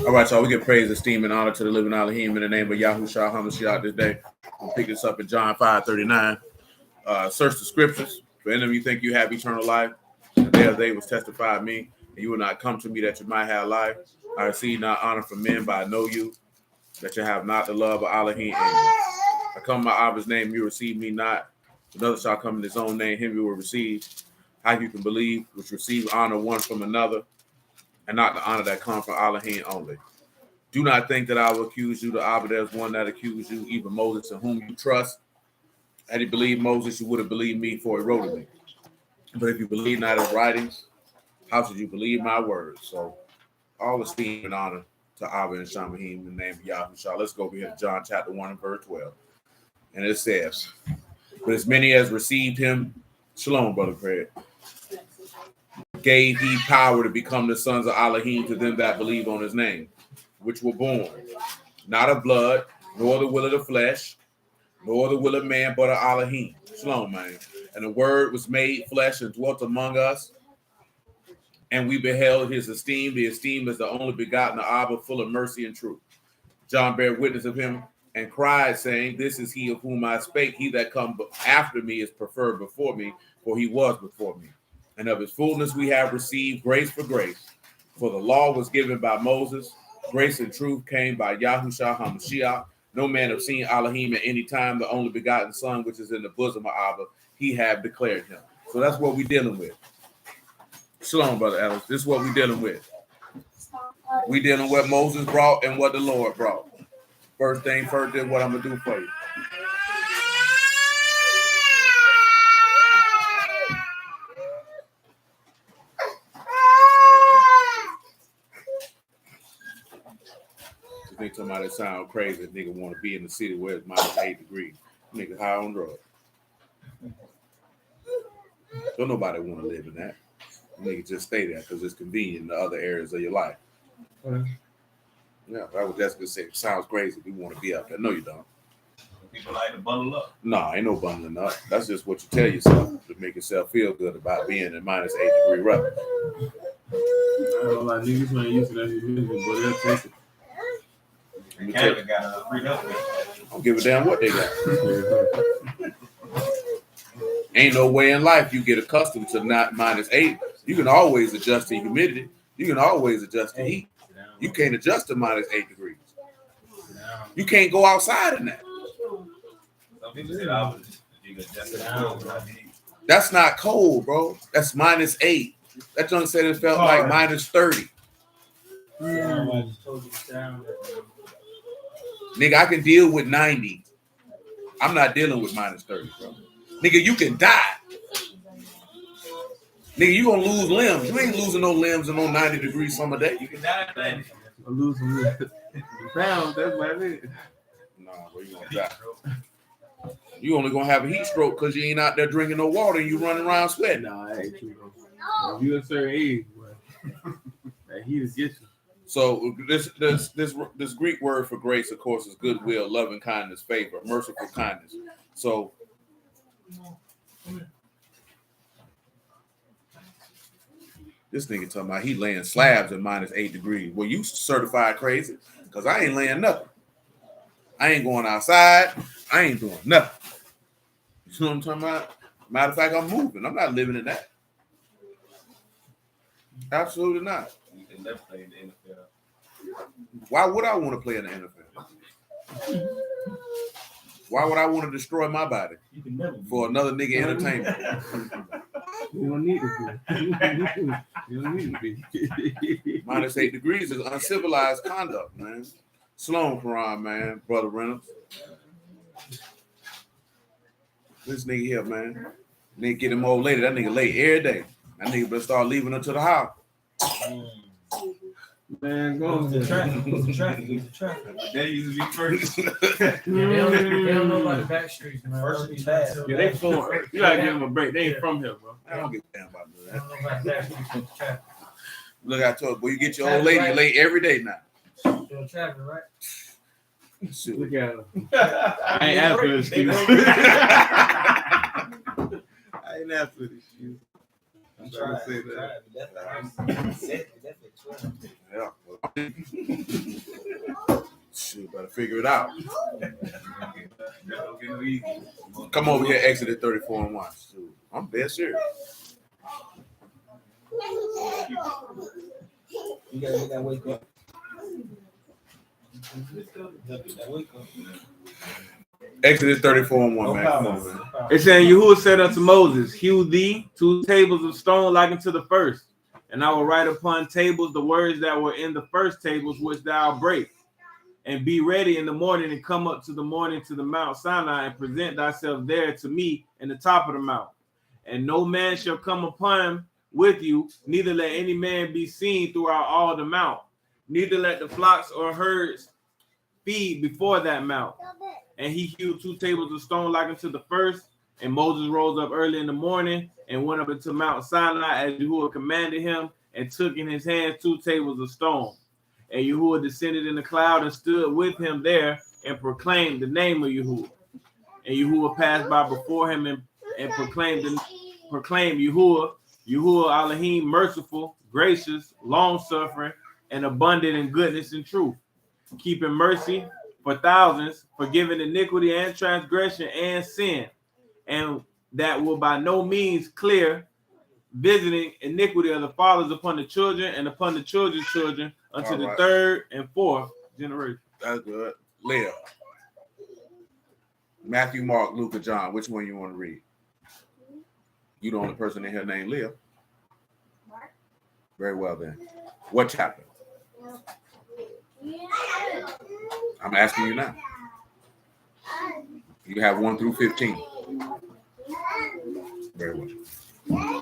All right, y'all. We give praise, esteem, and honor to the living Elohim in the name of Yahusha Hamashiach this day. We'll pick this up in John 5:39. Search the scriptures. For any of you think you have eternal life, the day of the day was testified me, and you will not come to me that you might have life. I receive not honor from men, but I know you, that you have not the love of Elohim in you. I come in my Abba's name, you receive me not. Another shall come in his own name, him you will receive. How you can believe, which receive honor one from another, and not the honor that comes from Elohim only. Do not think that I will accuse you. The Abba, there's one that accused you, even Moses, in whom you trust. Had he believed Moses, you would have believed me, for he wrote of me. But if you believe not his writings, how should you believe my words? So, all esteem and honor to Abba and Shamahim in the name of Yahusha. Let's go over here to John chapter 1 and verse 12. And it says, but as many as received him, Shalom, Brother Craig, gave he power to become the sons of Elohim to them that believe on his name, which were born, not of blood, nor the will of the flesh, nor the will of man, but of Elohim. Shalom, man. And the word was made flesh and dwelt among us, and we beheld his esteem. The esteem is the only begotten of Abba, full of mercy and truth. John bare witness of him and cried, saying, this is he of whom I spake. He that come after me is preferred before me, for he was before me. And of his fullness we have received grace for grace. For the law was given by Moses. Grace and truth came by Yahusha Hamashiach. No man have seen Elohim at any time. The only begotten Son, which is in the bosom of Abba, he have declared him. So that's what we're dealing with. Shalom, Brother Alex. This is what we're dealing with. We're dealing with what Moses brought and what the Lord brought. First thing first is what I'm going to do for you. Think somebody sound crazy. Nigga want to be in the city where it's minus 8 degrees. Nigga high on drugs. Don't nobody want to live in that. Nigga just stay there because it's convenient in the other areas of your life. Yeah, I would just say sounds crazy. We want to be up there. No, you don't. People like to bundle up. No, ain't no bundling up. That's just what you tell yourself to make yourself feel good about being in minus 8 degree weather. I don't know, like niggas ain't used to that humidity, but they'll take it. Canada got free health. I don't give a damn what they got. Ain't no way in life you get accustomed to not minus 8. You can always adjust the humidity. You can always adjust the heat. You can't adjust to minus 8 degrees. You can't go outside in that. Some people said I was you could adjust it. That's not cold, bro. That's minus 8. That junk said it felt like minus 30. Nigga, I can deal with 90. I'm not dealing with minus 30, bro. Nigga, you can die. Nigga, you gonna lose limbs. You ain't losing no limbs in no 90 degree summer day. You can die today. I'm losing pounds, that's what I mean. Nah, bro, you gonna die. You only gonna have a heat stroke because you ain't out there drinking no water and you running around sweating. Nah, that ain't true, bro. If you a certain age, bro, that heat is get you. So this Greek word for grace, of course, is goodwill, loving kindness, favor, merciful kindness. So this nigga talking about he laying slabs at minus 8 degrees. Well, you certified crazy because I ain't laying nothing. I ain't going outside. I ain't doing nothing. You know what I'm talking about? Matter of fact, I'm moving. I'm not living in that. Absolutely not. You can never play in the NFL. Why would I want to play in the NFL? Why would I want to destroy my body for another nigga entertainment? You don't need to be. You don't need to be. Minus 8 degrees is uncivilized conduct, man. Sloan Quran, man, Brother Reynolds. This nigga here, man. Nigga get him old lady. That nigga late every day. That nigga better start leaving her to the house. Man, go to the traffic. They usually be first. They don't know about the back streets, man. First be bad. Yeah, they from. You gotta give them a break. They ain't from here, bro. I don't give a damn about They that. don't know about the back streets with the traffic. Look, I told you, boy, you get your old lady late every day now. Doing traffic, right? Shit. Look at them. I ain't asked for this excuse. I ain't asked for this excuse. I'm trying to say that. Yeah, well, Shoot, better figure it out. Come over here, Exodus 34 and 1. Shoot, I'm dead serious. You gotta get that wake up. Exodus 34 and 1, No man. problem. Come on, man. It's saying Yahuwah said unto Moses, hew thee 2 tables of stone like unto the first, and I will write upon tables the words that were in the first tables which thou break. And be ready in the morning and come up to the morning to the Mount Sinai and present thyself there to me in the top of the mount. And no man shall come upon with you, neither let any man be seen throughout all the mount, neither let the flocks or herds feed before that mount. And he hewed 2 tables of stone like unto the first. And Moses rose up early in the morning and went up into Mount Sinai as Yahuwah commanded him, and took in his hands 2 tables of stone. And Yahuwah descended in the cloud and stood with him there and proclaimed the name of Yahuwah. And Yahuwah passed by before him and proclaimed Yahuwah, Yahuwah Elohim, merciful, gracious, long-suffering, and abundant in goodness and truth, keeping mercy for thousands, forgiving iniquity and transgression and sin, and that will by no means clear, visiting iniquity of the fathers upon the children and upon the children's children unto All the right. 3rd and 4th generation. That's good. Leah. Matthew, Mark, Luke, or John. Which one you want to read? You the only person in here named Leah. Very well then. What chapter? I'm asking you now. You have 1 through 15. Very well.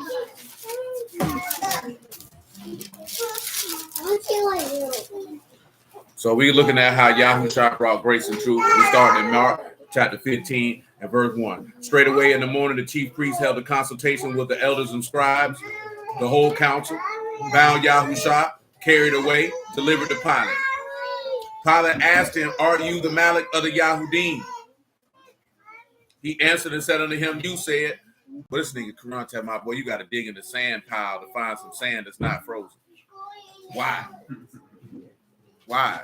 So we're looking at how Yahusha brought grace and truth. We started in Mark chapter 15 and verse 1. Straight away in the morning, the chief priest held a consultation with the elders and scribes. The whole council bound Yahusha, carried away, delivered to Pilate. Pilate asked him, "Are you the Malik of the Yahudim?" He answered and said unto him, "You said." But this nigga Quran tell my boy, you got to dig in the sand pile to find some sand that's not frozen. Why? Why?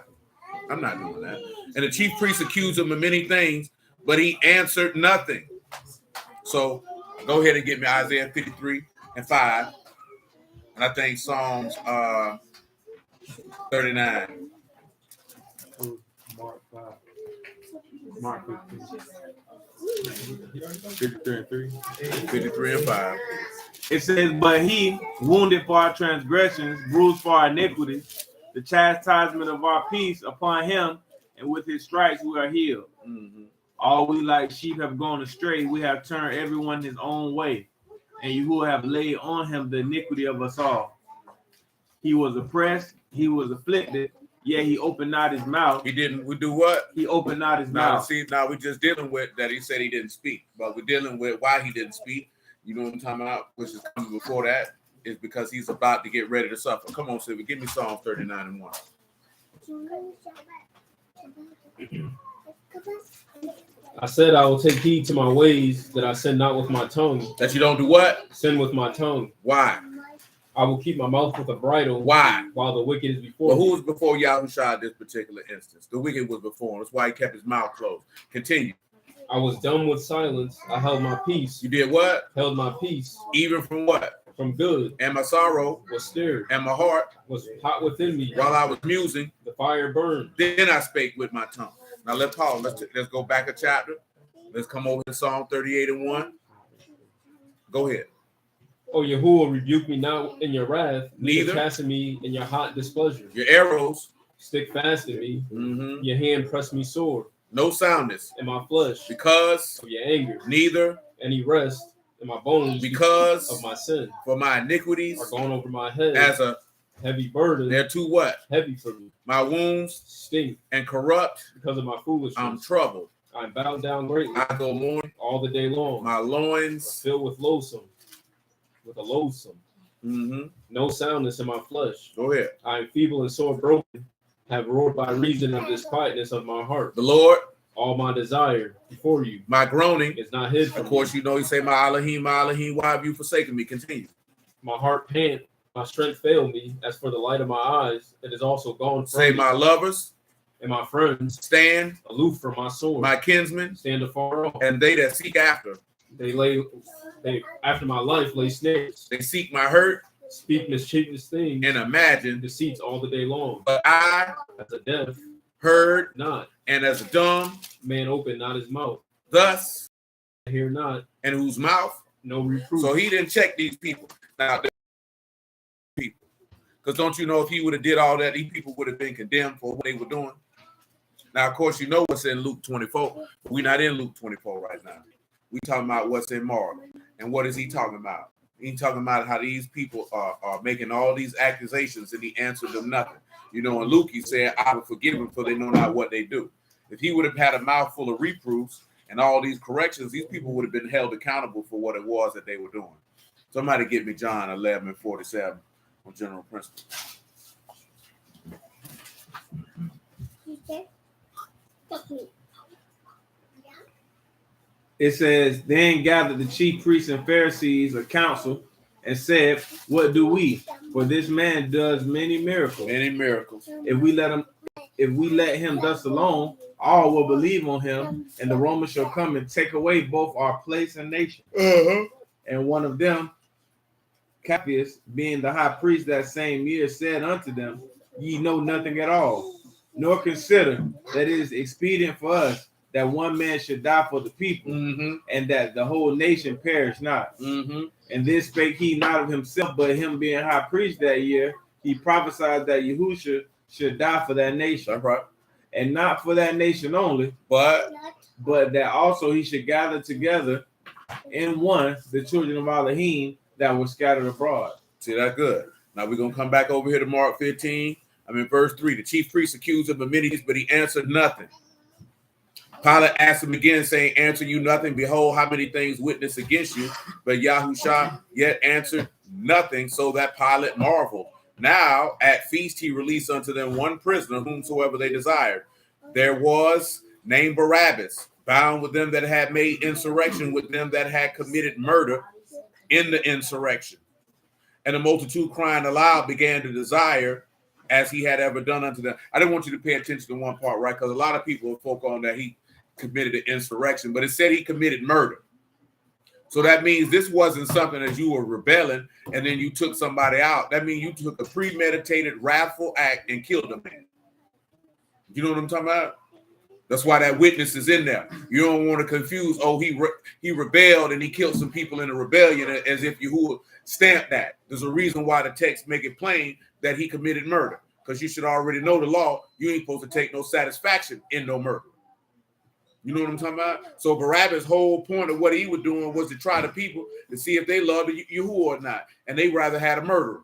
I'm not doing that. And the chief priest accused him of many things, but he answered nothing. So go ahead and get me Isaiah 53 and 5. And I think Psalms 39. Mark 5. Mark 15. 53 and 3. 53 and 5. It says, but he wounded for our transgressions, bruised for our iniquity, the chastisement of our peace upon him, and with his stripes we are healed. Mm-hmm. All we like sheep have gone astray, we have turned everyone his own way, and you have laid on him the iniquity of us all. He was oppressed, he was afflicted, yet he opened not his mouth. He didn't. We do what? He opened not his Now, mouth. see, now we're just dealing with that he said he didn't speak, but we're dealing with why he didn't speak. You know what I'm talking about? Which is coming before that is because he's about to get ready to suffer. Come on, Silver, give me Psalm 39 and 1. I said I will take heed to my ways, that I sin not with my tongue. That you don't do what? Sin with my tongue. Why? I will keep my mouth with a bridle. Why? While the wicked is before Well, me. who was before Yahusha in this particular instance? The wicked was before him. That's why he kept his mouth closed. Continue. I was dumb with silence. I held my peace. You did what? Held my peace. Even from what? From good. And my sorrow Was stirred. and my heart, Was hot within me. while I was musing, The fire burned. then I spake with my tongue. Now let's pause. Let's go back a chapter. Let's come over to Psalm 38 and 1. Go ahead. Oh, Yahuwah, rebuke me not in your wrath. Neither. Chasten me in your hot displeasure. Your arrows, Stick fast in me. mhm, Your hand press me sore. no soundness, In my flesh. because Of your anger. neither, Any rest. In my bones. because Of my sin. for my iniquities, Are gone over my head. as a Heavy burden. they're too what? Heavy for me. My wounds Stink and corrupt, because of my foolishness. I'm troubled. I'm bowed down greatly I go mourning, all the day long. my Are loins, filled with loathsome. With a loathsome. mhm. No soundness in my flesh. Go ahead. I am feeble and sore broken. Have roared by reason of this quietness of my heart. The Lord, All my desire before you my groaning, is not hid from of course, me. you know, he say, my Elohim, why have you forsaken me? Continue. My heart pant My strength failed me. As for the light of my eyes, it is also gone from Say, me. my lovers And my friends stand, aloof from my sword. my kinsmen, Stand afar off. and they that seek after. They after my life lay snares. They seek my hurt Speak mischievous things. and imagine. Deceits all the day long. But I As a deaf, heard, not. and as a dumb, Man open not his mouth. thus, I hear not. and whose mouth. No reproof. So he didn't check these people. Now, people, because don't you know if he would have did all that, these people would have been condemned for what they were doing. Now, of course, you know what's in Luke 24, but we're not in Luke 24 right now. We talking about what's in Mark. And what is he talking about? He's talking about how these people are making all these accusations, and he answered them nothing. You know, in Luke, he said, I will forgive them, for they know not what they do. If he would have had a mouth full of reproofs and all these corrections, these people would have been held accountable for what it was that they were doing. Somebody get me John 11:47 on general principle. It says, then gathered the chief priests and Pharisees a council and said, what do we? For this man does many miracles. Many miracles. If we let him thus alone, all will believe on him, and the Romans shall come and take away both our place and nation. And one of them, Caiaphas, being the high priest that same year, said unto them, ye know nothing at all, nor consider that it is expedient for us that one man should die for the people, and that the whole nation perish not. And this spake he not of himself, but him being high priest that year, he prophesied that Yahusha should die for that nation. That's right. And not for that nation only, But that also he should gather together in one the children of Elohim that were scattered abroad. see, that's good. Now we're going to come back over here to Mark 15. Verse 3. The chief priest accused him of many things, but he answered nothing. Pilate asked him again, saying, answer you nothing? Behold, how many things witness against you? But Yahusha yet answered nothing, so that Pilate marveled. Now at feast he released unto them one prisoner, whomsoever they desired. There was named Barabbas, bound with them that had made insurrection, with them that had committed murder in the insurrection. And the multitude crying aloud began to desire as he had ever done unto them. I didn't want you to pay attention to one part, right? Because a lot of people folk on that he committed an insurrection, but it said he committed murder. So that means this wasn't something that you were rebelling and then you took somebody out. That means you took a premeditated, wrathful act and killed a man. You know what I'm talking about? That's why that witness is in there. You don't want to confuse, oh, he rebelled and he killed some people in a rebellion, as if you stamped that. There's a reason why the text make it plain that he committed murder, because you should already know the law. You ain't supposed to take no satisfaction in no murder. You know what I'm talking about? So Barabbas' whole point of what he was doing was to try the people to see if they loved Yahuwah or not. And they rather had a murderer.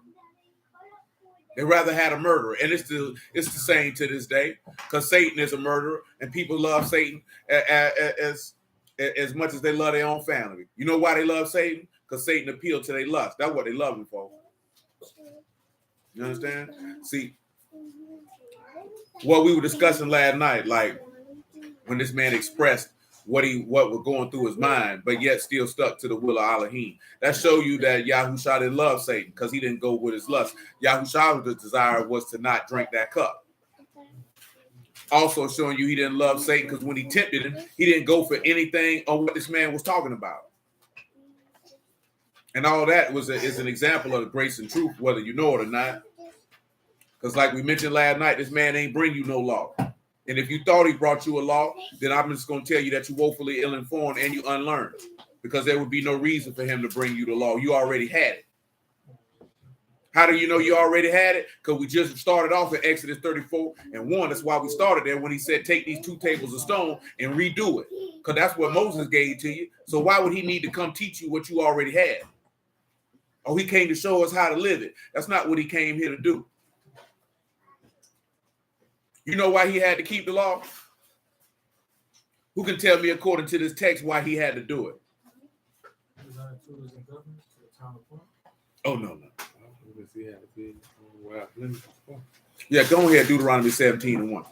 They rather had a murderer. And it's the same to this day, because Satan is a murderer and people love Satan as much as they love their own family. You know why they love Satan? Because Satan appealed to their lust. That's what they love him for. You understand? See, what we were discussing last night, like when this man expressed what was going through his mind, but yet still stuck to the will of Elohim. That show you that Yahusha didn't love Satan, because he didn't go with his lust. Yahusha's desire was to not drink that cup. Also showing you he didn't love Satan, because when he tempted him, he didn't go for anything on what this man was talking about. And all that is an example of the grace and truth, whether you know it or not. Because like we mentioned last night, this man ain't bring you no law. And if you thought he brought you a law, then I'm just going to tell you that you're woefully ill-informed and you unlearned, because there would be no reason for him to bring you the law. You already had it. How do you know you already had it? Because we just started off in Exodus 34:1. That's why we started there when he said, take these 2 tables of stone and redo it. Because that's what Moses gave to you. So why would he need to come teach you what you already had? Oh, he came to show us how to live it. That's not what he came here to do. You know why he had to keep the law? Who can tell me, according to this text, why he had to do it? Oh, no. Yeah, go ahead, Deuteronomy 17:1.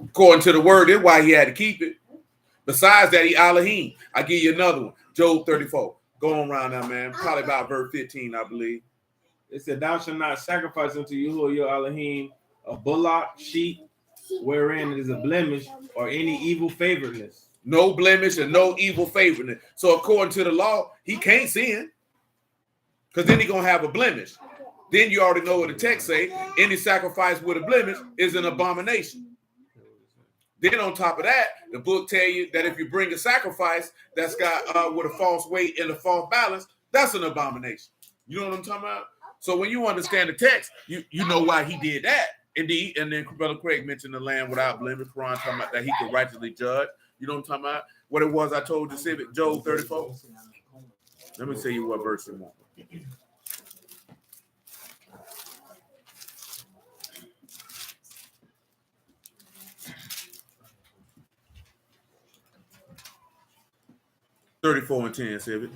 According to the word, that's why he had to keep it. Besides that, he Elohim. I give you another one, Job 34. Go on around now, man. Probably about verse 15, I believe. It said, "Thou shalt not sacrifice unto Yahuwah your Elohim a bullock, sheep, wherein it is a blemish or any evil favoredness." No blemish and no evil favoring. So according to the law, he can't sin, because then he's gonna have a blemish. Then you already know what the text say: any sacrifice with a blemish is an abomination. Then on top of that, the book tell you that if you bring a sacrifice that's got with a false weight and a false balance, that's an abomination. You know what I'm talking about? So when you understand the text, you know why he did that. Indeed, and then Brother Craig mentioned the land without blemish. Quran talking about that he could righteously judge. You know what I'm talking about? What it was I told you, Civic, Job 34. Let me tell you what verse you want. (34 and 10), Civic.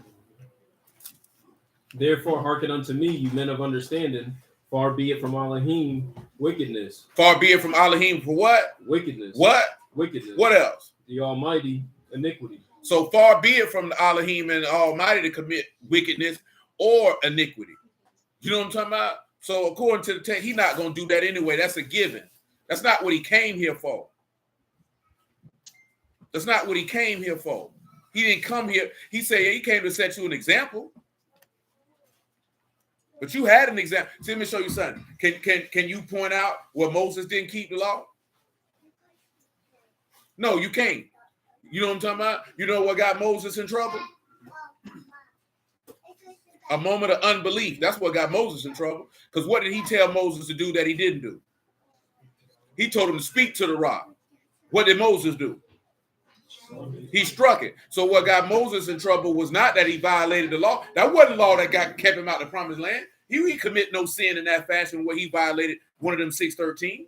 Therefore, hearken unto me, you men of understanding. Far be it from Elohim wickedness. Far be it from Elohim for what? Wickedness. What? Wickedness. What else? The Almighty iniquity. So far be it from the Elohim and the Almighty to commit wickedness or iniquity. You know what I'm talking about? So according to the text, he's not going to do that anyway. That's a given. That's not what he came here for. That's not what he came here for. He didn't come here. He said he came to set you an example. But you had an example. See, let me show you something. Can you point out where Moses didn't keep the law? No, you can't. You know what I'm talking about? You know what got Moses in trouble? A moment of unbelief. That's what got Moses in trouble. Because what did he tell Moses to do that he didn't do? He told him to speak to the rock. What did Moses do? He struck it. So what got Moses in trouble was not that he violated the law. That wasn't the law that kept him out of the promised land. He commit no sin in that fashion where he violated one of them 613.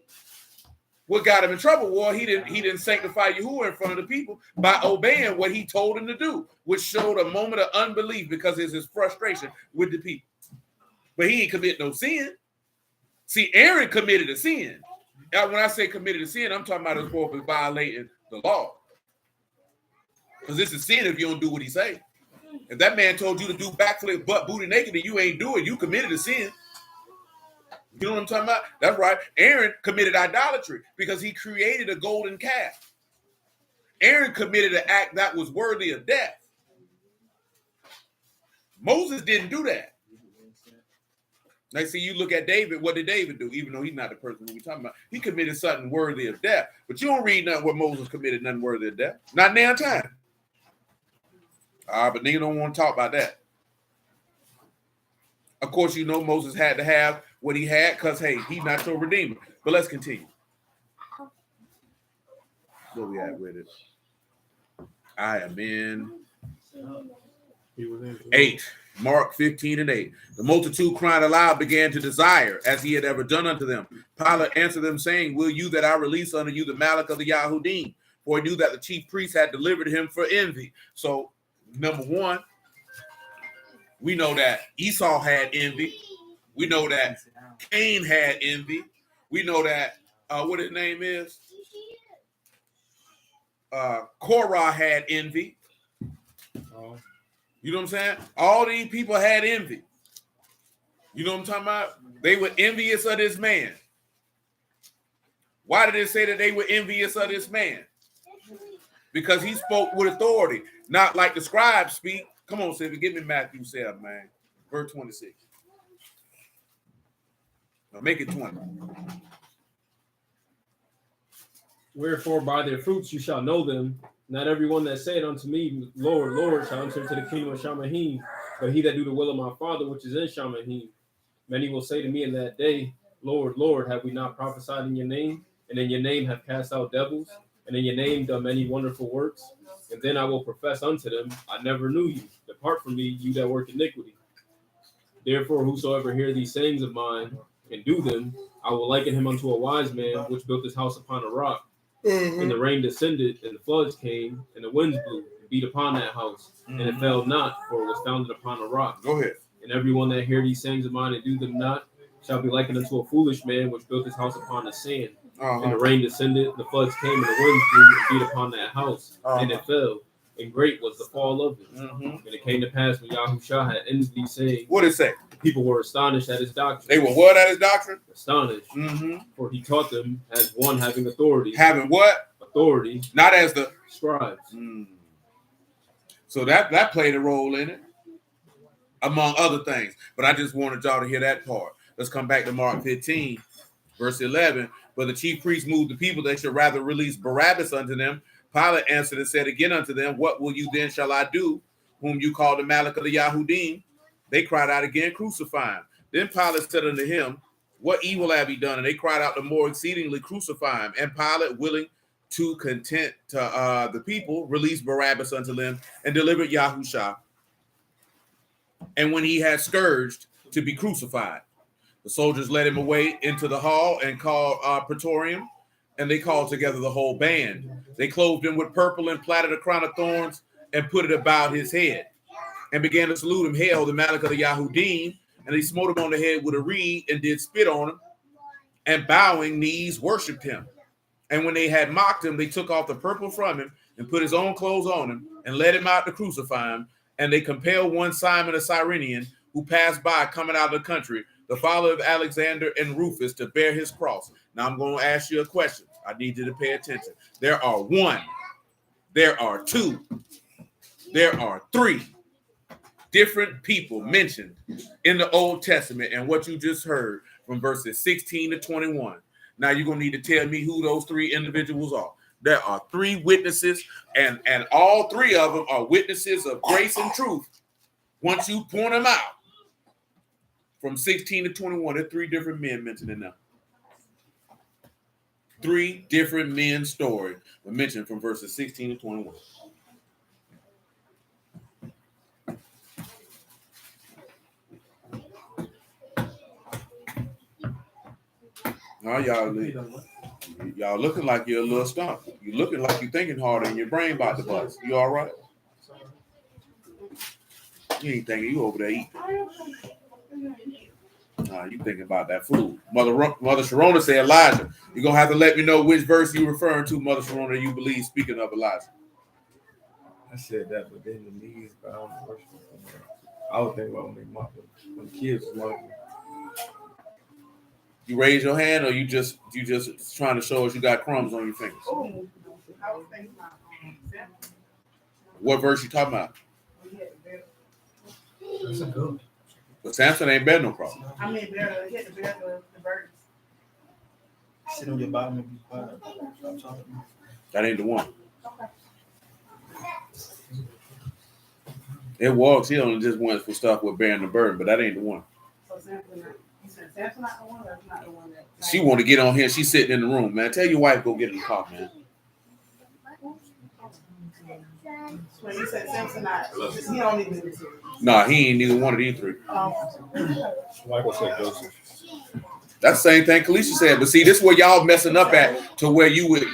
What got him in trouble was he didn't sanctify Yahuwah in front of the people by obeying what he told him to do, which showed a moment of unbelief because it's his frustration with the people. But he ain't commit no sin. See, Aaron committed a sin. Now, when I say committed a sin, I'm talking about his for violating the law. Because this is sin if you don't do what he say. If that man told you to do backflip butt booty naked and you ain't do it, you committed a sin. You know what I'm talking about? That's right. Aaron committed idolatry because he created a golden calf. Aaron committed an act that was worthy of death. Moses didn't do that. Now, see, you look at David. What did David do? Even though he's not the person we're talking about, he committed something worthy of death. But you don't read nothing where Moses committed nothing worthy of death. Not now time. But nigga don't want to talk about that. Of course, you know Moses had to have what he had because, hey, he's not your redeemer. But let's continue. Where we at with it? I am in 8. Mark 15 and 8. The multitude crying aloud began to desire as he had ever done unto them. Pilate answered them, saying, will you that I release unto you the Malach of the Yahudim? For he knew that the chief priest had delivered him for envy. So, number one, we know that Esau had envy. We know that Cain had envy. We know that, what his name is? Korah had envy. You know what I'm saying? All these people had envy. You know what I'm talking about? They were envious of this man. Why did it say that they were envious of this man? Because he spoke with authority, not like the scribes speak. Come on, Sylvia, give me Matthew 7, man. Verse 26. Now make it 20. Wherefore by their fruits you shall know them. Not everyone that saith unto me, Lord, Lord, shall enter into the kingdom of Shamahim, but he that do the will of my Father which is in Shamahim. Many will say to me in that day, Lord, Lord, have we not prophesied in your name? And in your name have cast out devils? And in your name done many wonderful works? And then I will profess unto them, I never knew you. Depart from me, you that work iniquity. Therefore, whosoever hear these sayings of mine and do them, I will liken him unto a wise man which built his house upon a rock. And the rain descended, and the floods came, and the winds blew, and beat upon that house. And it fell not, for it was founded upon a rock. Go ahead. And everyone that hear these sayings of mine and do them not shall be likened unto a foolish man which built his house upon the sand. And the rain descended, the floods came, and the winds blew and beat upon that house. And it fell. and great was the fall of it. Mm-hmm. And it came to pass when Yahusha had ended these sayings, What did it say? the people were astonished at his doctrine. They were what at his doctrine? Astonished, Mm-hmm. for he taught them as one having authority. Having what? Authority, Not as the scribes. So that played a role in it, among other things. But I just wanted y'all to hear that part. Let's come back to Mark 15, verse 11. But the chief priests moved the people, they should rather release Barabbas unto them. Pilate answered and said again unto them, what will you then shall I do, whom you call the Malach of the Yahudim? They cried out again, crucify him. Then Pilate said unto him, what evil have he done? And they cried out the more exceedingly, crucify him. And Pilate, willing to content to the people, released Barabbas unto them and delivered Yahusha. And when he had scourged, to be crucified, the soldiers led him away into the hall and called Praetorium, and they called together the whole band. They clothed him with purple and platted a crown of thorns and put it about his head and began to salute him, hail the Malach of the Yahudim. And they smote him on the head with a reed and did spit on him, and bowing knees worshipped him. And when they had mocked him, they took off the purple from him and put his own clothes on him and led him out to crucify him. And they compelled one Simon, a Cyrenian, who passed by coming out of the country, the father of Alexander and Rufus, to bear his cross. Now I'm going to ask you a question. I need you to pay attention. There are one, there are two, there are three different people mentioned in the Old Testament, and what you just heard from verses 16 to 21. Now you're going to need to tell me who those three individuals are. There are three witnesses, and all three of them are witnesses of grace and truth. Once you point them out, from 16 to 21, there are three different men mentioned in there. Three different men's stories were mentioned from verses 16 to 21. Now y'all looking like you're a little stumped. You looking like you're thinking harder and your brain about to bust. You all right? You ain't thinking, you over there eating. Nah, you thinking about that food. Mother Sharona said, Elijah, you're going to have to let me know which verse you're referring to, Mother Sharona, you believe, speaking of Elijah. I said that, but then the knees bound worship. I was thinking about when the kids was walking. You raise your hand, or you just trying to show us you got crumbs on your fingers? Oh, I was thinking about What verse you talking about? That's a good one. But Samson ain't bear no problem. I mean, bear the birds. Sit on your bottom and be quiet. Stop talking. That ain't the one. It walks. He only just went for stuff with bearing the burden, but that ain't the one. So Samson, you said Samson not the one, or that's not the one that. She want to get on here. She's sitting in the room, man. Tell your wife go get in the car, man. When you said Samson not, he don't even. Nah, he ain't neither one of these three. Michael said Joseph. That's the same thing Kalisha said. But see, this is where y'all messing up at, to where you would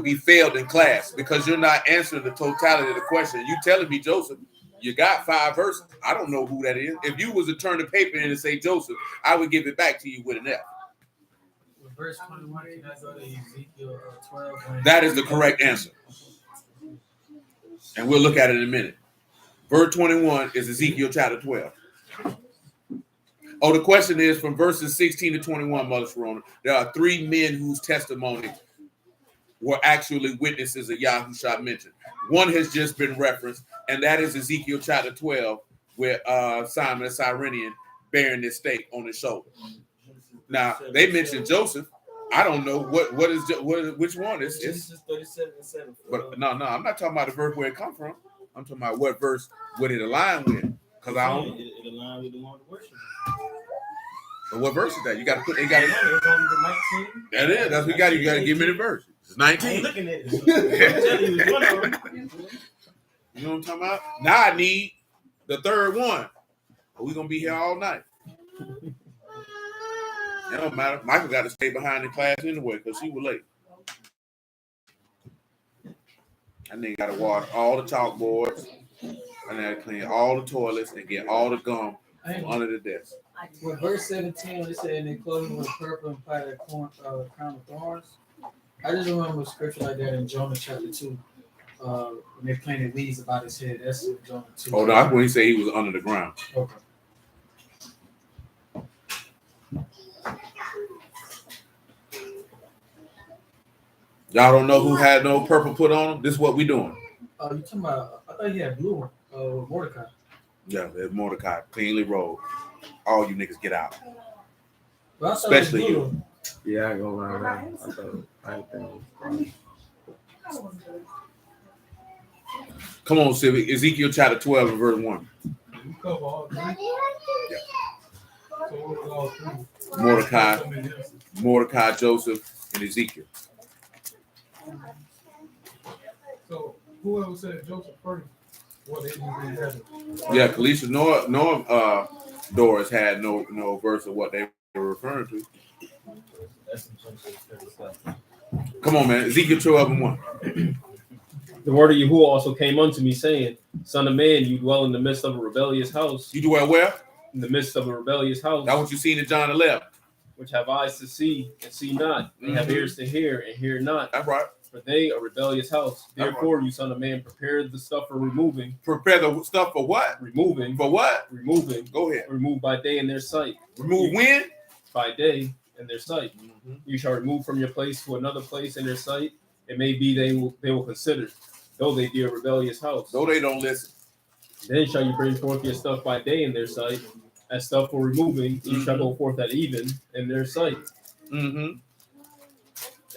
be failed in class, because you're not answering the totality of the question. You telling me Joseph, you got 5 verses. I don't know who that is. If you was to turn the paper in and say Joseph, I would give it back to you with an F. With verse 21, can I go to Ezekiel 12? That is the correct answer. And we'll look at it in a minute. Verse 21 is Ezekiel chapter 12. Oh, the question is from verses 16 to 21, Mother Sharona. There are 3 men whose testimony were actually witnesses of Yahusha mentioned. One has just been referenced, and that is Ezekiel chapter 12, where Simon the Cyrenian bearing this stake on his shoulder. Now, they mentioned Joseph. I don't know which one. It's Genesis 37:7. but no, I'm not talking about the verse where it come from. I'm talking about what verse would it align with. Because I don't. It aligns with the one to worship. But what verse is that? You got to put. They got it. It's only the 19. That is. That's what you got. You got to give me the verse. It's I ain't 19. looking at it. I'm telling you, it's one of them. You know what I'm talking about? Now I need the third one. We're gonna be here all night. It don't matter. Michael got to stay behind in class anyway because she was late. And then got to wash all the chalkboards. And then clean all the toilets and get all the gum from under the desk. With verse 17, when it said, and they clothed him with purple and platted a crown of thorns. I just remember a scripture like that in Jonah chapter 2. when they planted weeds about his head. That's Jonah 2. Oh no, that's when he said he was under the ground. Okay. Y'all don't know who had no purple put on him? This is what we doing. You talking about? I thought he had blue one. Mordecai. Yeah, there's Mordecai, cleanly rolled. All you niggas get out. But I thought Especially it was blue, you. Yeah, I ain't gonna lie. I ain't think. Come on, Civic. Ezekiel chapter 12 and verse 1. You cover all three. Yeah. So what was all three? Mordecai, Joseph, and Ezekiel. So whoever said Joseph first, what they didn't have it. Yeah, Kalisha nor Doris had no verse of what they were referring to. Come on, man. Ezekiel 12 and 1. The word of Yahuwah also came unto me, saying, Son of man, you dwell in the midst of a rebellious house. You dwell where? In the midst of a rebellious house. That's what you seen in John 11. Which have eyes to see and see not, and have ears to hear and hear not. That's right. For they a rebellious house. Therefore, you son of man, prepare the stuff for removing. Prepare the stuff for what? Removing. For what? Removing. Go ahead. Remove by day in their sight. Remove when? By day in their sight. Mm-hmm. You shall remove from your place to another place in their sight. It may be they will consider, though they be a rebellious house. Though they don't listen. Then shall you bring forth your stuff by day in their sight, as stuff for removing. You shall go forth at even in their sight. Mm-hmm.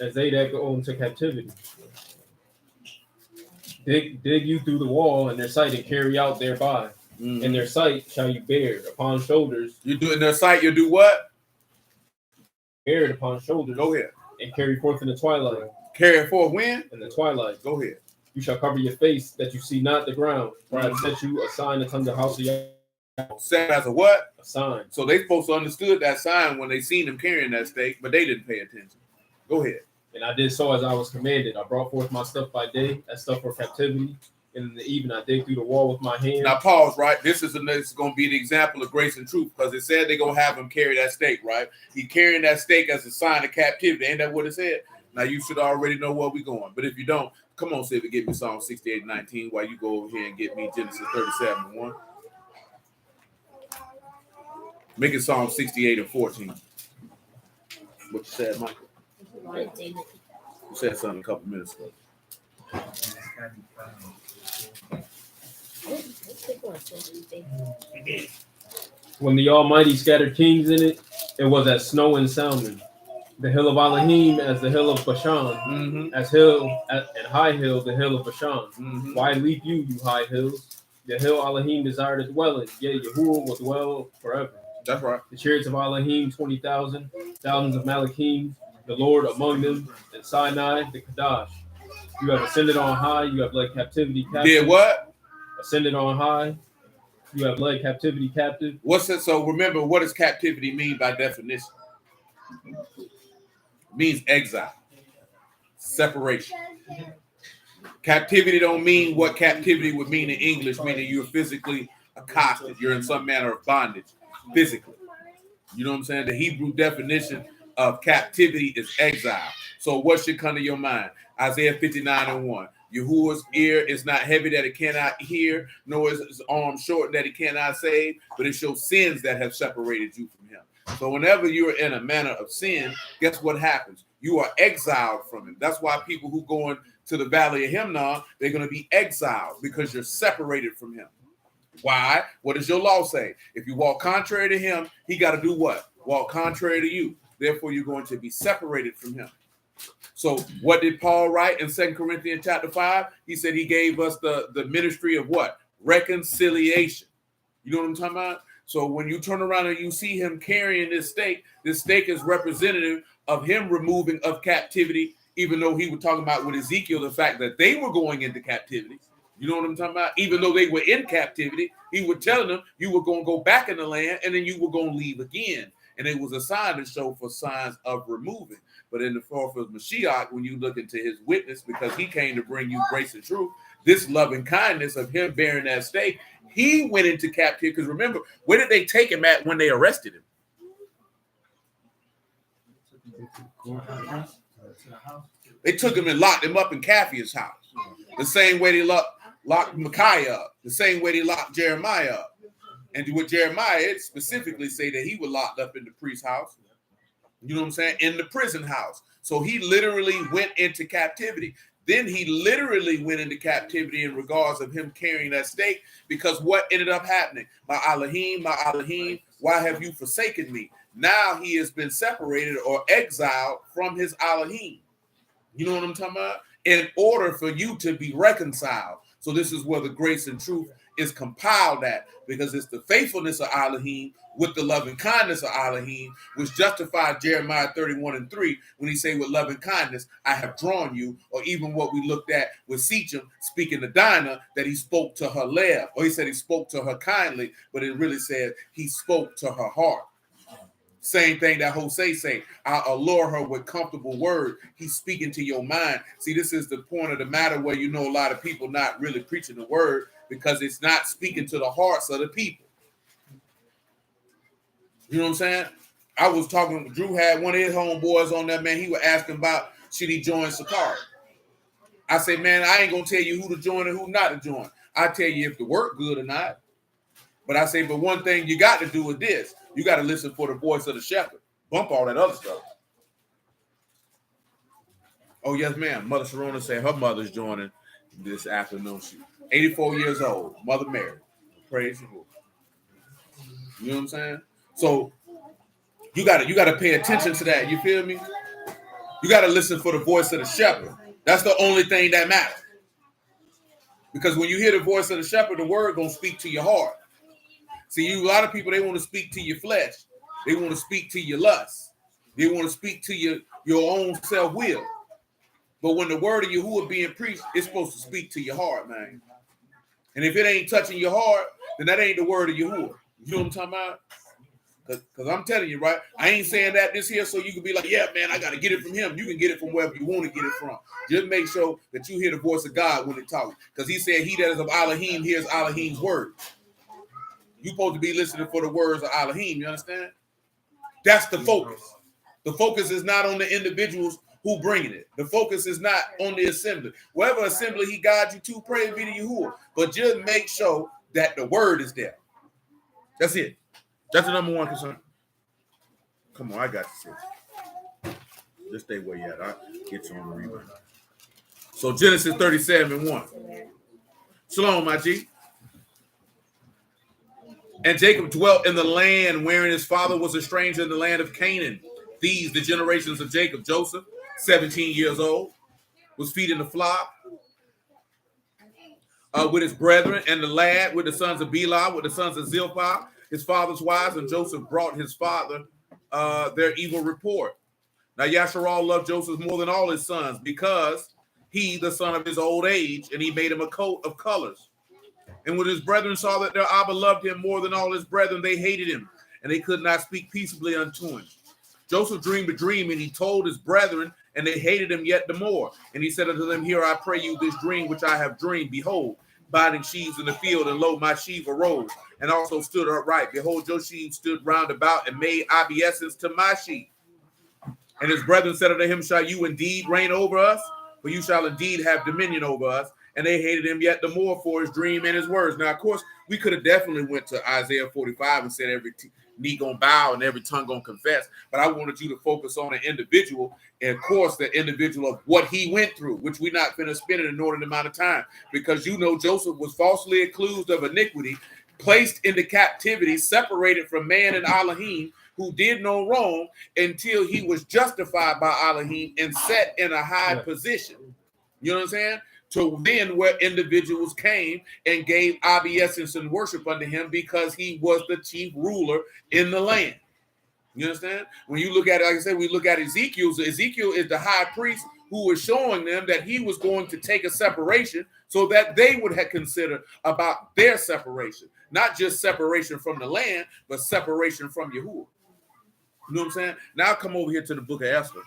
As they that go into captivity. Dig you through the wall in their sight and carry out thereby. Mm-hmm. In their sight shall you bear upon shoulders. You do in their sight, you do what? Bear it upon shoulders. Go ahead. And carry forth in the twilight. Carry it forth when? In the twilight. Go ahead. You shall cover your face that you see not the ground. For I have set you a sign upon the house of Yahweh. Set as a what? A sign. So they supposed to understood that sign when they seen him carrying that stake, but they didn't pay attention. Go ahead. And I did so as I was commanded. I brought forth my stuff by day, that stuff for captivity. And in the evening I dig through the wall with my hand. Now pause, right? This is going to be the example of grace and truth, because it said they're going to have him carry that stake, right? He carrying that stake as a sign of captivity. Ain't that what it said? Now you should already know where we're going. But if you don't, come on, Civic, get me Psalm 68:19 while you go over here and get me Genesis 37:1. Make it Psalm 68:14. What you said, Michael? You said something a couple minutes ago. When the Almighty scattered kings in it, it was as snow and Salmon. The hill of Elohim as the hill of Bashan, as high hill, the hill of Bashan. Why leap you high hills? The hill Elohim desired to dwell in. Yea, Yahuwah will dwell forever. That's right. The chariots of Elohim, 20,000, thousands of Malachim, the Lord among them, and Sinai, the Kadash. You have ascended on high, you have led captivity captive. Did what? Ascended on high, you have led captivity captive. What's it? So remember, what does captivity mean by definition? It means exile, separation. Captivity don't mean what captivity would mean in English, meaning you're physically accosted. You're in some manner of bondage, physically. You know what I'm saying? The Hebrew definition of captivity is exile. So what should come to your mind? Isaiah 59:1. Yahuwah's ear is not heavy that it cannot hear, nor is his arm short that he cannot save, but it shows sins that have separated you from him. So whenever you're in a manner of sin, guess what happens? You are exiled from him. That's why people who go into the valley of Himnon, they're going to be exiled, because you're separated from him. Why? What does your law say? If you walk contrary to him, he got to do what? Walk contrary to you. Therefore, you're going to be separated from him. So what did Paul write in 2 Corinthians chapter 5? He said he gave us the ministry of what? Reconciliation. You know what I'm talking about? So when you turn around and you see him carrying this stake is representative of him removing of captivity, even though he was talking about with Ezekiel, the fact that they were going into captivity. You know what I'm talking about? Even though they were in captivity, he was telling them you were going to go back in the land and then you were going to leave again. And it was a sign to show for signs of removing. But in the forth of Mashiach, when you look into his witness, because he came to bring you grace and truth, this loving kindness of him bearing that stake, he went into captivity. Because remember, where did they take him at when they arrested him? They took him and locked him up in Caphier's house. The same way they locked Micaiah up. The same way they locked Jeremiah up. And with Jeremiah, it specifically say that he was locked up in the priest's house. You know what I'm saying? In the prison house. So he literally went into captivity. Then he literally went into captivity in regards of him carrying that stake, because what ended up happening? My Elohim, why have you forsaken me? Now he has been separated or exiled from his Elohim. You know what I'm talking about? In order for you to be reconciled. So this is where the grace and truth is compiled at, because it's the faithfulness of Elohim with the loving kindness of Elohim, which justified Jeremiah 31:3 when he say, with loving kindness I have drawn you, or even what we looked at with Sechem speaking to Dinah, that he spoke to her Lev, or he said he spoke to her kindly, but it really said he spoke to her heart. Same thing that Jose say, I'll allure her with comfortable word. He's speaking to your mind. See, this is the point of the matter where you know a lot of people not really preaching the word because it's not speaking to the hearts of the people. You know what I'm saying? I was talking, Drew had one of his homeboys on there, man. He was asking about, should he join Sakari? I say, man, I ain't going to tell you who to join and who not to join. I tell you if the work good or not. But I say, but one thing you got to do is this. You got to listen for the voice of the shepherd. Bump all that other stuff. Oh, yes, ma'am. Mother Sharona said her mother's joining this afternoon. She's 84 years old. Mother Mary. Praise the Lord. You know what I'm saying? So you gotta pay attention to that. You feel me? You got to listen for the voice of the shepherd. That's the only thing that matters. Because when you hear the voice of the shepherd, the word going to speak to your heart. See, a lot of people, they want to speak to your flesh. They want to speak to your lust. They want to speak to your own self-will. But when the word of Yahuwah being preached, it's supposed to speak to your heart, man. And if it ain't touching your heart, then that ain't the word of Yahuwah. You know what I'm talking about? Because I'm telling you, right? I ain't saying that this here so you can be like, yeah, man, I got to get it from him. You can get it from wherever you want to get it from. Just make sure that you hear the voice of God when they talk. Because he said, he that is of Elohim hears Elohim's word. You're supposed to be listening for the words of Elohim. You understand? That's the focus. The focus is not on the individuals who bringing it. The focus is not on the assembly. Whatever assembly he guides you to, praise be to Yahuwah. But just make sure that the word is there. That's it. That's the number one concern. Come on, I got you, sis. Just stay where you at. I'll get you on the rebound. So Genesis 37:1. Shalom, my G. And Jacob dwelt in the land wherein his father was a stranger in the land of Canaan. These, the generations of Jacob. Joseph, 17 years old, was feeding the flock with his brethren, and the lad with the sons of Bela, with the sons of Zilpah, his father's wives, and Joseph brought his father their evil report. Now Yasharal loved Joseph more than all his sons, because he, the son of his old age, and he made him a coat of colors. And when his brethren saw that their Abba loved him more than all his brethren, they hated him, and they could not speak peaceably unto him. Joseph dreamed a dream, and he told his brethren, and they hated him yet the more. And he said unto them, Hear, I pray you, this dream which I have dreamed. Behold, binding sheaves in the field, and lo, my sheaf arose, and also stood upright. Behold, your sheaves stood round about, and made obeisance to my sheaf. And his brethren said unto him, Shall you indeed reign over us? For you shall indeed have dominion over us. And they hated him yet the more for his dream and his words. Now, of course, we could have definitely went to Isaiah 45 and said every knee gonna bow and every tongue gonna confess. But I wanted you to focus on an individual, and of course, the individual of what he went through, which we're not going to spend an inordinate amount of time, because you know Joseph was falsely accused of iniquity, placed into captivity, separated from man and Elohim, who did no wrong, until he was justified by Elohim and set in a high position. You know what I'm saying? To then where individuals came and gave obeisance and worship unto him, because he was the chief ruler in the land. You understand? When you look at it, like I said, we look at Ezekiel. So Ezekiel is the high priest who was showing them that he was going to take a separation so that they would have considered about their separation. Not just separation from the land, but separation from Yahuwah. You know what I'm saying? Now come over here to the book of Esther.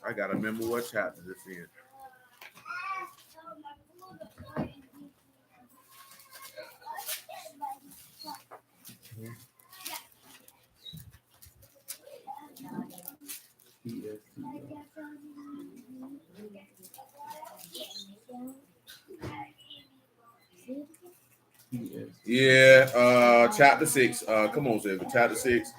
I got to remember what chapter this is. Yeah, chapter 6. Come on, Zebra. Chapter 6.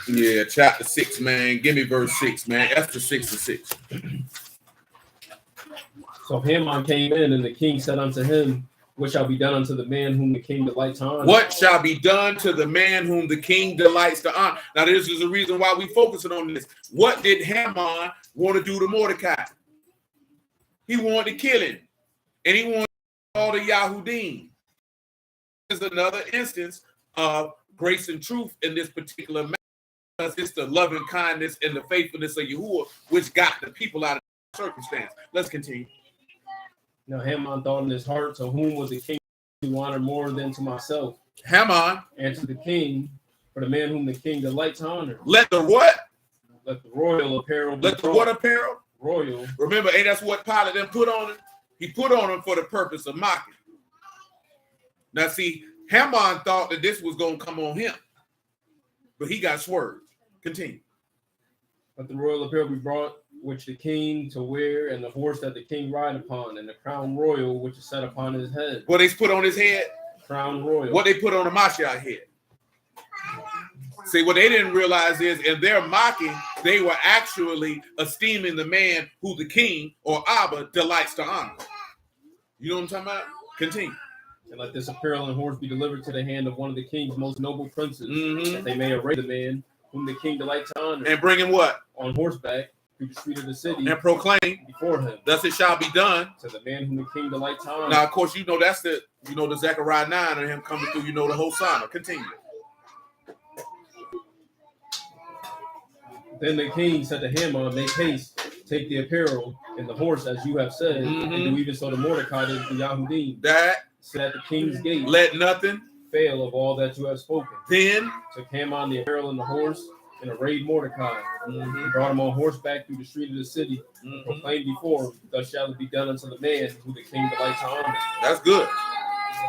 Yeah, chapter 6, man. Give me verse 6, man. Esther 6:6. So Haman came in, and the king said unto him, what shall be done unto the man whom the king delights to honor? What shall be done to the man whom the king delights to honor? Now, this is the reason why we focusing on this. What did Haman want to do to Mordecai? He wanted to kill him. And he wanted all the Yahudim. This is another instance of grace and truth in this particular matter. Because it's the loving kindness and the faithfulness of Yahuwah which got the people out of the circumstance. Let's continue. Now Haman thought in his heart, to whom was the king to honor more than to myself? Haman. And to the king, for the man whom the king delights to honor. Let the what? Let the royal apparel be Let the what apparel? Royal. Remember, ain't that's what Pilate then put on him? He put on him for the purpose of mocking. Now, see, Haman thought that this was going to come on him, but he got swerved. Continue. Let the royal apparel be brought, which the king to wear, and the horse that the king ride upon, and the crown royal which is set upon his head. What they put on his head? Crown royal. What they put on the Hamashiach head. See, what they didn't realize is in their mocking, they were actually esteeming the man who the king or Abba delights to honor. You know what I'm talking about? Continue. And let this apparel and horse be delivered to the hand of one of the king's most noble princes, that they may array the man whom the king delights to honor. And bring him what? On horseback through the street of the city. And proclaim before him. Thus it shall be done. To the man whom the king delights to honor. Now, of course, you know that's the Zechariah 9 and him coming through, the Hosanna. Continue. Then the king said to Haman, make haste, take the apparel and the horse as you have said, and do even so to Mordecai the Yahudim. That set at the king's gate. Let nothing fail of all that you have spoken. Then took Haman the apparel and the horse and arrayed Mordecai. And brought him on horseback through the street of the city, and proclaimed before him, thus shall it be done unto the man who the king delights to honor. That's good.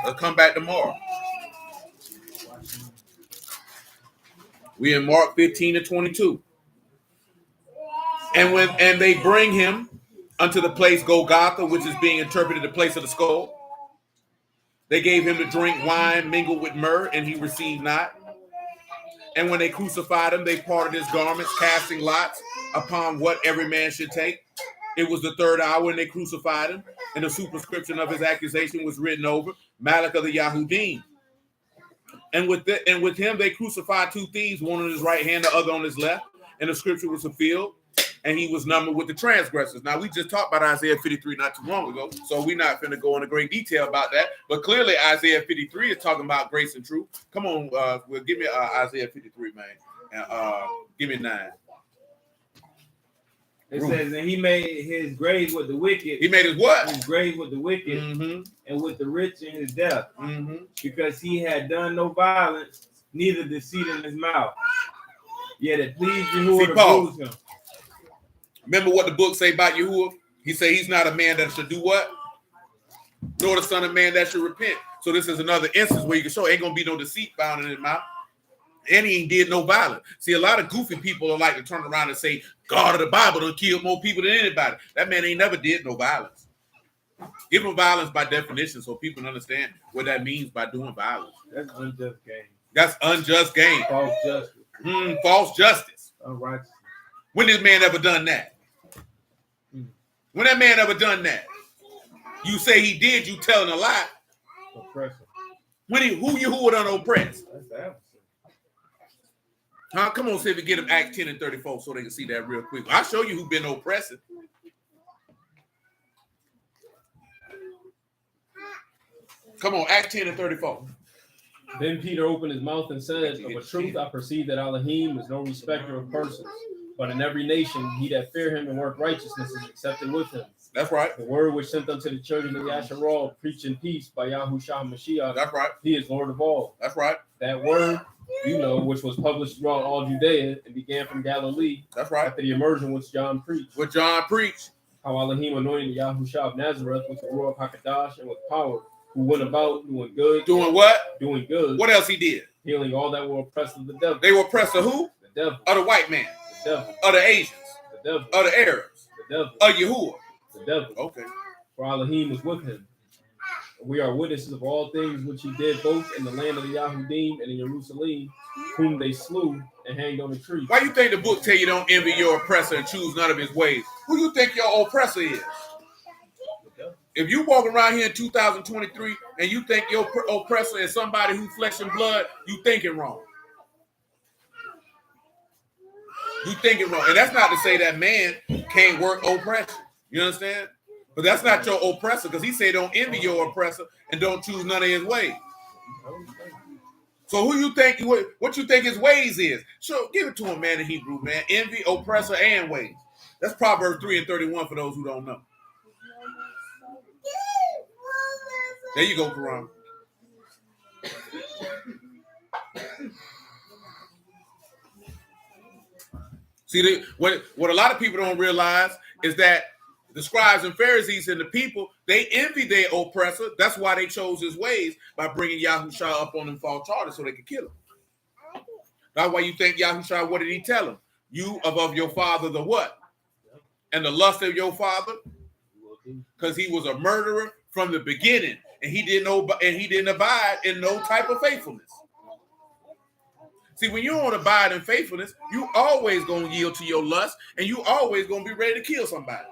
Let's come back tomorrow. We in Mark 15-22. And they bring him unto the place Golgotha, which is being interpreted the place of the skull. They gave him to drink wine mingled with myrrh, and he received not. And when they crucified him, they parted his garments, casting lots upon what every man should take. It was the third hour, and they crucified him, and the superscription of his accusation was written over, Malach of the Yahudim. And with him they crucified two thieves, one on his right hand, the other on his left. And the scripture was fulfilled, and he was numbered with the transgressors. Now, we just talked about Isaiah 53 not too long ago, so we're not going to go into great detail about that. But clearly, Isaiah 53 is talking about grace and truth. Come on, give me Isaiah 53, man. And give me 9. It says, and he made his grave with the wicked. He made his what? His grave with the wicked, and with the rich in his death, because he had done no violence, neither deceit in his mouth. Yet it pleased Yahuwah to bruise him. Remember what the book say about Yahuwah? He said he's not a man that should do what? Nor the son of man that should repent. So this is another instance where you can show ain't gonna be no deceit found in his mouth. And he ain't did no violence. See, a lot of goofy people are like to turn around and say, God of the Bible done killed more people than anybody. That man ain't never did no violence. Give him violence by definition so people understand what that means by doing violence. That's unjust gain. That's unjust gain. False justice. False justice. Unrighteous. When this man ever done that? When that man ever done that? You say he did, you telling a lie. Oppressor. Who Yahuwah done oppress? That's the adversary. Huh? Come on, see if we get him Acts 10 and 34 so they can see that real quick. I'll show you who been oppressing. Come on, Acts 10 and 34. Then Peter opened his mouth and said, of a truth I perceive that Elohim is no respecter of persons, but in every nation he that fear him and work righteousness is accepted with him. That's right. The word which sent unto the children of Yasharal, preaching peace by Yahusha Hamashiach. That's right. He is Lord of all. That's right. That word, which was published throughout all Judea and began from Galilee. That's right. After the immersion which John preached. What John preached. How Elohim anointed Yahusha of Nazareth with the Ruach HaKadosh and with power, who went about doing good. Doing what? Doing good. What else he did? Healing all that were oppressed of the devil. They were oppressed of who? The devil. Of the white man. The devil. Of the Asians. The devil. Of the Arabs. The devil. Of Yahuwah. The devil. Okay. for Elohim is with him. We are witnesses of all things which he did both in the land of the Yahudim and in Jerusalem, whom they slew and hanged on the tree. Why you think the book tell you don't envy your oppressor and choose none of his ways? Who you think your oppressor is? If you walk around here in 2023 and you think your oppressor is somebody who flesh and blood, you thinking wrong. You thinking wrong. And that's not to say that man can't work oppression. You understand? But that's not your oppressor, because he said don't envy your oppressor and don't choose none of his ways. So who you think, what you think his ways is? So give it to him, man, in Hebrew, man. Envy, oppressor, and ways. That's Proverbs 3:31 for those who don't know. There you go, Quran. See, what a lot of people don't realize is that the scribes and Pharisees and the people, they envy their oppressor. That's why they chose his ways by bringing Yahusha up on them false charges so they could kill him. That's why you think Yahusha, what did he tell him? You of your father the what? And the lust of your father? Because he was a murderer from the beginning, and he didn't abide in no type of faithfulness. See, when you don't abide in faithfulness, you always gonna yield to your lust, and you always gonna be ready to kill somebody.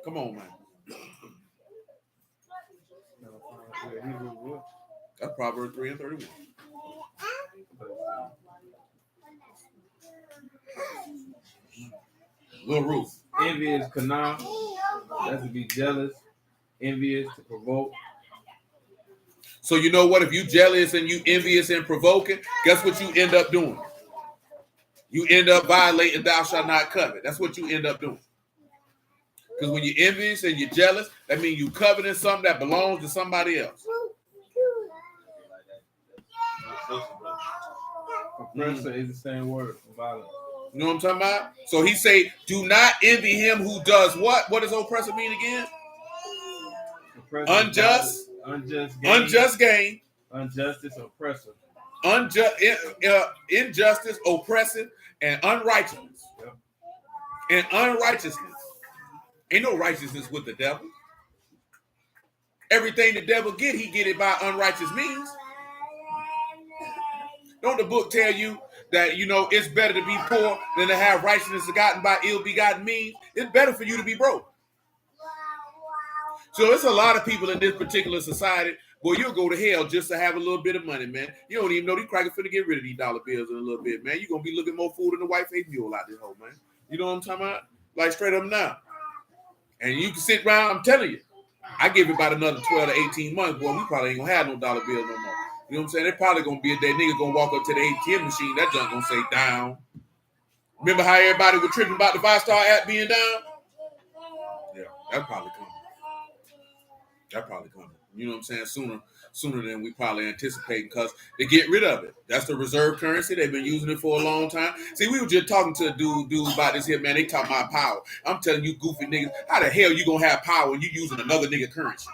Come on, man. That's Proverbs 3:31. Little Ruth. Envy is kana. That's to be jealous. Envious, to provoke. So you know what? If you jealous and you envious and provoking, guess what you end up doing? You end up violating thou shalt not covet. That's what you end up doing. Because when you're envious and you're jealous, that means you coveting something that belongs to somebody else. Oppressor is the same word for violence. You know what I'm talking about? So he say, do not envy him who does what? What does oppressor mean again? Unjust. Unjust gain. Unjust gain. Injustice, oppressor. Injustice, oppressive, and unrighteousness. Yep. And unrighteousness. Ain't no righteousness with the devil. Everything the devil get, he get it by unrighteous means. Don't the book tell you that, you know, it's better to be poor than to have righteousness gotten by ill-begotten means? It's better for you to be broke. So it's a lot of people in this particular society, boy, you'll go to hell just to have a little bit of money, man. You don't even know these crackers finna get rid of these dollar bills in a little bit, man. You're going to be looking more fool than the white-faced mule out this hole, man. You know what I'm talking about? Like straight up now. And you can sit around, I'm telling you, I give it about another 12 to 18 months, boy, we probably ain't going to have no dollar bills no more. You know what I'm saying? There's probably going to be a day nigga going to walk up to the ATM machine, that junk going to say down. Remember how everybody was tripping about the 5-star app being down? Yeah, that's probably coming. That probably coming. You know what I'm saying? Sooner than we probably anticipate, because they get rid of it. That's the reserve currency. They've been using it for a long time. See, we were just talking to a dude about this here, man. They talking about power. I'm telling you, goofy niggas, how the hell you gonna have power when you using another nigga currency?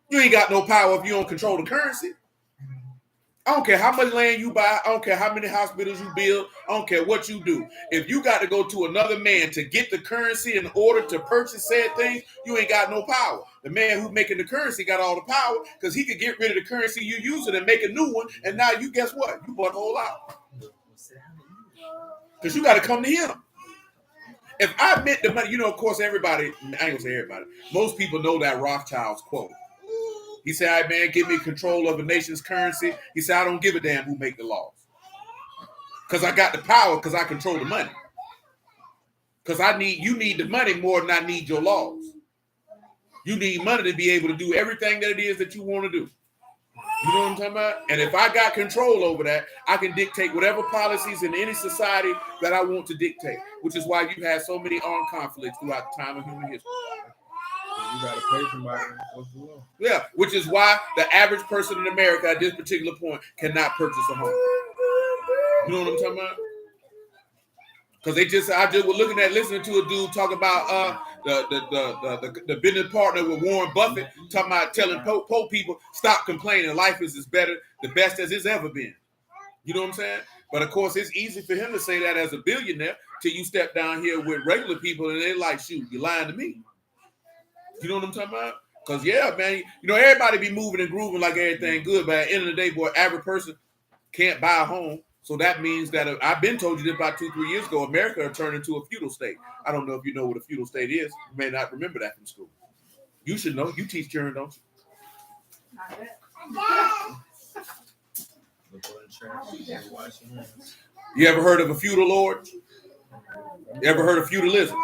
You ain't got no power if you don't control the currency. I don't care how much land you buy. I don't care how many hospitals you build. I don't care what you do. If you got to go to another man to get the currency in order to purchase said things, you ain't got no power. The man who's making the currency got all the power, because he could get rid of the currency you using and make a new one. And now you, guess what? You bought the whole out. Because you got to come to him. If I meant the money, you know, of course, everybody, I ain't going to say everybody, most people know that Rothschild's quote. He said, all right, man, give me control of a nation's currency. He said, I don't give a damn who make the laws. Because I got the power, because I control the money. Because you need the money more than I need your laws. You need money to be able to do everything that it is that you want to do. You know what I'm talking about? And if I got control over that, I can dictate whatever policies in any society that I want to dictate, which is why you've had so many armed conflicts throughout the time of human history. You gotta pay somebody. Yeah, which is why the average person in America at this particular point cannot purchase a home. You know what I'm talking about? Because I just was listening to a dude talk about the business partner with Warren Buffett, talking about telling poor people, stop complaining. Life is better, the best as it's ever been. You know what I'm saying? But of course, it's easy for him to say that as a billionaire till you step down here with regular people and they're like, shoot, you're lying to me. You know what I'm talking about? Because, yeah, man, you know, everybody be moving and grooving like everything good, but at the end of the day, boy, average person can't buy a home. So that means that I've been told you this about 2-3 years ago, America turned into a feudal state. I don't know if you know what a feudal state is. You may not remember that from school. You should know. You teach children, don't you? Not yet. You ever heard of a feudal lord? You ever heard of feudalism?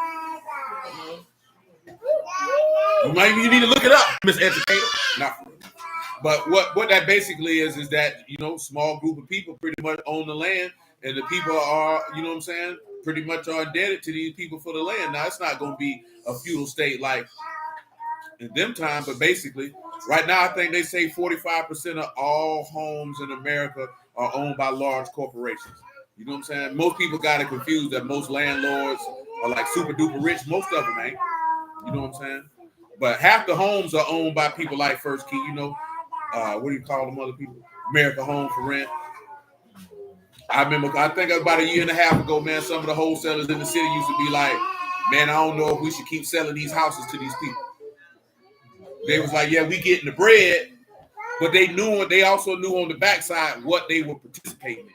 You need to look it up, miseducated. Not for real. But what that basically is that, you know, small group of people pretty much own the land, and the people are, you know what I'm saying, pretty much are indebted to these people for the land. Now, it's not going to be a feudal state like in them time, but basically, right now, I think they say 45% of all homes in America are owned by large corporations. You know what I'm saying? Most people got it confused that most landlords are like super duper rich. Most of them ain't. You know what I'm saying? But half the homes are owned by people like First Key, you know. What do you call them other people? America Home for Rent. I think about a year and a half ago, man, some of the wholesalers in the city used to be like, man, I don't know if we should keep selling these houses to these people. They was like, yeah, we getting the bread, but they also knew on the backside what they were participating in.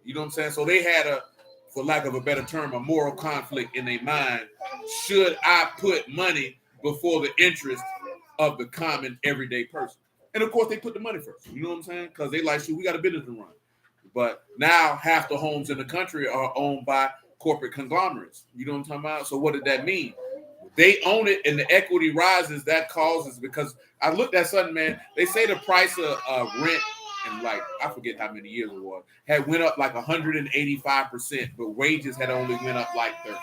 You know what I'm saying? So they had for lack of a better term, a moral conflict in their mind. Should I put money before the interest of the common everyday person? And of course, they put the money first. You know what I'm saying? Because they like, shoot, we got a business to run. But now half the homes in the country are owned by corporate conglomerates. You know what I'm talking about? So what did that mean? They own it, and the equity rises. That causes, because I looked at something, man. They say the price of rent in, like, I forget how many years it was, had went up like 185%, but wages had only went up like 30%.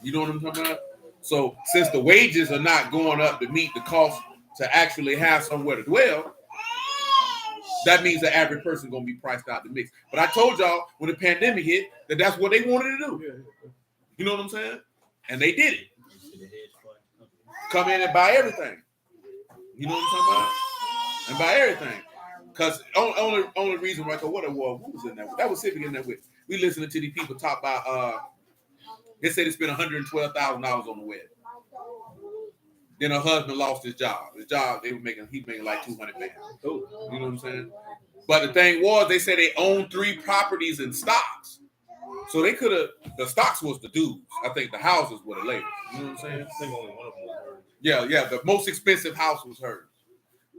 You know what I'm talking about? So since the wages are not going up to meet the cost to actually have somewhere to dwell, that means the average person going to be priced out the mix. But I told y'all when the pandemic hit that that's what they wanted to do. You know what I'm saying? And they did it. Come in and buy everything. You know what I'm talking about? And buy everything. Because only reason why, what it was, who was in that? That was Civic in that with. We listening to these people talk about, they said they spent $112,000 on the wedding. Then her husband lost his job. His job, he's making like $200,000. You know what I'm saying? But the thing was, they said they owned 3 properties in stocks. So they could have, the stocks was the dudes. I think the houses were the ladies. You know what I'm saying? I think only one of them was hers. Yeah, the most expensive house was hers.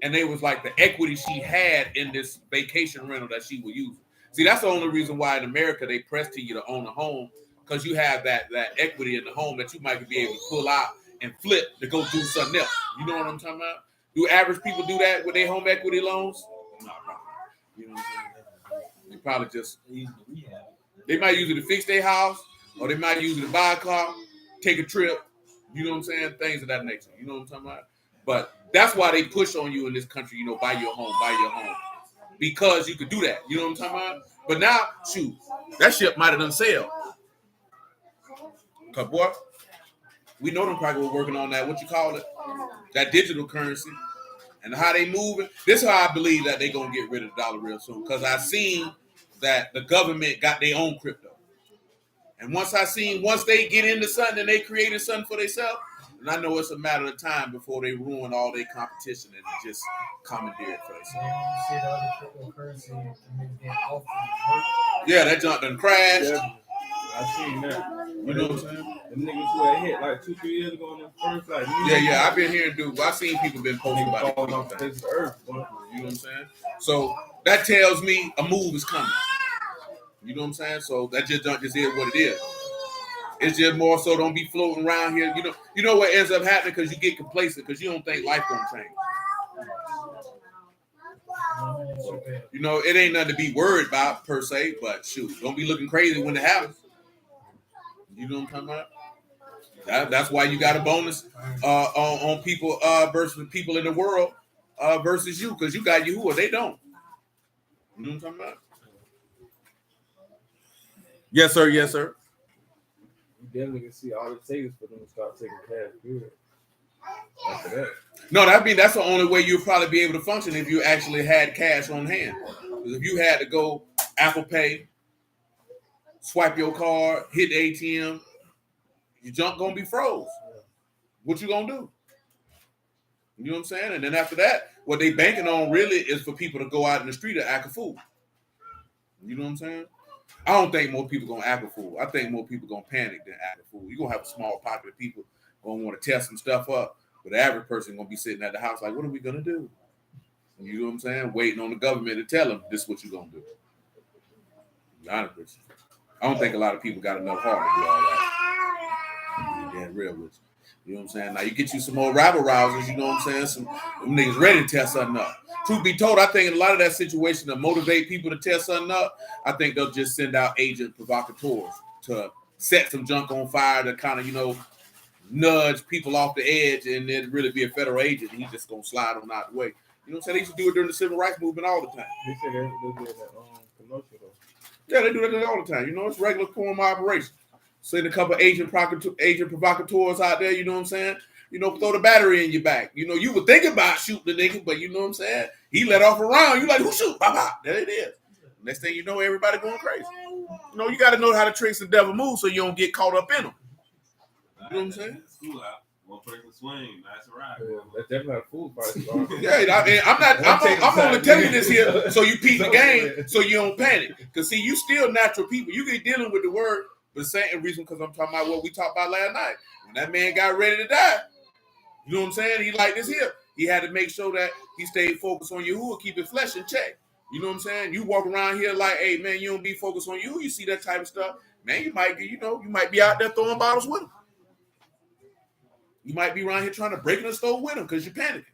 And they was like the equity she had in this vacation rental that she was using. See, that's the only reason why in America they press to you to own a home, because you have that equity in the home that you might be able to pull out and flip to go do something else. You know what I'm talking about? Do average people do that with their home equity loans? No, probably. You know what I'm saying? They probably just, they might use it to fix their house, or they might use it to buy a car, take a trip. You know what I'm saying? Things of that nature. You know what I'm talking about? But that's why they push on you in this country, you know, buy your home. Because you could do that. You know what I'm talking about? But now, shoot, that ship might have done sailed. Because, boy, we know them probably were working on that, what you call it, that digital currency, and how they moving. This is how I believe that they're going to get rid of the dollar real soon, because I seen that the government got their own crypto. And once they get into something and they created something for themselves, and I know it's a matter of time before they ruin all their competition and just commandeer it for themselves. Yeah, that junk done crashed. Yeah, I seen that. You know what I'm saying? The niggas who had hit like 2-3 years ago on the first like. Yeah, I've been hearing dudes. I've seen people been posting about it. Falling off the face of the earth. You know what I'm saying? So that tells me a move is coming. You know what I'm saying? So that just is what it is. It's just more so don't be floating around here. You know what ends up happening, because you get complacent because you don't think life gonna change. You know, it ain't nothing to be worried about per se, but shoot, don't be looking crazy when it happens. You know what I'm talking about? That's why you got a bonus on people versus people in the world versus you, because you got Yahuwah, they don't. You know what I'm talking about? Yes, sir. Yes, sir. You definitely can see all it takes for them to start taking cash. Good. After that. No, that's the only way you'll probably be able to function if you actually had cash on hand. Because if you had to go Apple Pay, swipe your card, hit the ATM, your junk gonna be froze. What you gonna do? You know what I'm saying? And then after that, what they banking on really is for people to go out in the street and act a fool. You know what I'm saying? I don't think more people gonna act a fool. I think more people gonna panic than act a fool. You're gonna have a small pocket of people gonna want to test some stuff up, but the average person gonna be sitting at the house like, what are we gonna do? You know what I'm saying? Waiting on the government to tell them this is what you're gonna do. Honestly, I don't think a lot of people got enough heart to do all that. Be dead real with you. You know what I'm saying? Now you get you some more rabble rousers, you know what I'm saying? Some niggas ready to test something up. Truth be told, I think in a lot of that situation to motivate people to test something up, I think they'll just send out agent provocateurs to set some junk on fire to kind of, you know, nudge people off the edge, and then really be a federal agent. He's just gonna slide on out the way. You know what I'm saying? They used to do it during the civil rights movement all the time. They said they did that commercial though. Yeah, they do that all the time. You know, it's regular form operation. Send a couple agent provocateurs out there, you know what I'm saying? You know, throw the battery in your back. You know, you were thinking about shooting the nigga, but you know what I'm saying? He let off a round. You like, who shoot? Bop, bop. There it is. Next thing you know, everybody going crazy. You know, you got to know how to trace the devil move so you don't get caught up in them. You know what I'm saying? School out. One person swing. Nice ride. That's definitely a food fight. Yeah, I'm only telling you this here so you peep the game so you don't panic. Because, see, you still natural people. You get dealing with the word, but the same reason because I'm talking about what we talked about last night. When that man got ready to die, you know what I'm saying? He like this here. He had to make sure that he stayed focused on Yahuwah, keep his flesh in check. You know what I'm saying? You walk around here like, hey, man, you don't be focused on you. You see that type of stuff. Man, you might be out there throwing bottles with him. You might be around here trying to break in the store with him because you're panicking.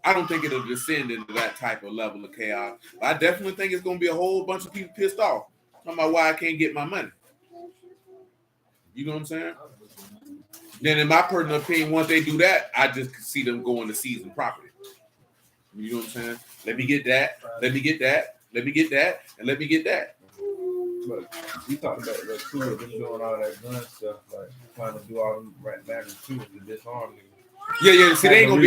I don't think it'll descend into that type of level of chaos. But I definitely think it's going to be a whole bunch of people pissed off. Talking about why I can't get my money. You know what I'm saying? Then in my personal opinion, once they do that, I just see them going to season property. You know what I'm saying? Let me get that. Let me get that. Let me get that. And let me get that. But we talked about that too, of them doing all that gun stuff, like trying to do all them right matters too to disarm niggas. Yeah. See, they ain't gonna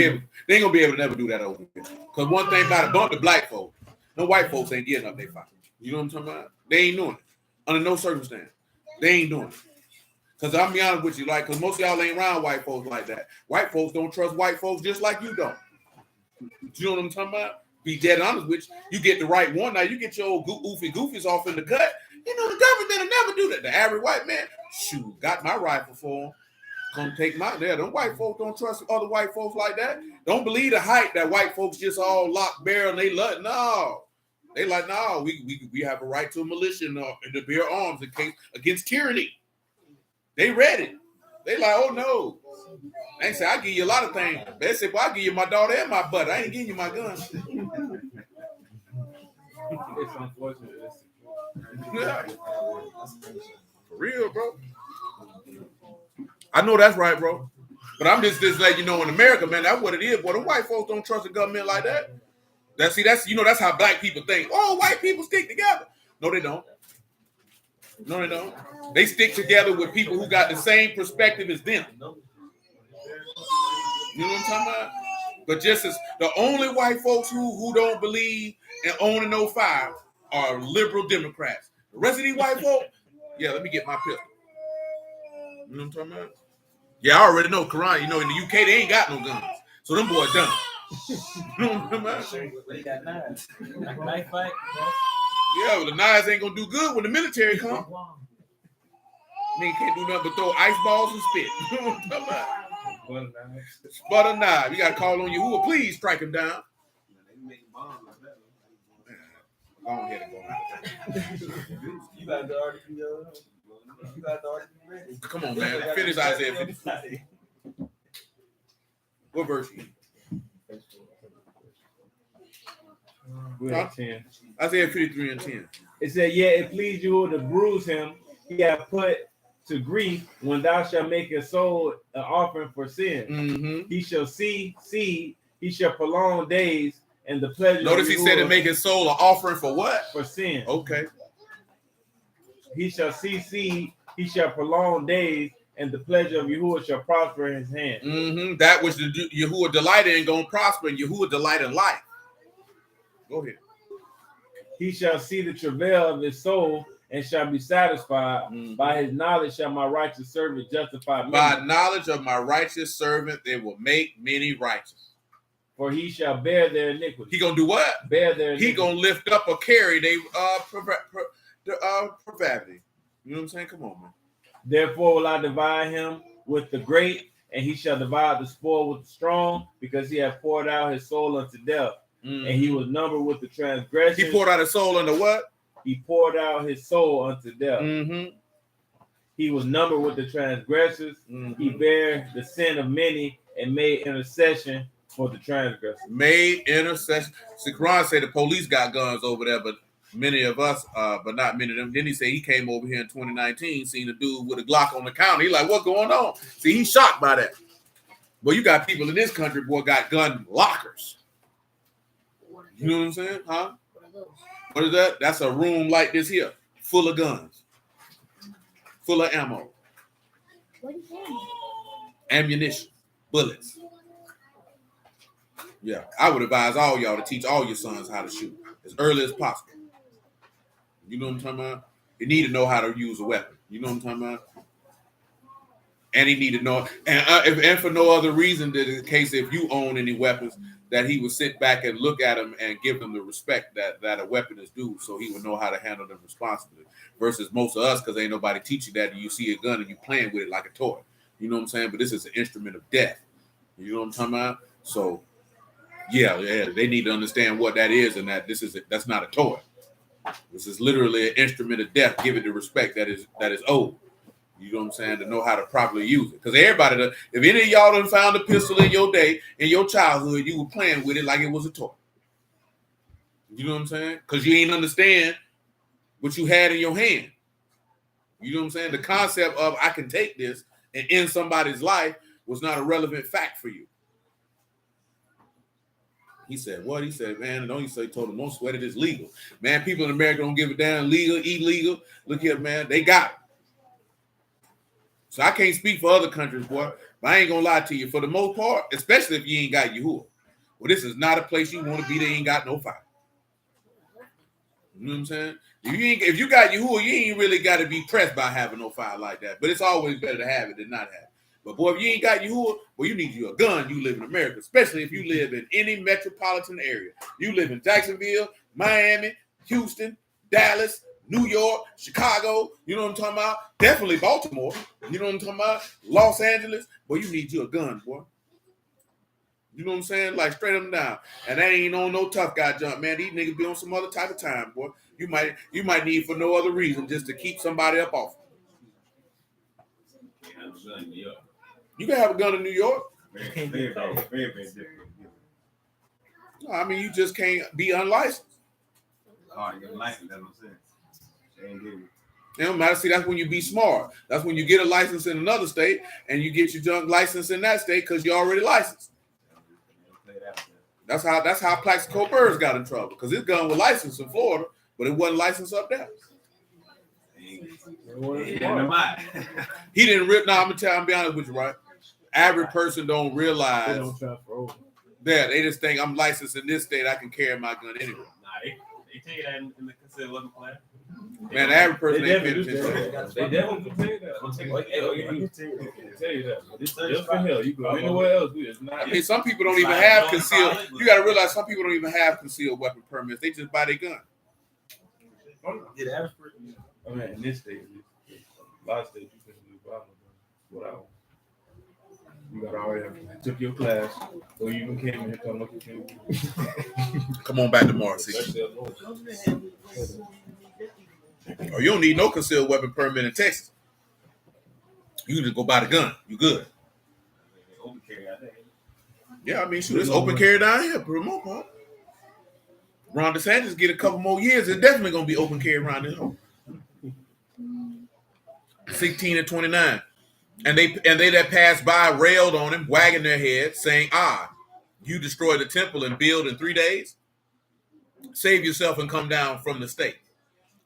be able to never do that over here. Cause one thing about it, bump the black folks. No white folks ain't getting up they fight. You know what I'm talking about? They ain't doing it. Under no circumstance. They ain't doing it. Cause I'm be honest with you, like, cause most of y'all ain't around white folks like that. White folks don't trust white folks just like you don't. You know what I'm talking about? Be dead honest with you. You get the right one. Now you get your old goofies off in the cut. You know, the government will never do that. The average white man, shoot, got my rifle for him. Come take my there. Them white folks don't trust other white folks like that. Don't believe the hype that white folks just all lock barrel and they love. No. They like, no, we have a right to a militia and to bear arms in case against tyranny. They ready. They like, oh no. They say, I give you a lot of things. They say, well, I give you my daughter and my butt. I ain't giving you my gun. It's unfortunate. Yeah. For real, bro. I know that's right, bro. But I'm just letting you know in America, man, that's what it is. Boy, the white folks don't trust the government like that. That's how black people think. Oh, white people stick together. No, they don't. No, they don't. They stick together with people who got the same perspective as them. You know what I'm talking about? But just as the only white folks who don't believe in owning no fire are liberal Democrats. The rest of these white folk, yeah, let me get my pistol. You know what I'm talking about? Yeah, I already know Quran. You know, in the UK, they ain't got no guns. So them boys done. You know what I'm talking about? They got knives. Like knife fight. Yeah, well, the knives ain't gonna do good when the military come. Nigga can't do nothing but throw ice balls and spit. You know what I'm talking about? Sputter knife. You gotta call on Yahuwah. Please strike him down. Go ahead and go out. You got to already be ready. Come on, man. Finish Isaiah 53. What verse you? Isaiah 53 and 10. It said, yeah, it pleased you to bruise him. He hath put to grief when thou shalt make his soul an offering for sin. Mm-hmm. He shall see seed. He shall prolong days and the pleasure. Notice he said to make his soul an offering for what? For sin. Okay. He shall see seed. He shall prolong days and the pleasure of Yahuwah shall prosper in his hand. Mm-hmm. That which Yahuwah delighted in gonna prosper, and Yahuwah delight in life. Go ahead. He shall see the travail of his soul and shall be satisfied. Mhm. By his knowledge shall my righteous servant justify many. By knowledge of my righteous servant, they will make many righteous. For he shall bear their iniquity. He gonna do what? Bear their iniquity. He gonna lift up or carry their pravity. You know what I'm saying? Come on, man. Therefore will I divide him with the great, and he shall divide the spoil with the strong, because he hath poured out his soul unto death. Mm-hmm. And he was numbered with the transgressors. He poured out his soul under what? He poured out his soul unto death. Mm-hmm. He was numbered with the transgressors. Mm-hmm. He bare the sin of many and made intercession for the transgressors. Made intercession. See, Quran say the police got guns over there, but many of us, but not many of them. Then he say he came over here in 2019, seen a dude with a Glock on the counter. He like, what's going on? See, he's shocked by that. Well, you got people in this country, boy, got gun lockers. You know what I'm saying? Huh? What is that? That's a room like this here, full of guns, full of ammo, ammunition, bullets. Yeah, I would advise all y'all to teach all your sons how to shoot as early as possible. You know what I'm talking about? You need to know how to use a weapon. You know what I'm talking about? And he need to know, and for no other reason than in case if you own any weapons, that he would sit back and look at them and give them the respect that a weapon is due, so he would know how to handle them responsibly. Versus most of us, because ain't nobody teach you that, and you see a gun and you playing with it like a toy. You know what I'm saying? But this is an instrument of death. You know what I'm talking about? So, yeah, they need to understand what that is, and that that's not a toy. This is literally an instrument of death. Give it the respect that is owed. You know what I'm saying? To know how to properly use it. Because everybody, if any of y'all done found a pistol in your day, in your childhood, you were playing with it like it was a toy. You know what I'm saying? Because you ain't understand what you had in your hand. You know what I'm saying? The concept of I can take this and end somebody's life was not a relevant fact for you. He said, what? He said, man, don't you say, told him, don't sweat it, it's legal. Man, people in America don't give a damn, legal, illegal. Look here, man, they got it. So I can't speak for other countries, boy, but I ain't gonna lie to you. For the most part, especially if you ain't got Yahuwah. Well, this is not a place you want to be. They ain't got no fire. You know what I'm saying? If you got Yahuwah, you ain't really got to be pressed by having no fire like that. But it's always better to have it than not have it. But boy, if you ain't got Yahuwah, well, you need you a gun. You live in America, especially if you live in any metropolitan area. You live in Jacksonville, Miami, Houston, Dallas, New York, Chicago, you know what I'm talking about? Definitely Baltimore, you know what I'm talking about? Los Angeles, boy, you need you a gun, boy. You know what I'm saying? Like straight up and down. And that ain't on no tough guy jump, man. These niggas be on some other type of time, boy. You might need for no other reason just to keep somebody up off. You can have a gun in New York. Very, very different. No, I mean, you just can't be unlicensed. Oh, you get a license, that's what I'm saying. They ain't giving you. It don't matter. See, that's when you be smart. That's when you get a license in another state and you get your junk license in that state because you're already licensed. That's how Plaxico Burrs got in trouble, because his gun was licensed in Florida, but it wasn't licensed up there. He didn't. I'm be honest with you, right? Average person don't realize that they just think I'm licensed in this state. I can carry my gun anywhere. Nah, they tell you that in the considered weapon class. Man, the average person ain't paying attention. They definitely tell you that. Tell you that. Just for hell, you go anywhere else. It's not. I mean, some people don't even have concealed. You got to realize some people don't even have concealed weapon permits. They just buy their gun. Yeah, the average person. I mean, in this state, a lot of states you can do without. You got to already have took your class, or you even came in here come look at you. Come on back tomorrow, see. Or you don't need no concealed weapon permit in Texas. You can just go buy the gun. You good. Open carry out there. Yeah, I mean, shoot, it's open carry down here for the most part. Ron DeSantis get a couple more years, it's definitely going to be open carry around this home. 16 and 29. And they that passed by railed on him, wagging their heads, saying, you destroy the temple and build in 3 days? Save yourself and come down from the state.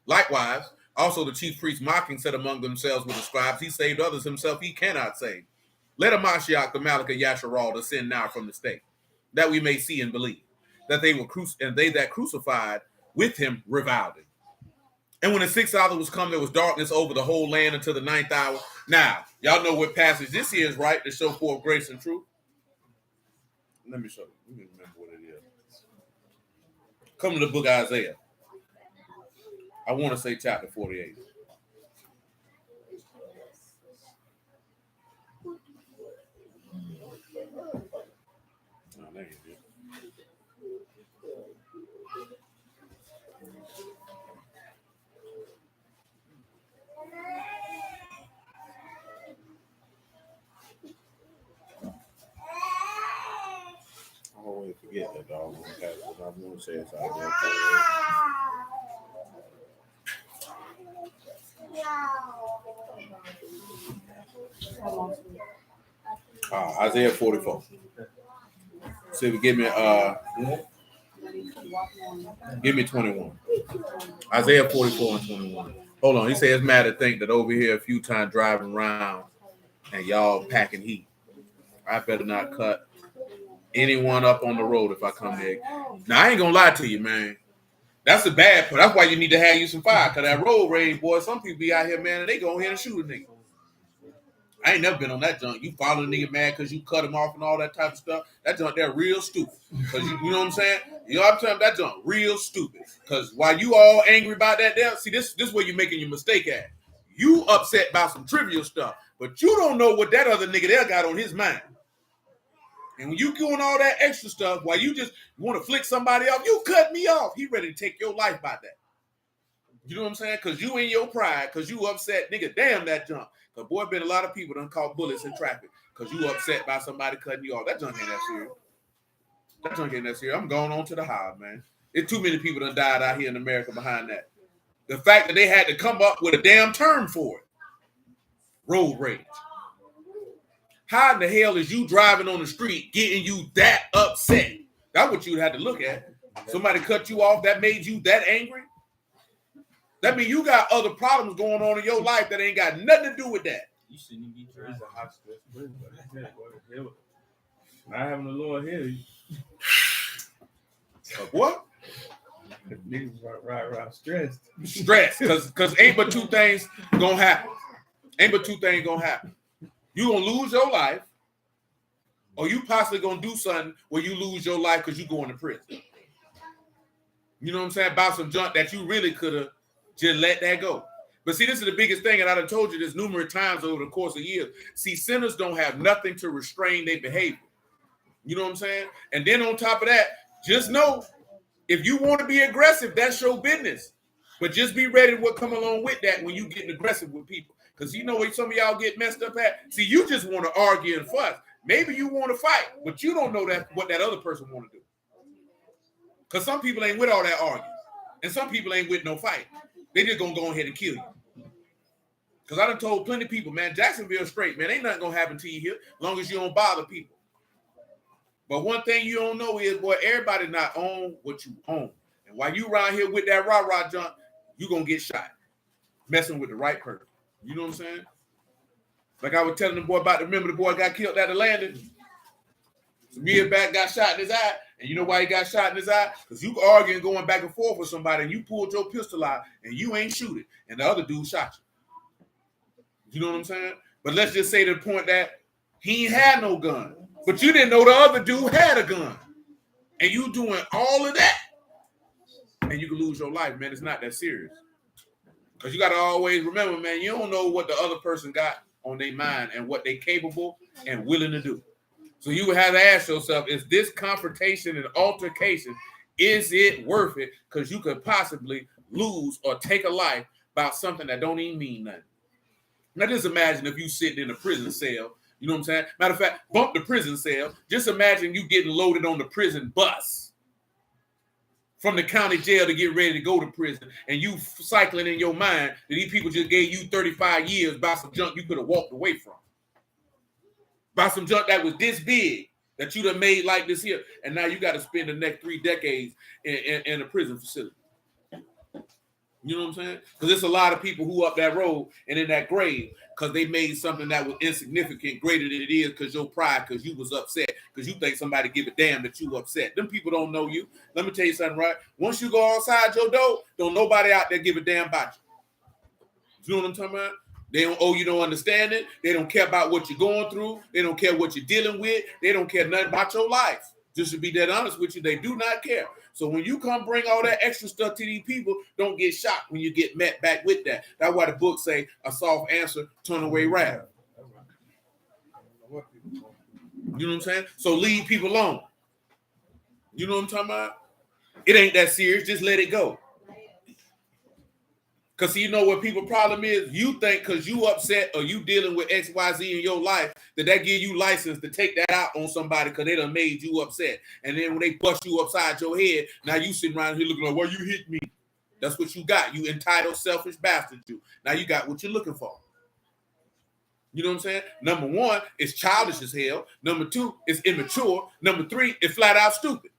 Likewise, also the chief priests mocking said among themselves with the scribes, he saved others, himself he cannot save. Let Hamashiach, the Malach of Yasharal, descend now from the state, that we may see and believe, that they that crucified with him reviled him. And when the 6th hour was come, there was darkness over the whole land until the 9th hour. Now, y'all know what passage this is, right? To show forth grace and truth. Let me show you. Let me remember what it is. Come to the book of Isaiah. I want to say chapter 48. Oh, there you go. I always forget that dog. I'm going to say it's Isaiah 48. Isaiah 44. See if give me 21. Isaiah 44 and 21. Hold on. He says it's mad to think that over here a few times driving around and y'all packing heat. I better not cut anyone up on the road if I come there. Now I ain't gonna lie to you, man. That's the bad part. That's why you need to have you some fire. Cause that road rage, boy, some people be out here, man, and they go ahead and shoot a nigga. I ain't never been on that junk. You follow a nigga mad because you cut him off and all that type of stuff. That junk, they're real stupid. Cause you know what I'm saying? You know what I'm saying? That junk real stupid. Cause while you all angry about that there, see this where you're making your mistake at. You upset about some trivial stuff, but you don't know what that other nigga there got on his mind. And when you doing all that extra stuff, while you just want to flick somebody off, you cut me off. He ready to take your life by that. You know what I'm saying? Because you in your pride, because you upset, nigga, damn that junk. Because, boy, been a lot of people done caught bullets in traffic because you upset by somebody cutting you off. That junk ain't that serious. That junk ain't that serious. I'm going on to the high, man. There's too many people done died out here in America behind that. The fact that they had to come up with a damn term for it. Road rage. How in the hell is you driving on the street getting you that upset? That's what you'd have to look at. Somebody cut you off that made you that angry? That means you got other problems going on in your life that ain't got nothing to do with that. You shouldn't be driving. Not having the Lord here. What? Niggas ride around stressed. Stress. Because ain't but two things gonna happen. Ain't but two things gonna happen. You gonna lose your life, or you possibly gonna do something where you lose your life because you going to prison. You know what I'm saying? About some junk that you really could have just let that go. But see, this is the biggest thing, and I done told you this numerous times over the course of years. See, sinners don't have nothing to restrain their behavior. You know what I'm saying? And then on top of that, just know, if you want to be aggressive, that's your business. But just be ready to what come along with that when you getting aggressive with people. Because you know where some of y'all get messed up at? See, you just want to argue and fuss. Maybe you want to fight, but you don't know that what that other person want to do. Because some people ain't with all that arguing. And some people ain't with no fight. They just going to go ahead and kill you. Because I done told plenty of people, man, Jacksonville straight, man, ain't nothing going to happen to you here as long as you don't bother people. But one thing you don't know is, boy, everybody not own what you own. And while you around here with that rah-rah junk, you going to get shot. Messing with the right person. You know what I'm saying? Like I was telling the boy about, remember the boy got killed at the landing? Some years back, got shot in his eye. And you know why he got shot in his eye? Because you arguing, going back and forth with somebody, and you pulled your pistol out, and you ain't shoot it. And the other dude shot you. You know what I'm saying? But let's just say to the point that he ain't had no gun. But you didn't know the other dude had a gun. And you doing all of that. And you can lose your life, man. It's not that serious. Because you got to always remember, man, you don't know what the other person got on their mind and what they capable and willing to do. So you would have to ask yourself, is this confrontation and altercation, is it worth it? Because you could possibly lose or take a life about something that don't even mean nothing. Now just imagine if you sitting in a prison cell, you know what I'm saying? Matter of fact, bump the prison cell. Just imagine you getting loaded on the prison bus from the county jail to get ready to go to prison, and you cycling in your mind that these people just gave you 35 years by some junk you could have walked away from. By some junk that was this big that you done made like this here, and now you got to spend the next 3 decades in a prison facility. You know what I'm saying? Because there's a lot of people who up that road and in that grave because they made something that was insignificant greater than it is because your pride, because you was upset, because you think somebody give a damn that you upset. Them people don't know you. Let me tell you something, right? Once you go outside your door, don't nobody out there give a damn about you. You know what I'm talking about? They don't owe you no understanding. They don't care about what you're going through. They don't care what you're dealing with. They don't care nothing about your life. Just to be that honest with you, they do not care. So when you come bring all that extra stuff to these people, don't get shocked when you get met back with that. That's why the book say a soft answer, turn away wrath. You know what I'm saying? So leave people alone. You know what I'm talking about? It ain't that serious. Just let it go. Because you know what people's problem is? You think because you upset or you dealing with XYZ in your life that give you license to take that out on somebody because they done made you upset. And then when they bust you upside your head, now you sitting around here looking like, well, you hit me. That's what you got. You entitled, selfish bastard. You. Now you got what you're looking for. You know what I'm saying? Number one, it's childish as hell. Number two, it's immature. Number three, it's flat out stupid.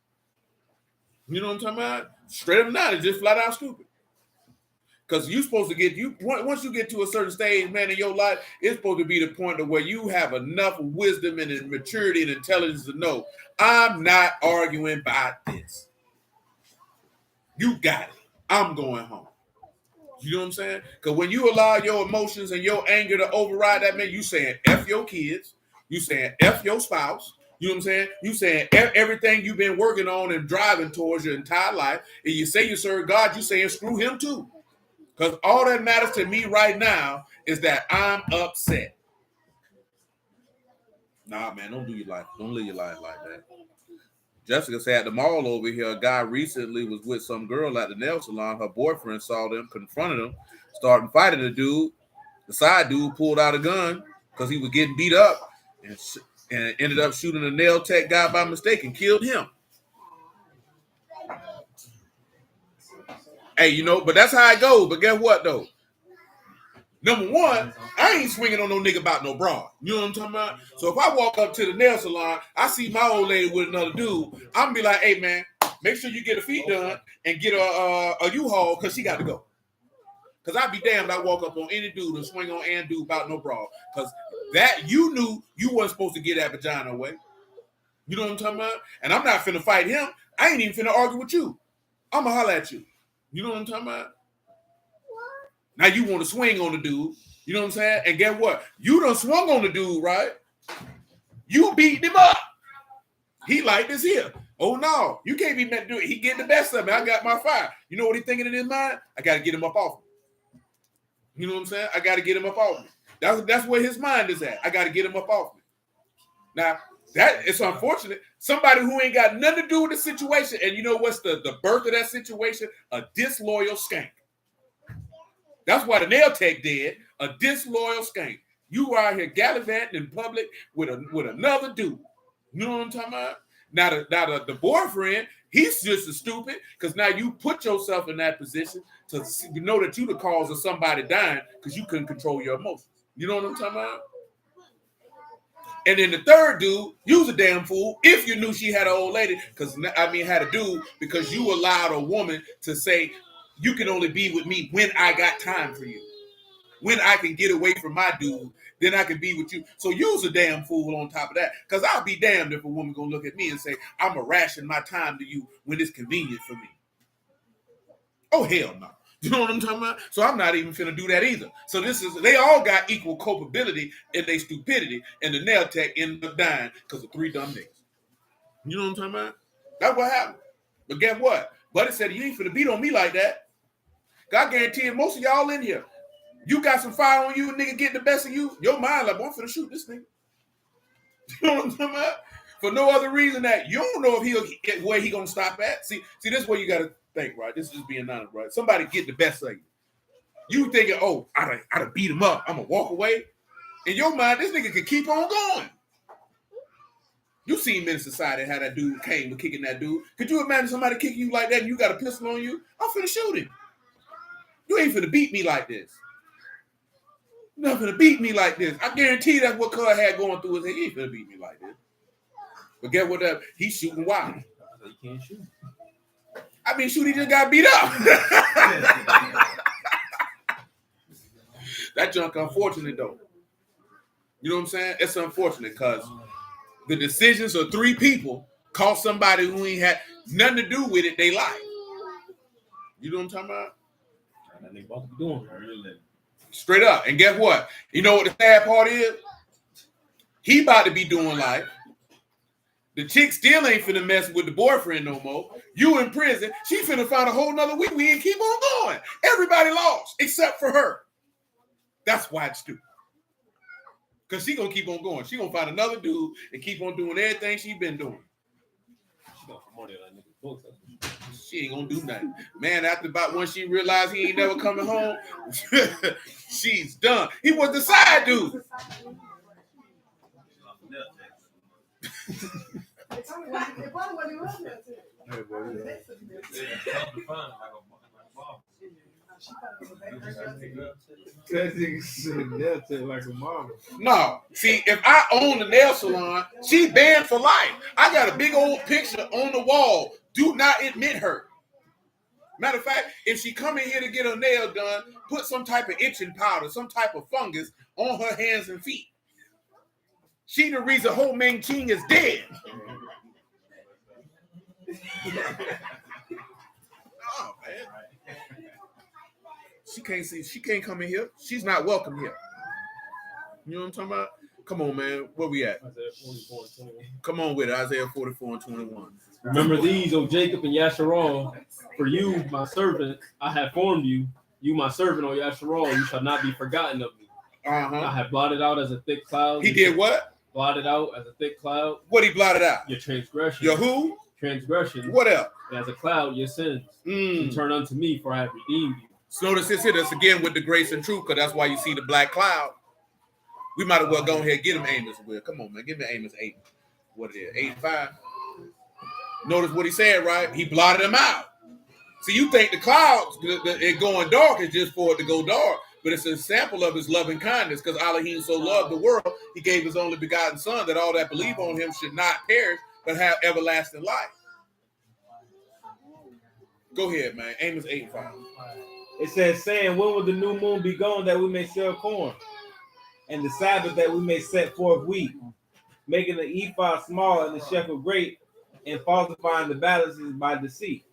You know what I'm talking about? Straight up down, it's just flat out stupid. Because you're supposed to get, once you get to a certain stage, man, in your life, it's supposed to be the point of where you have enough wisdom and maturity and intelligence to know, I'm not arguing about this. You got it. I'm going home. You know what I'm saying? Because when you allow your emotions and your anger to override that, man, you saying F your kids. You saying F your spouse. You know what I'm saying? You saying everything you've been working on and driving towards your entire life. And you say you serve God, you saying screw him too. Because all that matters to me right now is that I'm upset. Nah, man, don't do your life. Don't live your life like that. Jessica said at the mall over here, a guy recently was with some girl at the nail salon. Her boyfriend saw them, confronted them, started fighting the dude. The side dude pulled out a gun because he was getting beat up and ended up shooting a nail tech guy by mistake and killed him. Hey, you know, but that's how it goes. But guess what, though? Number one, I ain't swinging on no nigga about no broad. You know what I'm talking about? So if I walk up to the nail salon, I see my old lady with another dude, I'm gonna be like, hey, man, make sure you get her feet done and get a U-Haul because she got to go. Because I'd be damned I walk up on any dude and swing on any dude about no broad. Because that, you knew you wasn't supposed to get that vagina away. You know what I'm talking about? And I'm not finna fight him. I ain't even finna argue with you. I'm gonna holler at you. You know what I'm talking about? Now you want to swing on the dude. You know what I'm saying? And guess what? You done swung on the dude, right? You beat him up. He like this here. Oh, no. You can't be meant to do it. He getting the best of me. I got my fire. You know what he thinking in his mind? I got to get him up off me. You know what I'm saying? I got to get him up off me. That's where his mind is at. I got to get him up off me. Now, that it's unfortunate. Somebody who ain't got nothing to do with the situation. And you know what's the birth of that situation? A disloyal skank. That's why the nail tech did. A disloyal skank. You are out here gallivanting in public with another dude. You know what I'm talking about? Now the boyfriend, he's just as stupid because now you put yourself in that position to know that you the cause of somebody dying because you couldn't control your emotions. You know what I'm talking about? And then the third dude, you was a damn fool if you knew she had an old lady, had a dude, because you allowed a woman to say, you can only be with me when I got time for you. When I can get away from my dude, then I can be with you. So you was a damn fool on top of that. Because I'll be damned if a woman gonna look at me and say, I'm gonna ration my time to you when it's convenient for me. Oh, hell no. You know what I'm talking about? So I'm not even finna do that either. So they all got equal culpability in their stupidity, and the nail tech ended up dying because of 3 dumb niggas. You know what I'm talking about? That's what happened. But guess what? Buddy said, you ain't finna beat on me like that. God guarantee most of y'all in here, you got some fire on you, and nigga getting the best of you, your mind like, well, I'm finna shoot this nigga. You know what I'm talking about? For no other reason that you don't know if he'll get where he gonna stop at. See, this is where you gotta think, right? This is just being honest, right? Somebody get the best of you. You thinking, oh, I done beat him up. I'm gonna walk away. In your mind, this nigga could keep on going. You seen Men in Society how that dude came to kicking that dude. Could you imagine somebody kicking you like that and you got a pistol on you? I'm finna shoot him. You ain't finna beat me like this. You're not finna beat me like this. I guarantee that's what Cud had going through his head. He ain't finna beat me like this. But get what? He's shooting wild. You can't shoot. I mean, shoot, he just got beat up. That junk unfortunate, though. You know what I'm saying? It's unfortunate because the decisions of 3 people cost somebody who ain't had nothing to do with it, they life. You know what I'm talking about? And they both be doing it. Straight up. And guess what? You know what the sad part is? He about to be doing life. The chick still ain't finna mess with the boyfriend no more. You in prison. She finna find a whole nother wee and keep on going. Everybody lost except for her. That's why it's stupid. Because she gonna keep on going. She gonna find another dude and keep on doing everything she been doing. She ain't gonna do nothing. Man, after about when she realized he ain't never coming home, she's done. He was the side dude. Like a mama. No, see, if I own a nail salon, she banned for life. I got a big old picture on the wall. Do not admit her. Matter of fact, if she come in here to get her nail done, put some type of itching powder, some type of fungus on her hands and feet. She the reason Ho Ming Ching is dead. Oh, man. She can't come in here. She's not welcome here. You know what I'm talking about? Come on, man. Where we at? Isaiah 44 and 21. Come on with it. Isaiah 44 and 21. Remember these, O Jacob and Yasharal, for you, my servant, I have formed you. You, my servant, O Yasharal, you shall not be forgotten of me. I have blotted out as a thick cloud. He did what? Blotted out as a thick cloud. What he blotted out? Your transgression. Your who? Transgression. What else? And as a cloud, your sins. Turn unto me, for I have redeemed you. So notice this here. That's again with the grace and truth, because that's why you see the black cloud. We might as well go ahead and get him Amos. Will. Come on, man. Give me Amos 8. What it is? 8 and 5. Notice what he said, right? He blotted them out. See, you think the clouds, it going dark is just for it to go dark, but it's a sample of his loving kindness, because Elohim so loved the world, he gave his only begotten son, that all that believe on him should not perish, but have everlasting life. Go ahead, man. Amos 8 and 5. It says, saying, when will the new moon be gone that we may sell corn? And the Sabbath that we may set forth wheat, making the ephah small and the shekel great, and falsifying the balances by deceit.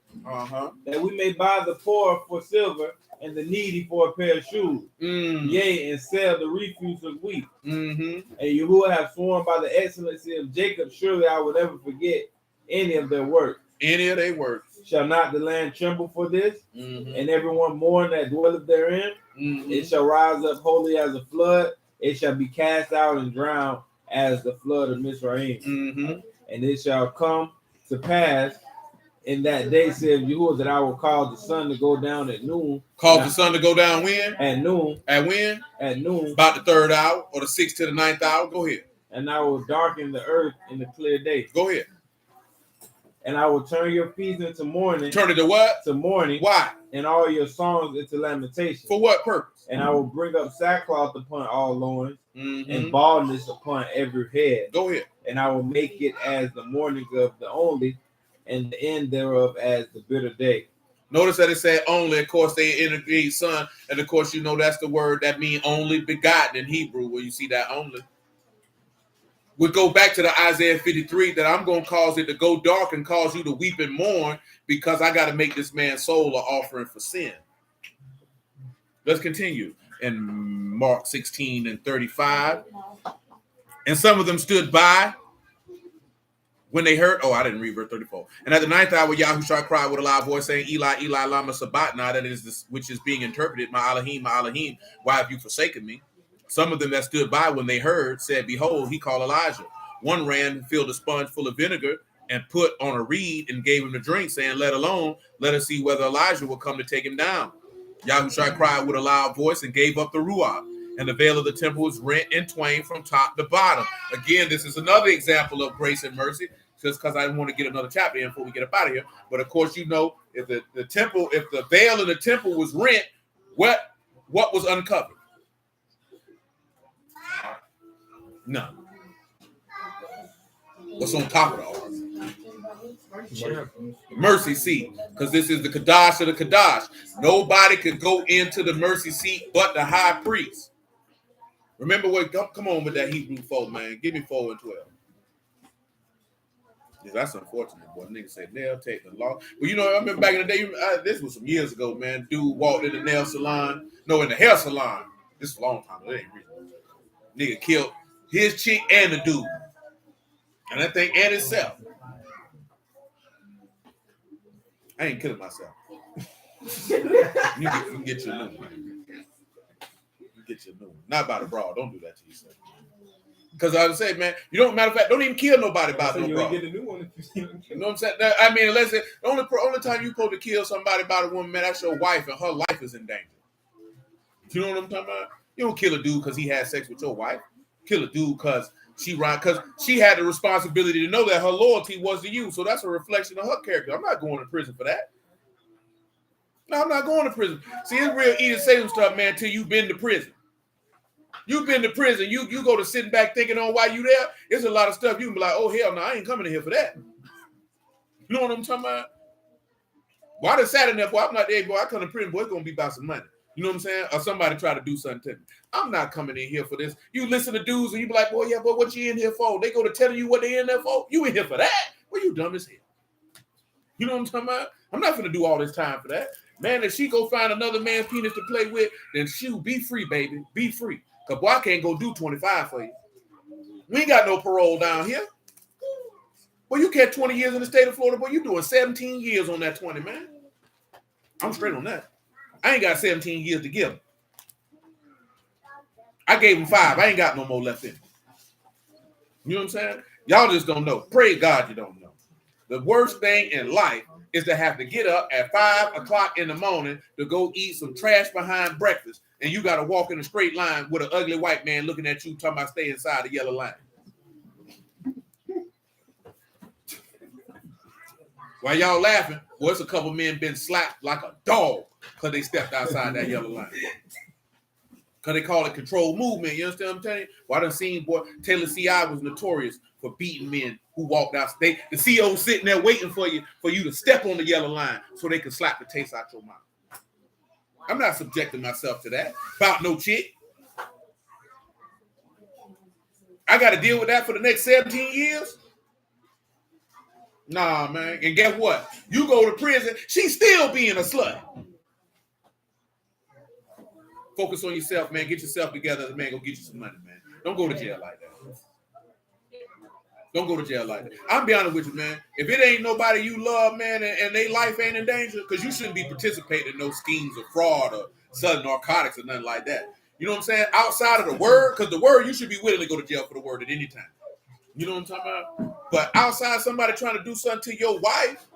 That we may buy the poor for silver, and the needy for a pair of shoes. Yea, and sell the refuse of wheat. And Yahuwah have sworn by the excellency of Jacob, surely I will never forget any of their work. Any of their works. Shall not the land tremble for this? And everyone mourn that dwelleth therein? It shall rise up wholly as a flood. It shall be cast out and drowned as the flood of Mizraim. And it shall come to pass in that day, said Yahuwah, that I will cause the sun to go down at noon. Cause the sun to go down when? At noon. At when? At noon. About the 3rd hour or the 6th to the 9th hour. Go ahead. And I will darken the earth in the clear day. Go ahead. And I will turn your feasts into mourning. Turn it to what? To mourning. Why? And all your songs into lamentation. For what purpose? And I will bring up sackcloth upon all loins, and baldness upon every head. Go ahead. And I will make it as the morning of the only, and the end thereof as the bitter day. Notice that it said only. Of course, they integrate son, and of course, you know that's the word that means only begotten in Hebrew, where you see that only. We go back to the Isaiah 53 that I'm going to cause it to go dark and cause you to weep and mourn, because I got to make this man's soul an offering for sin. Let's continue in Mark 16 and 35. And some of them stood by when they heard. Oh, I didn't read verse 34. And at the 9th hour, Yahusha cried with a loud voice, saying, Eli, Eli, lama sabachthani, that is this, which is being interpreted, my Elohim, why have you forsaken me? Some of them that stood by when they heard said, behold, he called Elijah. One ran and filled a sponge full of vinegar and put on a reed and gave him a drink, saying, let alone, let us see whether Elijah will come to take him down. Yahusha cried with a loud voice and gave up the ruach, and the veil of the temple was rent in twain from top to bottom. Again, this is another example of grace and mercy, just because I want to get another chapter in before we get up out of here. But of course, you know, if the temple, if the veil of the temple was rent, what was uncovered? None. What's on top of the ark? Mercy seat, because this is the Kadash of the Kadash. Nobody could go into the mercy seat but the high priest. Remember what? Come on with that Hebrew 4, man. Give me 4 and 12. Yeah, that's unfortunate, boy. Niggas say nail take the law. But you know, I remember back in the day, this was some years ago, man. Dude walked in the nail salon. No, in the hair salon. This is a long time ago. It ain't real. Nigga killed his chick and the dude. And that thing and himself. I ain't killing myself. You get your new one. You get your new one. Not by the brawl. Don't do that to yourself. Because I would say, man, you don't, matter of fact, don't even kill nobody by no brawl. Get a new one if you see him. You know what I'm saying? I mean, unless the only time you supposed to kill somebody by the woman, man, that's your wife, and her life is in danger. You know what I'm talking about? You don't kill a dude because he had sex with your wife. Kill a dude because she had the responsibility to know that her loyalty was to you. So that's a reflection of her character. I'm not going to prison for that. No, I'm not going to prison. See, it's real easy to say some stuff, man, until you've been to prison. You've been to prison. You go to sitting back thinking on why you there. There's a lot of stuff you can be like, oh, hell no, I ain't coming in here for that. You know what I'm talking about? Why the Saturday night, boy, I'm not there, boy. I come to prison, boy, it's going to be about some money. You know what I'm saying? Or somebody try to do something to me. I'm not coming in here for this. You listen to dudes and you be like, boy, yeah, boy, what you in here for? They go to telling you what they in there for. You in here for that? Well, you dumb as hell. You know what I'm talking about? I'm not going to do all this time for that. Man, if she go find another man's penis to play with, then shoot, be free, baby. Be free. Because, boy, I can't go do 25 for you. We ain't got no parole down here. Well, you catch 20 years in the state of Florida, boy, you doing 17 years on that 20, man. I'm straight on that. I ain't got 17 years to give him. I gave him 5. I ain't got no more left in him. You know what I'm saying? Y'all just don't know. Pray God you don't know. The worst thing in life is to have to get up at 5 o'clock in the morning to go eat some trash behind breakfast, and you got to walk in a straight line with an ugly white man looking at you talking about stay inside the yellow line. While y'all laughing, well, it's a couple men been slapped like a dog because they stepped outside that yellow line. Because they call it controlled movement. You understand what I'm telling you? Well, I done seen, boy, Taylor C.I. was notorious for beating men who walked out. The CO sitting there waiting for you to step on the yellow line so they can slap the taste out your mouth. I'm not subjecting myself to that. About no chick. I got to deal with that for the next 17 years? Nah, man. And guess what? You go to prison, she's still being a slut. Focus on yourself, man. Get yourself together. The man go get you some money, man. Don't go to jail like that. Don't go to jail like that. I'll be honest with you, man. If it ain't nobody you love, man, and their life ain't in danger, because you shouldn't be participating in no schemes of fraud or selling narcotics or nothing like that. You know what I'm saying? Outside of the word, because the word, you should be willing to go to jail for the word at any time. You know what I'm talking about? But outside somebody trying to do something to your wife,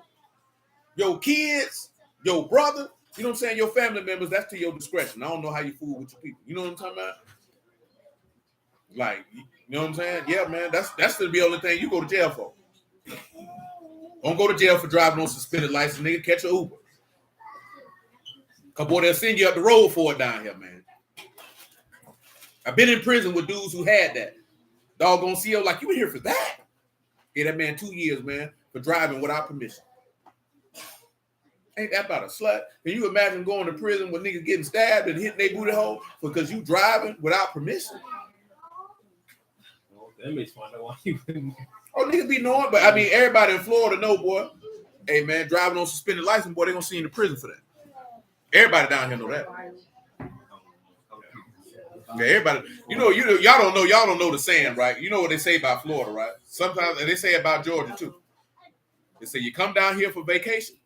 your kids, your brother, you know what I'm saying? Your family members, that's to your discretion. I don't know how you fool with your people. You know what I'm talking about? Like, you know what I'm saying? Yeah, man, that's the only thing you go to jail for. Don't go to jail for driving on suspended license, nigga. Catch an Uber. Cause boy, they'll send you up the road for it down here, man. I've been in prison with dudes who had that. Doggone CO, like, you in here for that? Yeah, that man 2 years, man, for driving without permission. Ain't that about a slut? Can you imagine going to prison with niggas getting stabbed and hitting their booty hole because you driving without permission? That makes fun of why you wouldn't. Oh, niggas be knowing, but I mean, everybody in Florida know, boy. Hey, man, driving on suspended license, boy, they gonna see you in the prison for that. Everybody down here know that. Yeah, everybody, y'all don't know the saying, right? You know what they say about Florida, right? Sometimes, and they say about Georgia too. They say you come down here for vacation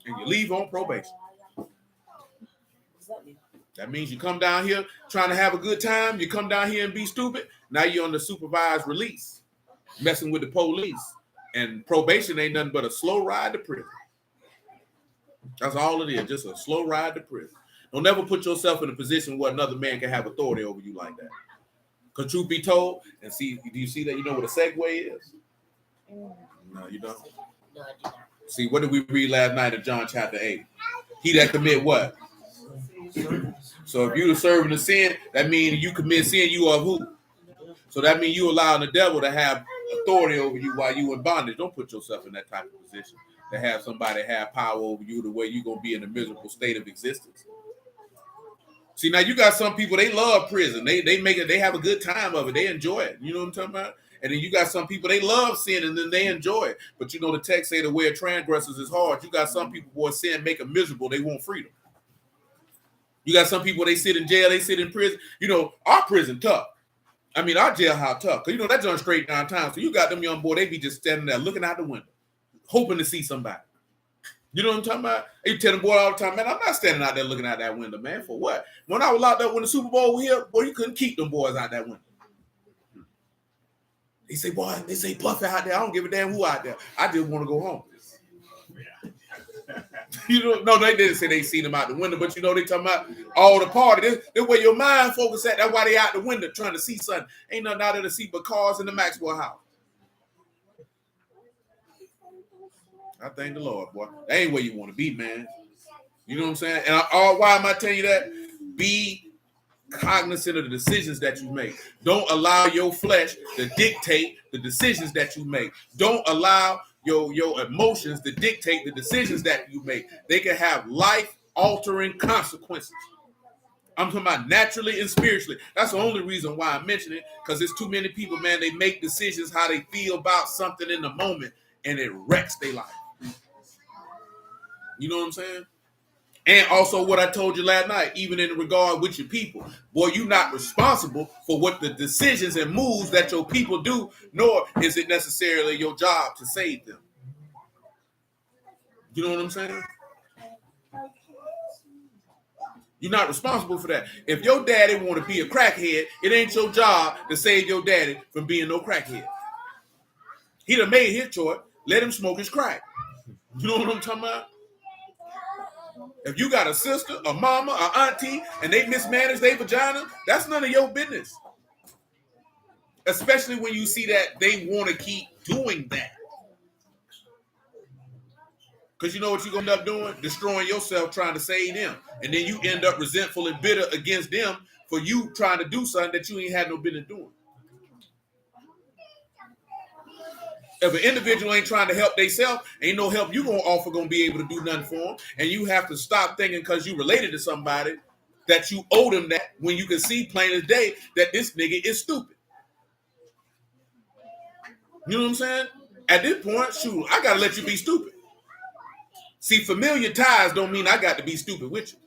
and you leave on probation. That means you come down here trying to have a good time. You come down here and be stupid. Now you're on the supervised release, messing with the police. And probation ain't nothing but a slow ride to prison. That's all it is, just a slow ride to prison. Don't never put yourself in a position where another man can have authority over you like that. Because truth be told, and see, do you see that? You know what a segue is? No, you don't. No, I did not. See, what did we read last night in John chapter 8? He that commit what? So if you're serving the sin, that means you commit sin, you are who? So that means you allowing the devil to have authority over you while you in bondage. Don't put yourself in that type of position to have somebody have power over you the way you're gonna be in a miserable state of existence. See, now you got some people, they love prison. They make it, they have a good time of it. They enjoy it. You know what I'm talking about? And then you got some people, they love sin and then they enjoy it. But you know the text say the way of transgressors is hard. You got some people, boy, sin make them miserable. They want freedom. You got some people, they sit in jail, they sit in prison. You know, our prison tough. I mean, our jailhouse tough. Because, you know, that's on straight downtown. So you got them young boy, they be just standing there looking out the window, hoping to see somebody. You know what I'm talking about? You tell the boy all the time, man, I'm not standing out there looking out that window, man. For what? When I was locked up when the Super Bowl was here, boy, you couldn't keep them boys out that window. They say, boy, they say Puffy out there. I don't give a damn who out there. I just want to go home. You know, no, they didn't say they seen them out the window, but you know they talking about all the party. This where your mind focus at. That's why they out the window trying to see something. Ain't nothing out there to see but cars in the Maxwell house. I thank the Lord, boy. That ain't where you want to be, man. You know what I'm saying? And why am I telling you that? Be cognizant of the decisions that you make. Don't allow your flesh to dictate the decisions that you make. Don't allow your emotions to dictate the decisions that you make. They can have life-altering consequences. I'm talking about naturally and spiritually. That's the only reason why I mention it, because there's too many people, man, they make decisions how they feel about something in the moment, and it wrecks their life. You know what I'm saying? And also what I told you last night, even in regard with your people, boy, you're not responsible for what the decisions and moves that your people do, nor is it necessarily your job to save them. You know what I'm saying? You're not responsible for that. If your daddy want to be a crackhead, it ain't your job to save your daddy from being no crackhead. He done made his choice. Let him smoke his crack. You know what I'm talking about? If you got a sister, a mama, an auntie, and they mismanage their vagina, that's none of your business. Especially when you see that they want to keep doing that. Because you know what you're going to end up doing? Destroying yourself trying to save them. And then you end up resentful and bitter against them for you trying to do something that you ain't had no business doing. If an individual ain't trying to help themselves, ain't no help you gonna offer gonna be able to do nothing for them. And you have to stop thinking because you related to somebody that you owe them that when you can see plain as day that this nigga is stupid. You know what I'm saying? At this point, shoot, I gotta let you be stupid. See, familiar ties don't mean I got to be stupid with you.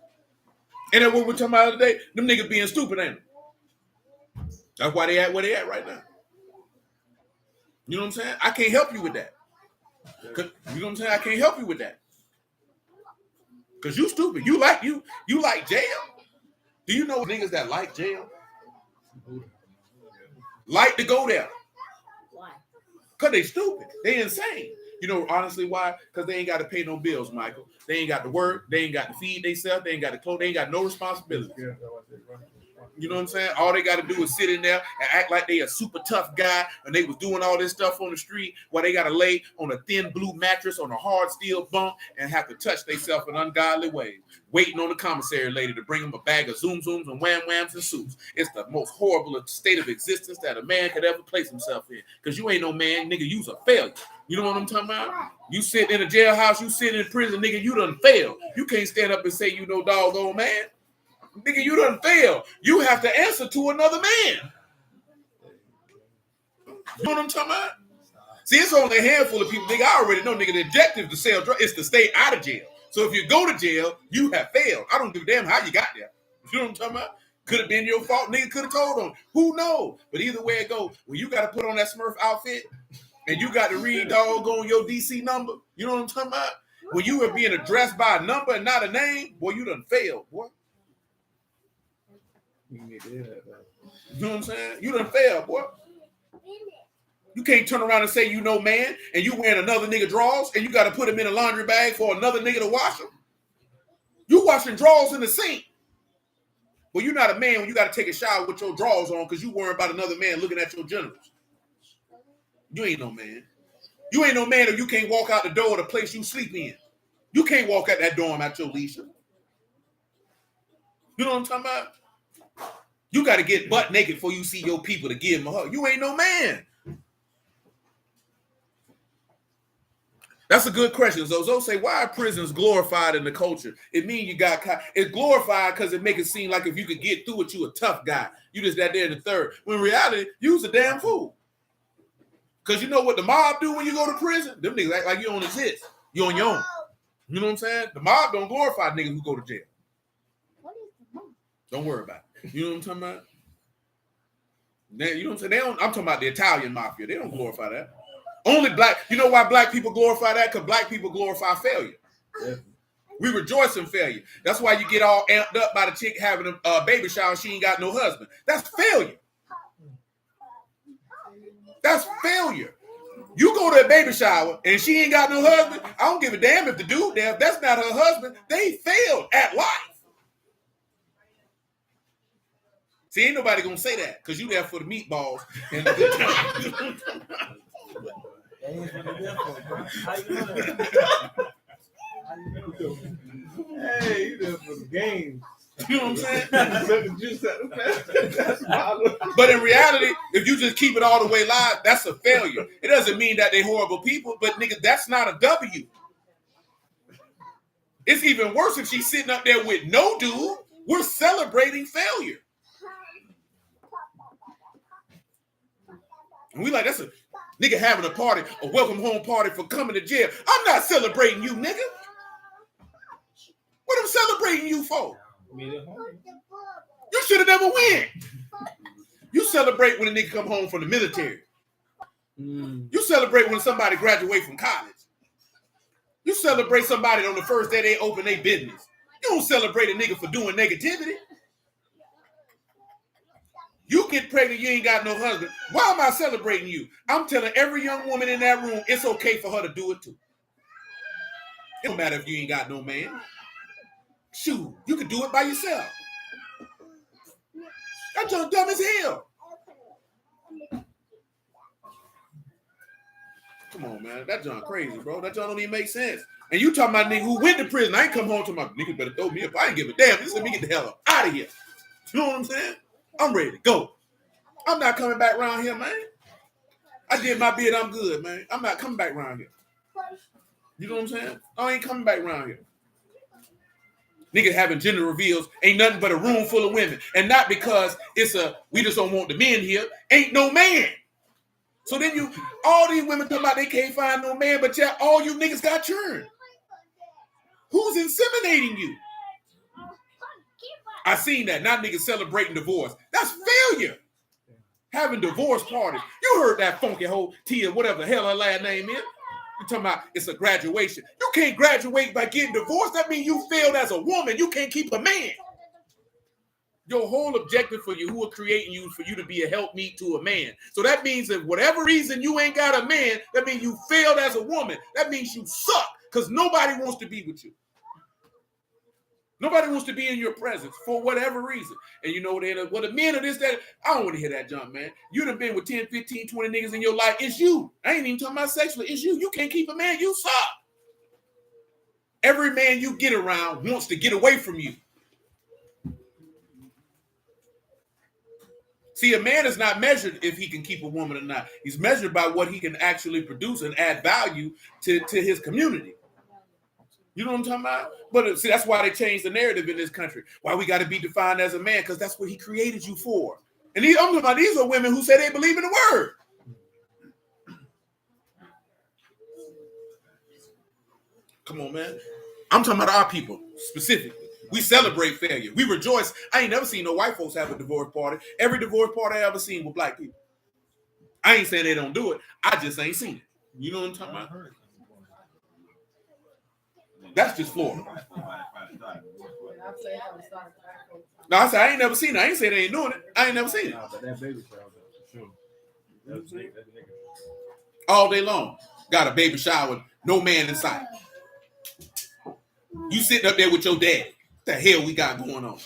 And that's what we're talking about today. Them niggas being stupid, ain't they? That's why they at where they at right now. You know what I'm saying? I can't help you with that. You know what I'm saying? I can't help you with that. Because you stupid. You like jail. Do you know niggas that like jail? Like to go there. Why? Because they stupid. They insane. You know, honestly, why? Because they ain't got to pay no bills, Michael. They ain't got to work. They ain't got to feed themselves. They ain't got to clothe. They ain't got no responsibility. You know what I'm saying? All they got to do is sit in there and act like they a super tough guy and they was doing all this stuff on the street while they got to lay on a thin blue mattress on a hard steel bunk and have to touch themselves in ungodly ways, waiting on the commissary lady to bring them a bag of zoom zooms and wham whams and soups. It's the most horrible state of existence that a man could ever place himself in, because you ain't no man, nigga, you's a failure. You know what I'm talking about? You sit in a jailhouse, you sit in prison, nigga, you done failed. You can't stand up and say you no doggone man. Nigga, you done failed. You have to answer to another man. You know what I'm talking about? See, it's only a handful of people. Nigga, I already know, nigga, the objective to sell drugs is to stay out of jail. So if you go to jail, you have failed. I don't give a damn how you got there. You know what I'm talking about? Could have been your fault. Nigga could have told on. Who knows? But either way it goes, when you got to put on that Smurf outfit and you got to read doggone your DC number, you know what I'm talking about? When you are being addressed by a number and not a name, boy, you done failed, boy. You know what I'm saying? You done failed, boy. You can't turn around and say you know man and you wearing another nigga drawers and you got to put them in a laundry bag for another nigga to wash them. You washing drawers in the sink. Well, you're not a man when you got to take a shower with your drawers on because you worrying about another man looking at your genitals. You ain't no man. You ain't no man if you can't walk out the door of the place you sleep in. You can't walk out that dorm at your leisure. You know what I'm talking about? You got to get butt naked before you see your people to give them a hug. You ain't no man. That's a good question. Zozo say, why are prisons glorified in the culture? It means you got caught. It's glorified because it make it seem like if you could get through it, you a tough guy. You just that there in the third. When in reality, you's a damn fool. Because you know what the mob do when you go to prison? Them niggas act like you don't exist. You on your own. You know what I'm saying? The mob don't glorify niggas who go to jail. Don't worry about it. You know what I'm talking about? You know what I'm saying? They don't, I'm talking about the Italian mafia. They don't glorify that. Only black. You know why black people glorify that? Because black people glorify failure. Yeah. We rejoice in failure. That's why you get all amped up by the chick having a baby shower. She ain't got no husband. That's failure. That's failure. You go to a baby shower and she ain't got no husband. I don't give a damn if the dude there. If that's not her husband, they failed at life. See, ain't nobody gonna say that because you there for the meatballs and the good time. Hey, you there for the games. You know what I'm saying? But in reality, if you just keep it all the way live, that's a failure. It doesn't mean that they're horrible people, but nigga, that's not a W. It's even worse if she's sitting up there with no dude. We're celebrating failure. And we like, that's a nigga having a party, a welcome home party for coming to jail. I'm not celebrating you, nigga. What am I celebrating you for? You should have never win. You celebrate when a nigga come home from the military. You celebrate when somebody graduate from college. You celebrate somebody on the first day they open their business. You don't celebrate a nigga for doing negativity. You get pregnant, you ain't got no husband. Why am I celebrating you? I'm telling every young woman in that room it's okay for her to do it too. It don't matter if you ain't got no man. Shoot, you can do it by yourself. That junk dumb as hell. Come on, man. That junk crazy, bro. That junk don't even make sense. And you talking about nigga who went to prison. I ain't come home to my nigga better throw me up. I ain't give a damn. Just let me get the hell out of here. You know what I'm saying? I'm ready to go. I'm not coming back around here, man. I did my bid. I'm good, man. I'm not coming back around here. You know what I'm saying? I ain't coming back around here. Niggas having gender reveals ain't nothing but a room full of women. And not because it's we just don't want the men here. Ain't no man. So then all these women talking about they can't find no man, but yeah, all you niggas got churned. Who's inseminating you? I seen that. Now niggas celebrating divorce. That's failure. Having divorce parties. You heard that funky whole Tia, whatever the hell her last name is. You talking about it's a graduation. You can't graduate by getting divorced. That means you failed as a woman. You can't keep a man. Your whole objective for you, who are creating you, is for you to be a helpmeet to a man. So that means if whatever reason you ain't got a man, that means you failed as a woman. That means you suck because nobody wants to be with you. Nobody wants to be in your presence for whatever reason. And you know, well, the men of this, that, I don't want to hear that junk, man. You done been with 10, 15, 20 niggas in your life. It's you. I ain't even talking about sexually. It's you. You can't keep a man. You suck. Every man you get around wants to get away from you. See, a man is not measured if he can keep a woman or not. He's measured by what he can actually produce and add value to his community. You know what I'm talking about? But see, that's why they changed the narrative in this country. Why we got to be defined as a man, because that's what he created you for. And I'm talking about these are women who say they believe in the word. Come on, man. I'm talking about our people specifically. We celebrate failure. We rejoice. I ain't never seen no white folks have a divorce party. Every divorce party I ever seen with black people. I ain't saying they don't do it. I just ain't seen it. You know what I'm talking about? That's just Florida. No, I said I ain't never seen it. I ain't say they ain't doing it. I ain't never seen it. But that baby shower, for sure. All day long. Got a baby shower, no man inside. You sitting up there with your dad. What the hell we got going on?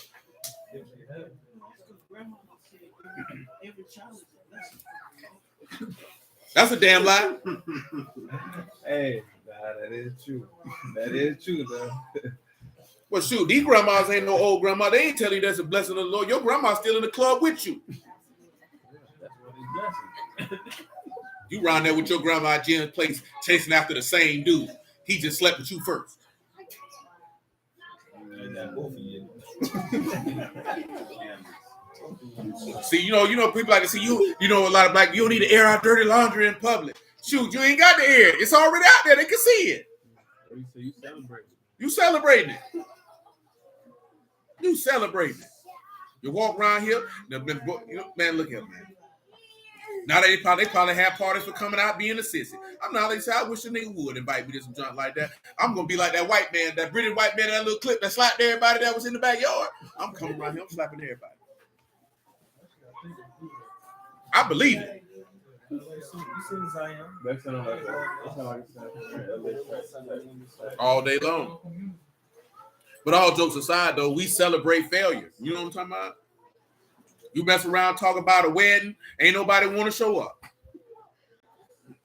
That's a damn lie. Hey. That is true. That is true, though. Well, shoot, these grandmas ain't no old grandma. They ain't telling you that's a blessing of the Lord. Your grandma's still in the club with you. That's what he's blessing. You around there with your grandma at Jen's place chasing after the same dude. He just slept with you first. See, you know, people like to see you. You know, a lot of black. You don't need to air out dirty laundry in public. Shoot, you ain't got to air it. It's already out there. They can see it. You celebrating. You celebrating it. You celebrating it. You walk around here, you know, man, look at man. Now they probably have parties for coming out being a sissy. I'm not like say I wish a nigga would invite me to some junk like that. I'm gonna be like that white man, that British white man, that little clip that slapped everybody that was in the backyard. I'm coming around here, I'm slapping everybody. I believe it. All day long. But all jokes aside, though, we celebrate failure. You know what I'm talking about? You mess around, talk about a wedding, ain't nobody want to show up.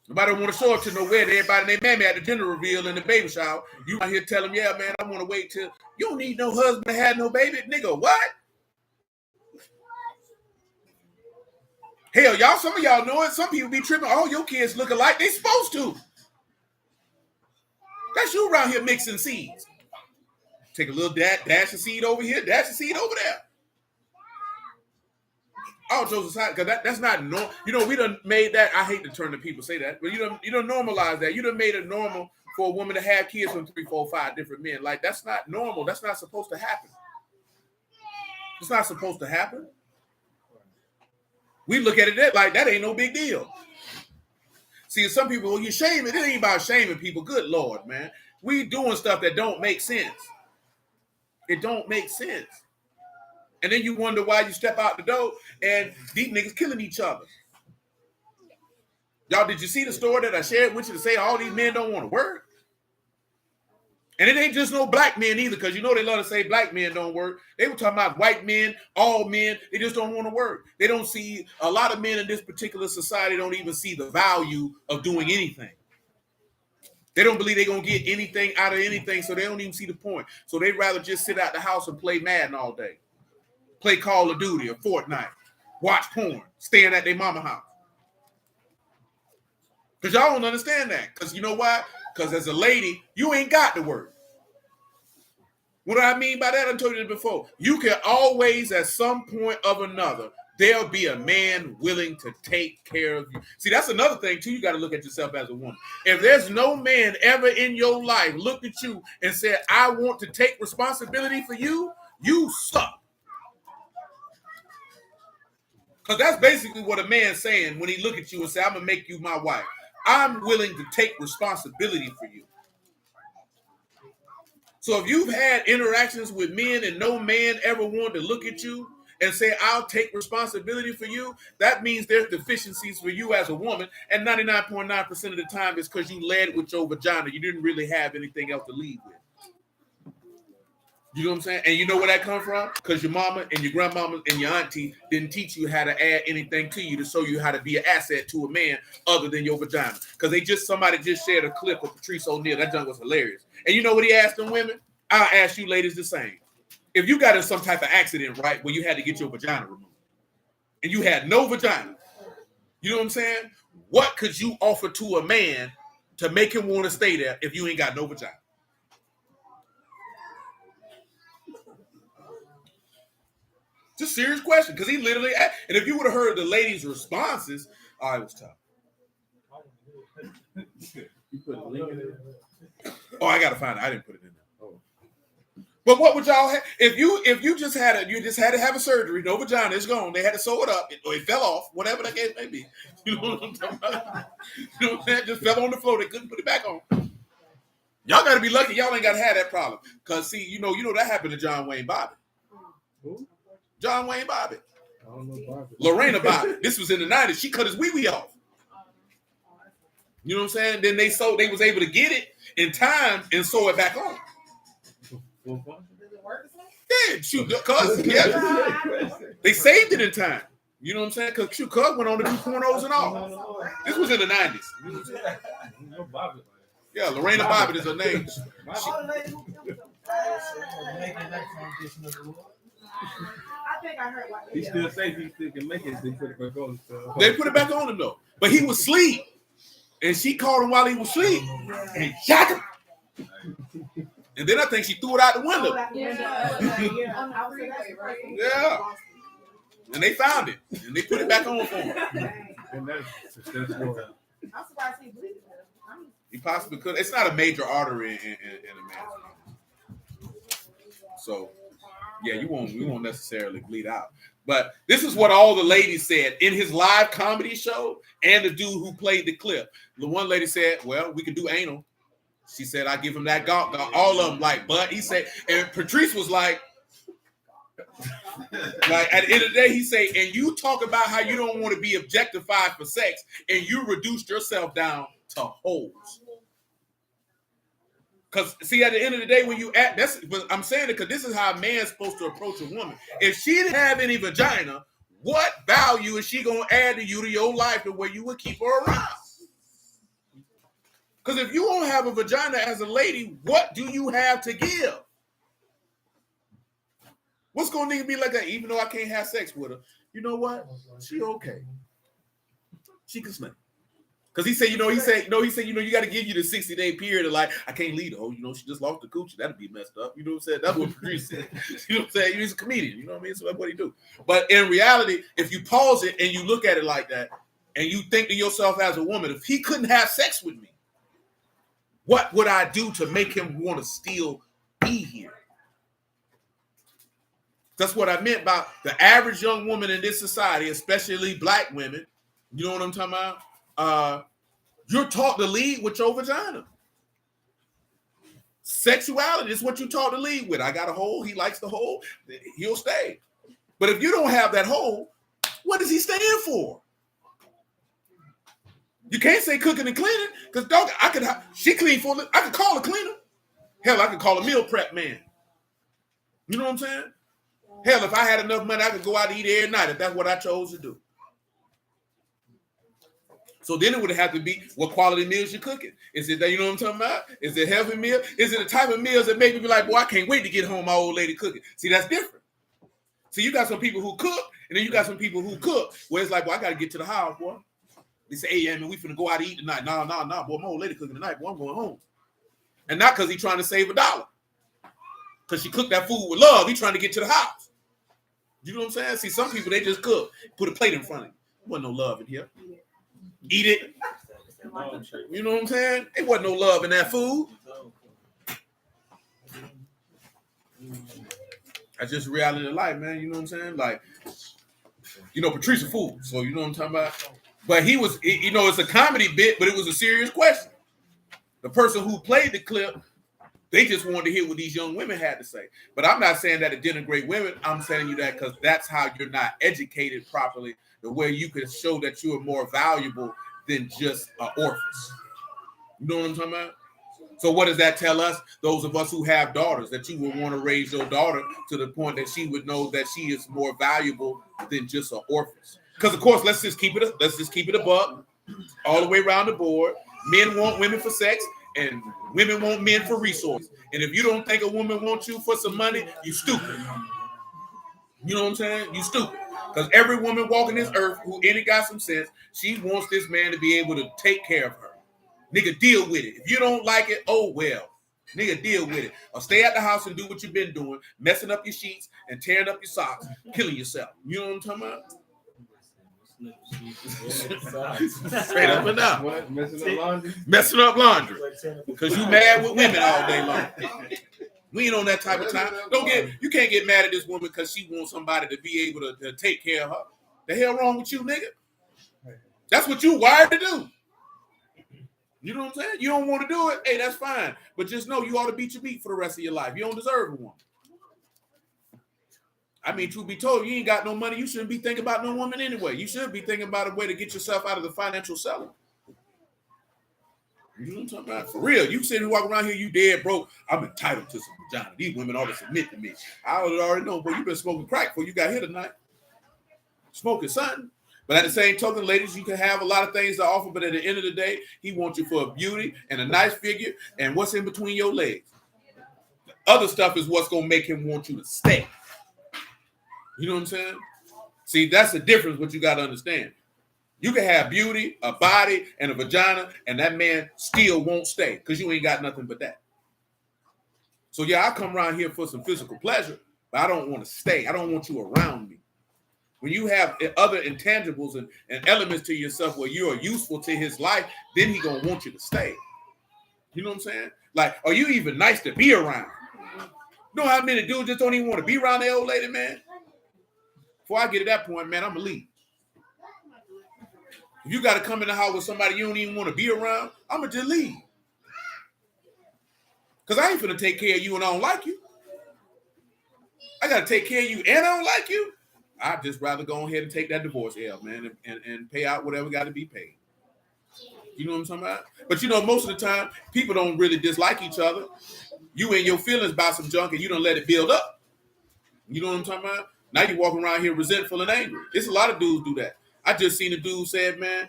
Nobody want to show up to no wedding. Everybody and their mammy at the gender reveal and the baby shower. You out here telling them, yeah, man, I want to wait till you don't need no husband to have no baby. Nigga, what? Hell, y'all, some of y'all know it. Some people be tripping. All your kids look alike. They supposed to. That's you around here mixing seeds. Take a little dash of seed over here, dash of seed over there. All jokes aside, because that's not normal. You know, we done made that. I hate to turn to people say that, but you done normalize that. You done made it normal for a woman to have kids from 3, 4, 5 different men. Like, that's not normal. That's not supposed to happen. It's not supposed to happen. We look at it like that ain't no big deal. See, some people, you shame it. It ain't about shaming people. Good Lord, man. We doing stuff that don't make sense. It don't make sense. And then you wonder why you step out the door and these niggas killing each other. Y'all, did you see the story that I shared with you to say all these men don't want to work? And it ain't just no black men either, because you know they love to say black men don't work. They were talking about white men, all men. They just don't want to work. They don't see, a lot of men in this particular society don't even see the value of doing anything. They don't believe they're going to get anything out of anything, so they don't even see the point. So they'd rather just sit out the house and play Madden all day. Play Call of Duty or Fortnite. Watch porn. Staying at their mama house. Because y'all don't understand that. Because you know why? Because as a lady, you ain't got to work. What do I mean by that? I told you this before. You can always, at some point of another, there'll be a man willing to take care of you. See, that's another thing, too. You got to look at yourself as a woman. If there's no man ever in your life looked at you and said, I want to take responsibility for you, you suck. Because that's basically what a man's saying when he look at you and say, I'm going to make you my wife. I'm willing to take responsibility for you. So if you've had interactions with men and no man ever wanted to look at you and say, I'll take responsibility for you, that means there's deficiencies for you as a woman. And 99.9% of the time it's because you led with your vagina. You didn't really have anything else to lead with. You know what I'm saying? And you know where that comes from? Because your mama and your grandmama and your auntie didn't teach you how to add anything to you to show you how to be an asset to a man other than your vagina. Because somebody just shared a clip of Patrice O'Neal. That junk was hilarious. And you know what he asked them women? I'll ask you ladies the same. If you got in some type of accident, right, where you had to get your vagina removed, and you had no vagina, you know what I'm saying? What could you offer to a man to make him want to stay there if you ain't got no vagina? It's a serious question, because he literally asked, and if you would have heard the ladies' responses, it was tough. You put a link in it? Oh, I gotta find it. I didn't put it in there. Oh. But what would y'all have if you just had to have a surgery, no vagina, it's gone. They had to sew it up, or it fell off, whatever the case may be. You know what I'm talking about? You know what I'm saying? Just fell on the floor. They couldn't put it back on. Y'all gotta be lucky. Y'all ain't gotta have that problem. Cause see, you know that happened to John Wayne Bobbitt. Who? John Wayne Bobbitt. I don't know Bobbitt. Lorena Bobbitt. This was in the 90s. She cut his wee-wee off. You know what I'm saying? Then they was able to get it in time and sew it back on. Yeah, shoot, cuz, yeah. They saved it in time. You know what I'm saying? Because shoot, cuz went on to do pornos and all. This was in the 90s. You know what I'm saying? Yeah, Lorena Bobbitt is her name. I think I heard what he still says he still can make it. They put it back on. They put it back on him though, but he was asleep. And she caught him while he was asleep and shot him. And then I think she threw it out the window. Yeah. And they found it. And they put it back on for him. And that's successful. I'm surprised he bleeding. He possibly could. It's not a major artery in a man's. So, yeah, we won't necessarily bleed out. But this is what all the ladies said in his live comedy show and the dude who played the clip. The one lady said, well, we can do anal. She said, I give him that gawk. All of them like, but he said, and Patrice was like at the end of the day, he said, and you talk about how you don't want to be objectified for sex and you reduced yourself down to holes. Because, see, at the end of the day, when you act, but I'm saying it because this is how a man's supposed to approach a woman. If she didn't have any vagina, what value is she going to add to you, to your life, to where you would keep her around? Because if you don't have a vagina as a lady, what do you have to give? What's going to need to be like that? Even though I can't have sex with her, you know what? She okay. She can snake. Because he said, you got to give you the 60-day period of like, I can't leave her. Oh, she just lost the coochie. That'd be messed up. You know what I'm saying? That's what Patrice said. You know what I'm saying? He's a comedian. You know what I mean? So that's what he do. But in reality, if you pause it and you look at it like that, and you think to yourself as a woman, if he couldn't have sex with me, what would I do to make him want to still be here? That's what I meant by the average young woman in this society, especially black women. You know what I'm talking about? You're taught to lead with your vagina. Sexuality is what you're taught to lead with. I got a hole. He likes the hole. He'll stay. But if you don't have that hole, what does he stay in for? You can't say cooking and cleaning because she clean for it. I could call a cleaner. Hell, I could call a meal prep man. You know what I'm saying? Hell, if I had enough money, I could go out and eat every night if that's what I chose to do. So then it would have to be what quality meals you're cooking. Is it that, you know what I'm talking about? Is it healthy meal? Is it the type of meals that make me be like, boy, I can't wait to get home my old lady cooking? See, that's different. So you got some people who cook, and then you got some people who cook, where it's like, boy, I got to get to the house, boy. They say, hey, yeah, man, we finna go out and eat tonight. Nah, boy, my old lady cooking tonight, boy, I'm going home. And not because he's trying to save $1. Because she cooked that food with love. He's trying to get to the house. You know what I'm saying? See, some people, they just cook. Put a plate in front of you. There wasn't no love in here. Eat it. You know what I'm saying? There wasn't no love in that food. That's just reality of life, man. You know what I'm saying? Like, Patrice a fool. So, you know what I'm talking about? But he was, it's a comedy bit, but it was a serious question. The person who played the clip, they just wanted to hear what these young women had to say. But I'm not saying that to denigrate women. I'm saying you that because that's how you're not educated properly, the way you can show that you are more valuable than just an orphan. You know what I'm talking about? So what does that tell us? Those of us who have daughters, that you would want to raise your daughter to the point that she would know that she is more valuable than just an orphan. Because of course, let's just keep it a buck all the way around the board. Men want women for sex, and women want men for resources. And if you don't think a woman wants you for some money, you stupid. You know what I'm saying? You stupid. Because every woman walking this earth who any got some sense, she wants this man to be able to take care of her. Nigga, deal with it. If you don't like it, oh well. Nigga, deal with it. Or stay at the house and do what you've been doing, messing up your sheets and tearing up your socks, killing yourself. You know what I'm talking about? Straight up and down. What? Messing up laundry. Because you mad with women all day long. We ain't on that type of time. You can't get mad at this woman because she wants somebody to be able to take care of her. The hell wrong with you, nigga? That's what you wired to do. You know what I'm saying? You don't want to do it. Hey, that's fine. But just know you ought to beat your meat for the rest of your life. You don't deserve one. I mean, truth be told, you ain't got no money. You shouldn't be thinking about no woman anyway. You should be thinking about a way to get yourself out of the financial cellar. You know what I'm talking about? For real. You sitting walking around here, you dead broke. I'm entitled to some vagina. These women ought to submit to me. I already know, boy, you been smoking crack before you got here tonight. Smoking something. But at the same token, ladies, you can have a lot of things to offer, but at the end of the day, he wants you for a beauty and a nice figure and what's in between your legs. The other stuff is what's going to make him want you to stay. You know what I'm saying? See, that's the difference, what you got to understand. You can have beauty, a body, and a vagina, and that man still won't stay because you ain't got nothing but that. So yeah, I come around here for some physical pleasure, but I don't want to stay. I don't want you around me. When you have other intangibles and elements to yourself where you are useful to his life, then he gonna want you to stay. You know what I'm saying? Like, are you even nice to be around? You know how many dudes just don't even want to be around the old lady, man? Before I get to that point, man, I'm gonna leave. If you got to come in the house with somebody you don't even want to be around, I'm gonna just leave. Because I ain't finna take care of you and I don't like you. I got to take care of you and I don't like you. I'd just rather go ahead and take that divorce L, man, and pay out whatever got to be paid. You know what I'm talking about? But you know, most of the time, people don't really dislike each other. You and your feelings about some junk and you don't let it build up. You know what I'm talking about? Now you walking around here resentful and angry. It's a lot of dudes do that. I just seen a dude said, man,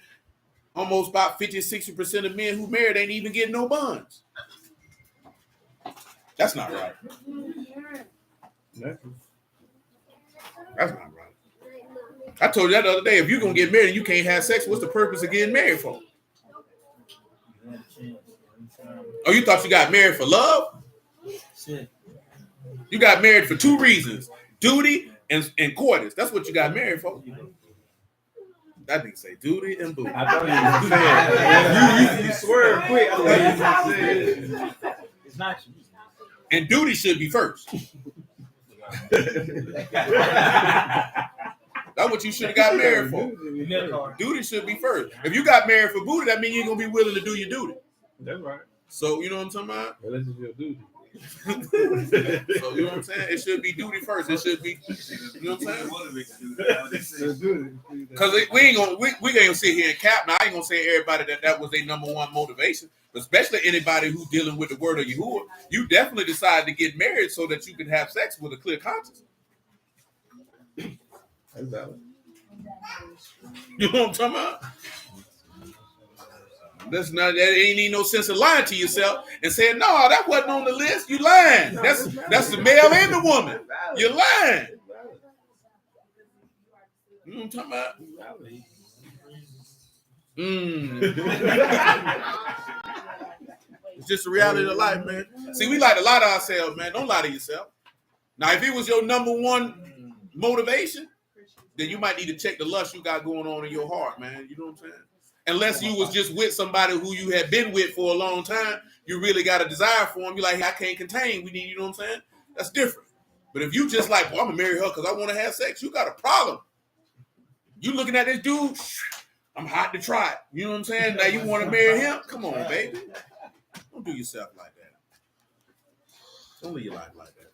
almost about 50-60% of men who married ain't even getting no bonds. That's not right. That's not right. I told you that the other day, if you're going to get married and you can't have sex, what's the purpose of getting married for? Oh, you thought you got married for love? You got married for 2 reasons. Duty and coitus. That's what you got married for. That nigga say duty and booty. I thought you was saying. You swear quick. It's not you. And duty should be first. That's what you should have got married for. Duty should be first. If you got married for booty, that means you ain't gonna be willing to do your duty. That's right. So you know what I'm talking about? Well, this is your duty. So you know what I'm saying? It should be duty first. It should be, you know what I'm saying? Because we ain't gonna sit here and cap. Now I ain't gonna say everybody that was their number one motivation, but especially anybody who's dealing with the word of Yahuwah. You definitely decided to get married so that you can have sex with a clear conscience. That's valid. You know what I'm talking about? That ain't even no sense of lying to yourself and saying, no, that wasn't on the list. You lying. That's the male and the woman. You're lying. You know what I'm talking about? It's just the reality of life, man. See, we like to lie to ourselves, man. Don't lie to yourself. Now, if it was your number one motivation, then you might need to check the lust you got going on in your heart, man. You know what I'm saying? Unless you was just with somebody who you had been with for a long time, you really got a desire for him. You're like, hey, I can't contain. We need, you know what I'm saying? That's different. But if you just like, well, I'm going to marry her because I want to have sex, you got a problem. You looking at this dude, I'm hot to try it. You know what I'm saying? Now you want to marry him? Come on, baby. Don't do yourself like that. Don't live your life like that.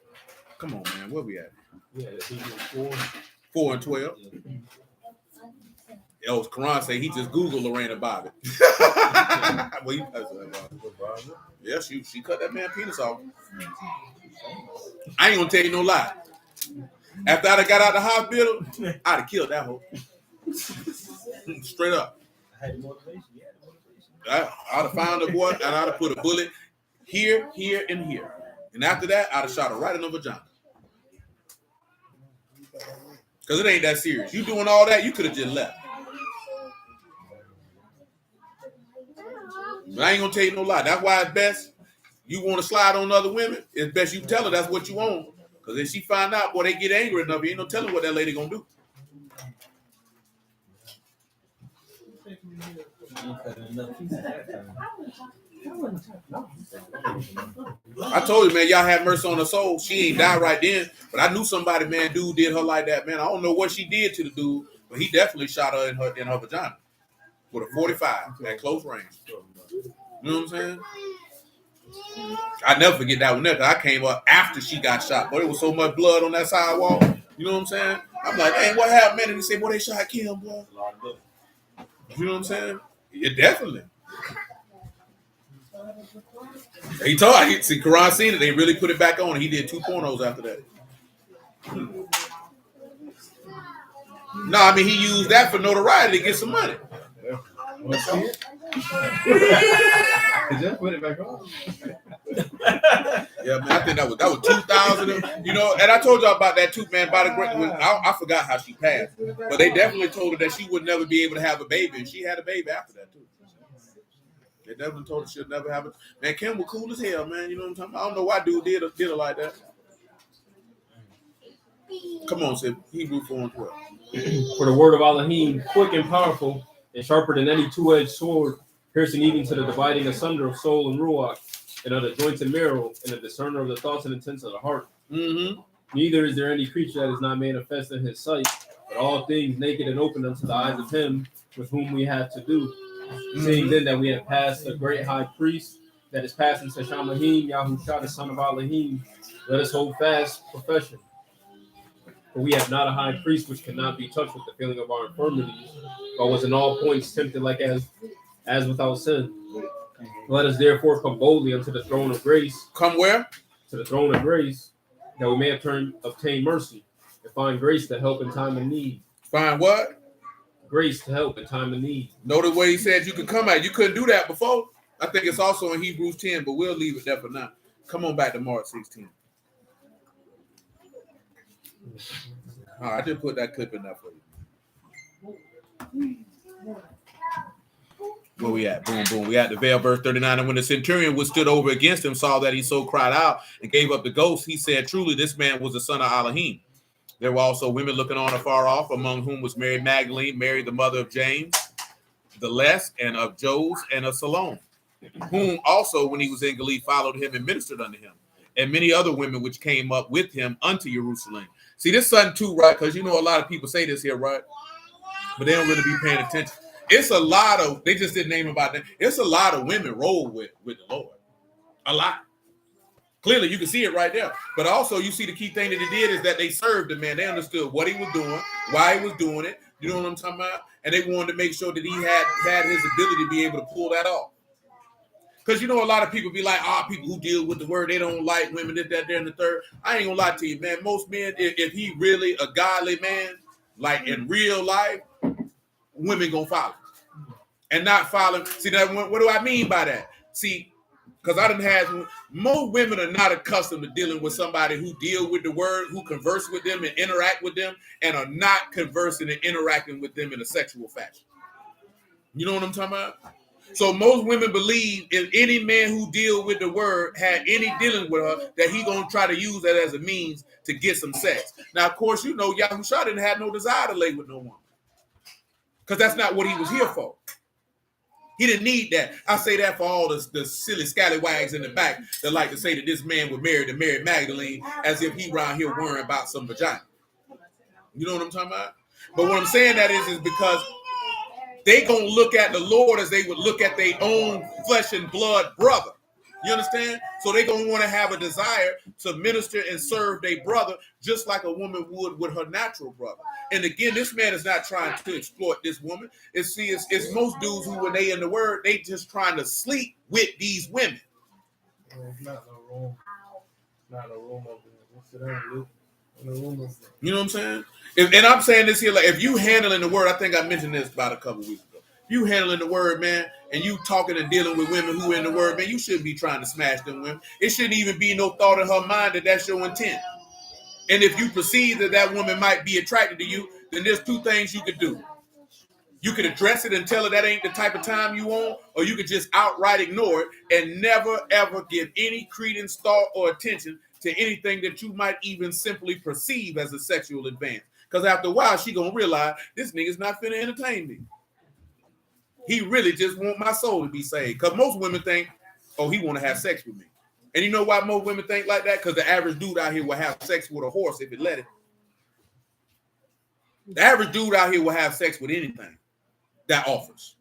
Come on, man. Where we at? Yeah, 4 and 12. Yo, Quran say he just Googled Lorena Bobbitt. Yeah, she cut that man penis off. I ain't gonna tell you no lie. After I'd have got out the hospital, I'd have killed that hoe. Straight up. I'd have found the boy and I'd have put a bullet here, here, and here. And after that, I'd have shot her right in the vagina. Because it ain't that serious. You doing all that, you could have just left. But I ain't gonna tell you no lie. That's why it's best. You want to slide on other women, it's best you tell her that's what you want. Because if she find out, boy, they get angry enough, you ain't no telling what that lady gonna do. I told you, man, y'all have mercy on her soul. She ain't died right then, but I knew somebody, man, dude did her like that, man. I don't know what she did to the dude, but he definitely shot her in her vagina with a 45 at close range. You know what I'm saying? I never forget that one. I came up after she got shot, but there was so much blood on that sidewalk. You know what I'm saying? I'm like, hey, what happened, man? And he said, boy, they shot Kim, boy. You know what I'm saying? Yeah, definitely. He told I see Quran seen it. They really put it back on. He did 2 pornos after that. No, I mean he used that for notoriety to get some money. Just put it back on. Yeah, man, I think that was 2000. You know, and I told y'all about that too, man. By the great, I forgot how she passed, but they definitely told her that she would never be able to have a baby, and she had a baby after that too. They definitely told her she'll never have it. Man, Kim was cool as hell, man. You know what I'm talking about? I don't know why dude did her like that. Come on, Sid. Hebrew 4:12. For the word of Elohim, quick and powerful, and sharper than any two-edged sword, piercing even to the dividing asunder of soul and ruach, and of the joints and marrow, and a discerner of the thoughts and intents of the heart. Mm-hmm. Neither is there any creature that is not manifest in his sight, but all things naked and open unto the eyes of him with whom we have to do. Seeing then that we have passed a great high priest that is passing to Shamahim, Yahusha, the son of Elohim, let us hold fast profession. For we have not a high priest which cannot be touched with the feeling of our infirmities, but was in all points tempted like as without sin. Let us therefore come boldly unto the throne of grace. Come where? To the throne of grace, that we may obtain mercy and find grace to help in time of need. Find what? Grace to help in time of need. Notice where he said you could come at. You couldn't do that before. I think it's also in Hebrews 10, but we'll leave it there for now. Come on back to Mark 16. All right, I just put that clip in there for you. Where we at? Boom, boom. We at the veil, verse 39. And when the centurion was stood over against him, saw that he so cried out and gave up the ghost, he said, truly, this man was the son of Elohim. There were also women looking on afar off, among whom was Mary Magdalene, Mary the mother of James, the Less, and of Joses, and of Salome, whom also, when he was in Galilee, followed him and ministered unto him, and many other women which came up with him unto Jerusalem. See, this something too, right? Because you know a lot of people say this here, right? But they don't really be paying attention. It's a lot of, they just didn't name about that. It's a lot of women roll with the Lord. A lot. Clearly, you can see it right there. But also, you see the key thing that they did is that they served the man. They understood what he was doing, why he was doing it. You know what I'm talking about? And they wanted to make sure that he had his ability to be able to pull that off. Because you know, a lot of people be like, people who deal with the word, they don't like women, this, that, there, and the third. I ain't gonna lie to you, man. Most men, if he really a godly man, like in real life, women gonna follow. And not follow. See, that what do I mean by that? See, because I done had most women are not accustomed to dealing with somebody who deal with the word, who converse with them and interact with them, and are not conversing and interacting with them in a sexual fashion. You know what I'm talking about? So most women believe if any man who deal with the word had any dealing with her, that he gonna try to use that as a means to get some sex. Now, of course, you know, Yahusha didn't have no desire to lay with no woman. Because that's not what he was here for. He didn't need that. I say that for all the silly scallywags in the back that like to say that this man was married to Mary Magdalene as if he around here worrying about some vagina. You know what I'm talking about? But what I'm saying that is because they gonna look at the Lord as they would look at their own flesh and blood brother. You understand? So they gonna want to have a desire to minister and serve their brother just like a woman would with her natural brother. And again, this man is not trying to exploit this woman. It's most dudes who, when they in the word, they just trying to sleep with these women. Not no room. Not no room over there. Sit down, Luke. No room over there. You know what I'm saying? And I'm saying this here, like if you handling the word, I think I mentioned this about a couple weeks ago. If you handling the word, man, and you talking and dealing with women who in the word, man, you shouldn't be trying to smash them women. It shouldn't even be no thought in her mind that that's your intent. And if you perceive that that woman might be attracted to you, then there's two things you could do. You could address it and tell her that ain't the type of time you want, or you could just outright ignore it and never, ever give any credence, thought, or attention to anything that you might even simply perceive as a sexual advance. Because after a while, she going to realize this nigga's not finna entertain me. He really just want my soul to be saved. Because most women think, oh, he want to have sex with me. And you know why most women think like that? Because the average dude out here will have sex with a horse if it let it. The average dude out here will have sex with anything that offers.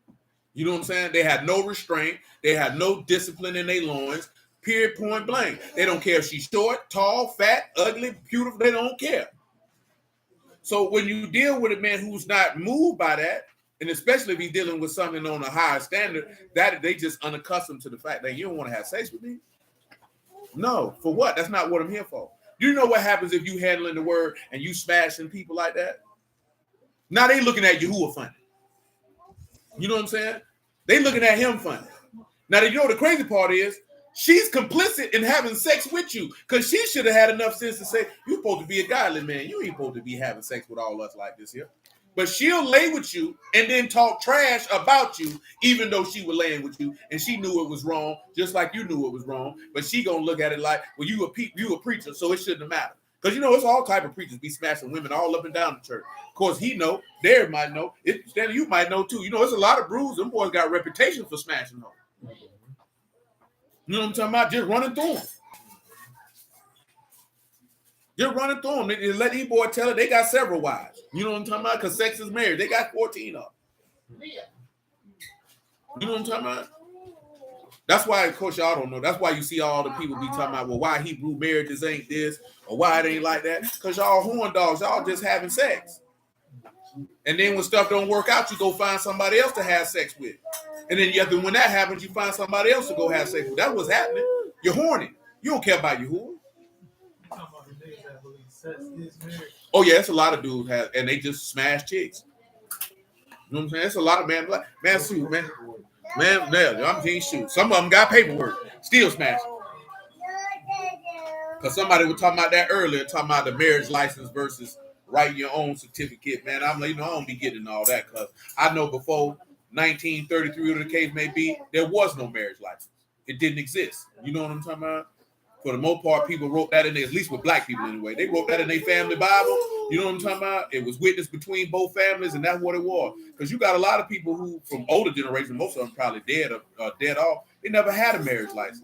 You know what I'm saying? They have no restraint. They have no discipline in their loins. Period, point blank. They don't care if she's short, tall, fat, ugly, beautiful. They don't care. So when you deal with a man who's not moved by that, and especially if he's dealing with something on a higher standard, that they just unaccustomed to the fact that you don't want to have sex with me. No, for what? That's not what I'm here for. Do you know what happens if you handling the word and you smashing people like that? Now they looking at Yahuwah funny. You know what I'm saying? They looking at him funny. Now, you know the crazy part is She's complicit in having sex with you because she should have had enough sense to say, you're supposed to be a godly man. You ain't supposed to be having sex with all us like this here. But she'll lay with you and then talk trash about you, even though she was laying with you and she knew it was wrong, just like you knew it was wrong. But she gonna look at it like, well, you a preacher, so it shouldn't have mattered. Because you know it's all type of preachers be smashing women all up and down the church. Of course, he know, Derek might know, Stanley, you might know too. You know, it's a lot of brews. Them boys got a reputation for smashing them. You know what I'm talking about? Just running through them. Just running through them. They let these boys tell it they got several wives. You know what I'm talking about? Because sex is marriage. They got 14 of them. You know what I'm talking about? That's why, of course, y'all don't know. That's why you see all the people be talking about, well, why Hebrew marriages ain't this or why it ain't like that. Because y'all horn dogs. Y'all just having sex. And then when stuff don't work out, you go find somebody else to have sex with. And then when that happens, you find somebody else to go have sex with. That's what's happening. You're horny. You don't care about your whore. Oh yeah, it's a lot of dudes have, and they just smash chicks. You know what I'm saying? It's a lot of man, shoot, man, I'm saying shoot. Some of them got paperwork, still smashing. Because somebody was talking about that earlier, talking about the marriage license versus writing your own certificate. Man, I'm like, I don't be getting all that because I know before 1933, whatever the case may be, there was no marriage license. It didn't exist. You know what I'm talking about? For the most part, people wrote that in there, at least with black people anyway. They wrote that in their family Bible. You know what I'm talking about? It was witnessed between both families, and that's what it was. Because you got a lot of people who, from older generations, most of them probably dead or dead off, they never had a marriage license.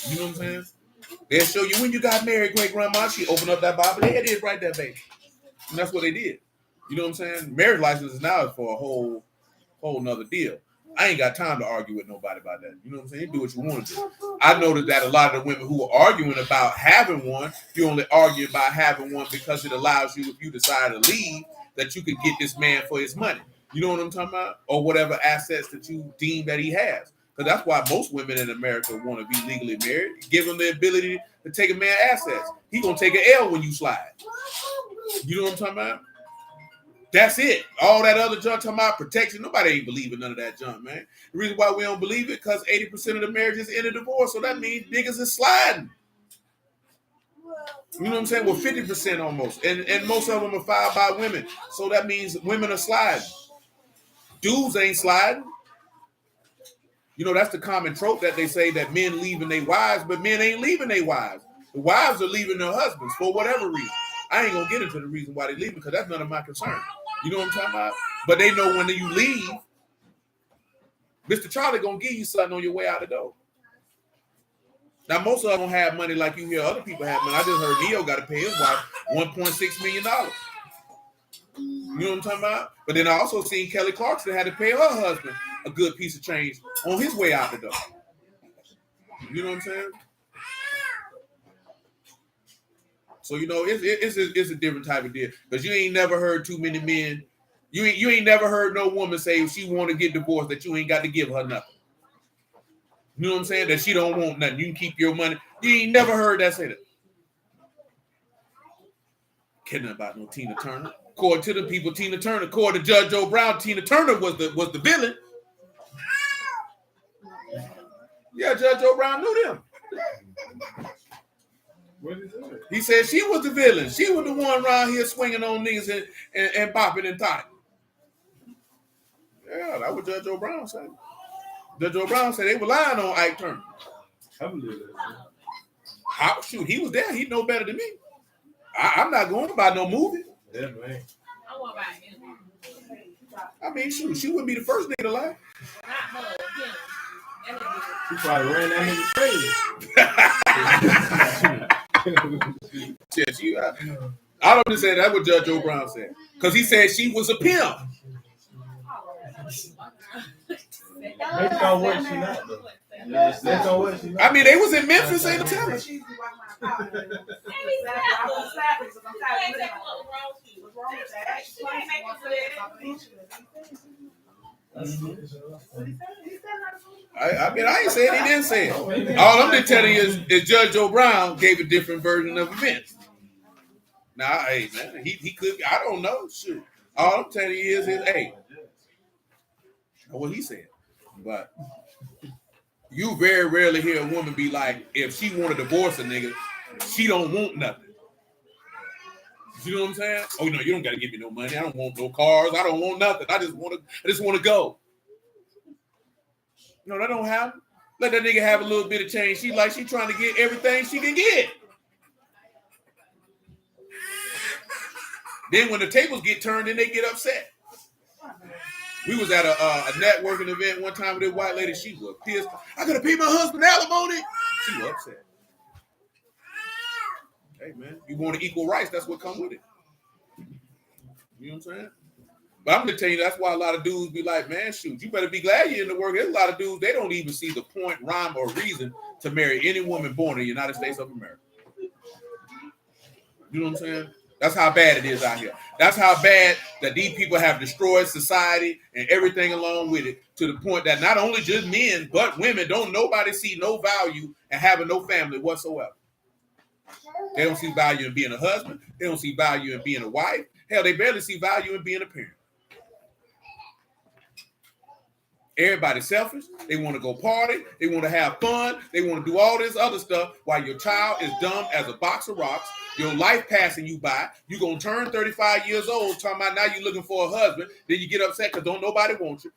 You know what I'm saying? They'll show you when you got married, great grandma. She opened up that Bible. There it is right there, baby. And that's what they did. You know what I'm saying? Marriage license is now for a whole nother deal. I ain't got time to argue with nobody about that. You know what I'm saying? You do what you want to do. I noticed that a lot of the women who are arguing about having one, you only argue about having one because it allows you, if you decide to leave, that you can get this man for his money. You know what I'm talking about? Or whatever assets that you deem that he has. Because that's why most women in America want to be legally married. Give them the ability to take a man's assets. He going to take an L when you slide. You know what I'm talking about? That's it. All that other junk talking about protection, nobody ain't believing none of that junk, man. The reason why we don't believe it, because 80% of the marriages end in divorce, so that means niggas is sliding. You know what I'm saying? Well, 50% almost. And most of them are filed by women. So that means women are sliding. Dudes ain't sliding. You know, that's the common trope that they say that men leaving their wives, but men ain't leaving their wives. The wives are leaving their husbands for whatever reason. I ain't gonna get into the reason why they leaving because that's none of my concern. You know what I'm talking about? But they know when you leave, Mr. Charlie gonna give you something on your way out the door. Now, most of them don't have money like you hear other people have money. I just heard Neo got to pay his wife $1.6 million. You know what I'm talking about? But then I also seen Kelly Clarkson had to pay her husband a good piece of change on his way out the door. You know what I'm saying? So, you know, it's a different type of deal. Because you ain't never heard too many men. You ain't never heard no woman say if she want to get divorced that you ain't got to give her nothing. You know what I'm saying? That she don't want nothing. You can keep your money. You ain't never heard that say that. Kidding about no Tina Turner. According to the people, Tina Turner. According to Judge Joe Brown, Tina Turner was the villain. Yeah, Judge Joe Brown knew them. He said she was the villain. She was the one around here swinging on niggas and bopping and tithing. Yeah, that was Judge Joe Brown said. Judge Joe Brown said they were lying on Ike Turner. I believe that. Shoot, he was there. He know better than me. I'm not going by no movie. Yeah, man. I want by him. I mean, shoot, she wouldn't be the first nigga to lie. Not her, him. She probably ran that nigga crazy. Yeah, I don't just say that what Judge Joe Brown said. Because he said she was a pimp. Based on what she not, though. Based on what she not. I mean, they was in Memphis, ain't no telling. I mean, I ain't saying he didn't say it. All I'm just telling you is Judge Joe Brown gave a different version of events. Now, hey, man, he could, I don't know. Shoot. All I'm telling you is hey, what he said. But You very rarely hear a woman be like, if she want to divorce a nigga, she don't want nothing. You know what I'm saying? Oh no, you don't gotta give me no money. I don't want no cars. I don't want nothing. I just want to go. No, that don't happen. Let that nigga have a little bit of change. She trying to get everything she can get. Then when the tables get turned, then they get upset. We was at a networking event one time with this white lady. She was pissed. I gotta pay my husband alimony. She was upset. Hey man, you want equal rights? That's what come with it. You know what I'm saying? But I'm gonna tell you that's why a lot of dudes be like, man, shoot, you better be glad you're in the work. There's a lot of dudes, they don't even see the point, rhyme, or reason to marry any woman born in the United States of America. You know what I'm saying? That's how bad it is out here. That's how bad that these people have destroyed society and everything along with it, to the point that not only just men, but women nobody see no value in having no family whatsoever. They don't see value in being a husband. They don't see value in being a wife. Hell, they barely see value in being a parent. Everybody's selfish. They want to go party. They want to have fun. They want to do all this other stuff while your child is dumb as a box of rocks. Your life passing you by. You're going to turn 35 years old talking about now you're looking for a husband. Then you get upset because don't nobody want you.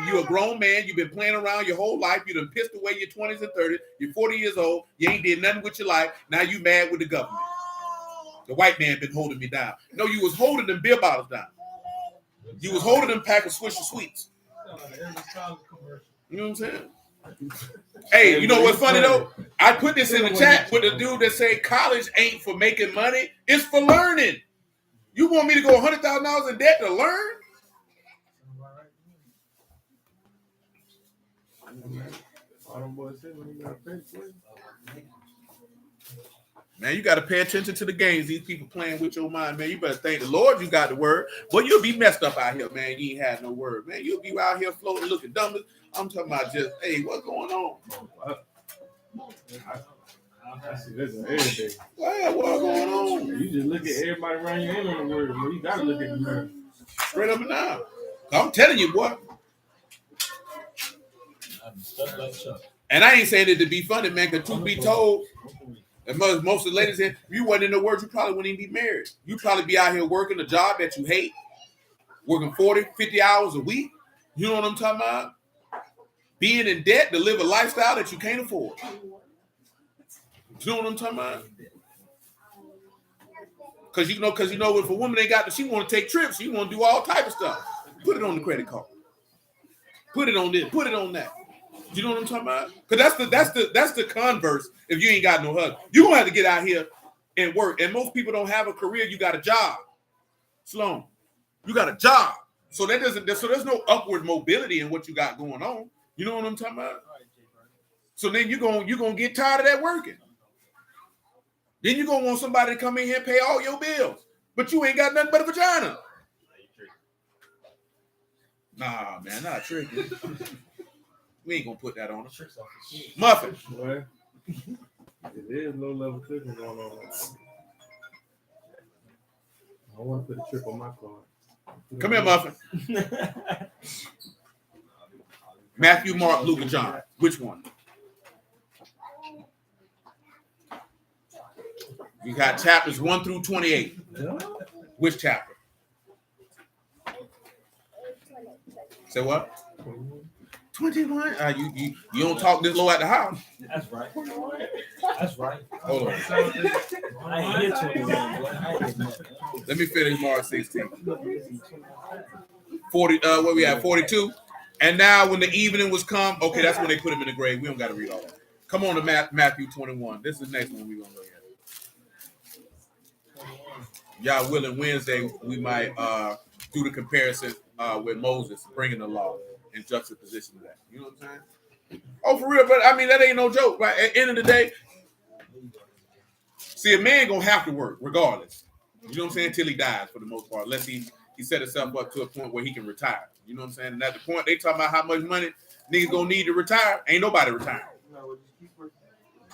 You're a grown man. You've been playing around your whole life. You done pissed away your 20s and 30s. You're 40 years old. You ain't did nothing with your life. Now you mad with the government. The white man been holding me down. No, you was holding them beer bottles down. You was holding them pack of Swisher Sweets. You know what I'm saying? Hey, you know what's funny though? I put this in the chat with the dude that say college ain't for making money. It's for learning. You want me to go $100,000 in debt to learn? Man, you got to pay attention to the games these people playing with your mind, man. You better thank the Lord you got the word. But you'll be messed up out here, man. You ain't had no word, man. You'll be out here floating, looking dumb. I'm talking about just, hey, what's going on? I see this in every day. Wow, what's going on? You just look at everybody around you ain't on the word. Well, you got to look at the word. Straight up and down. I'm telling you, boy. And I ain't saying it to be funny, man, because truth be told, and most of the ladies here, if you wasn't in the word, you probably wouldn't even be married. You'd probably be out here working a job that you hate, working 40, 50 hours a week. You know what I'm talking about? Being in debt to live a lifestyle that you can't afford. You know what I'm talking about? Because you know, if a woman ain't got, she want to take trips, she want to do all type of stuff. Put it on the credit card. Put it on this. Put it on that. You know what I'm talking about? Because that's the converse. If you ain't got no husband, you gonna have to get out here and work. And most people don't have a career. You got a job. Sloan, you got a job. So there's no upward mobility in what you got going on. You know what I'm talking about? So then you're gonna get tired of that working. Then you're gonna want somebody to come in here and pay all your bills, but you ain't got nothing but a vagina. Nah, man, not tricky. We ain't gonna put that on us. Muffin. Well, there's low level cooking going on. I want to put a trip on my card. Come here, Muffin. Matthew, Mark, Luke, and John. Which one? You got chapters 1 through 28. Which chapter? Say what? 21. You don't talk this low at the house. That's right. That's right. Hold on. I ain't here 21. Let me finish Mark 16. 40. What we have? 42. And now when the evening was come, okay, that's when they put him in the grave. We don't got to read all that. Come on to Matthew 21. This is the next one we're gonna look at. Y'all willing, Wednesday we might do the comparison with Moses bringing the law in juxtaposition to that. You know what I'm saying? Oh, for real, but I mean that ain't no joke. Right? At the end of the day, see, a man gonna have to work regardless. You know what I'm saying? Till he dies, for the most part, unless he set himself up to a point where he can retire. You know what I'm saying? And at the point they talking about how much money niggas gonna need to retire, ain't nobody retiring.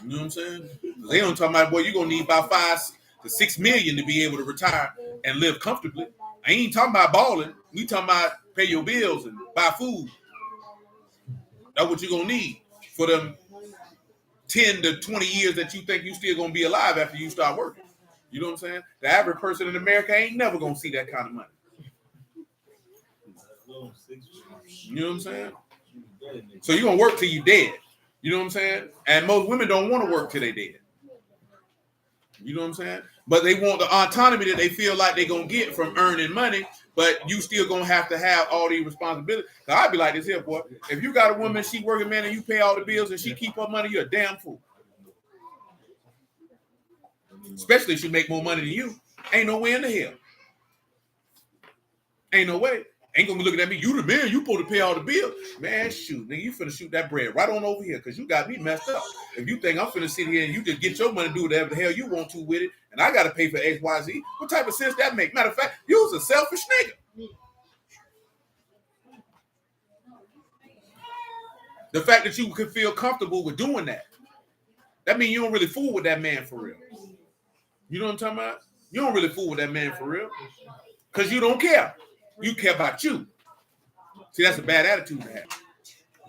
You know what I'm saying? They don't talk about, boy, you're gonna need about $5 to $6 million to be able to retire and live comfortably. I ain't talking about balling. We talking about pay your bills and buy food. That's what you're gonna need. for them 10 to 20 years that you think you still gonna be alive after you start working. You know what I'm saying? The average person in America ain't never gonna see that kind of money. You know what I'm saying? So you're gonna work till you dead. You know what I'm saying? And most women don't want to work till they dead. You know what I'm saying? But they want the autonomy that they feel like they're gonna get from earning money, but you still gonna have all these responsibilities. I'd be like this here, boy. If you got a woman, she working, man, and you pay all the bills and she keep her money, you're a damn fool. Especially if she make more money than you. Ain't no way in the hell. Ain't no way. Ain't gonna be looking at me. You the man, you supposed to pay all the bills. Man, shoot, nigga, you finna shoot that bread right on over here because you got me messed up. If you think I'm finna sit here and you just get your money, do whatever the hell you want to with it, and I gotta pay for X, Y, Z, what type of sense that make? Matter of fact, you was a selfish nigga. The fact that you could feel comfortable with doing that means you don't really fool with that man for real. You know what I'm talking about? You don't really fool with that man for real. Because you don't care. You care about you. See, that's a bad attitude to have.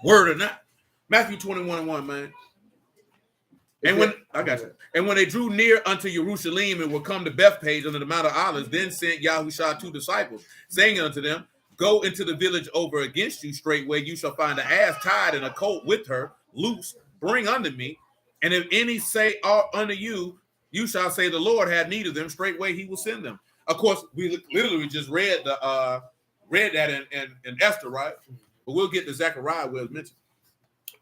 Word or not. Matthew 21:1, man. And when they drew near unto Jerusalem and were come to Bethpage under the Mount of Olives, then sent Yahusha 2 disciples, saying unto them, go into the village over against you straightway, you shall find an ass tied and a colt with her, loose, bring unto me. And if any say unto you, you shall say the Lord had need of them, straightway he will send them. Of course, we literally just read that in Esther, right? But we'll get to Zechariah where it's mentioned.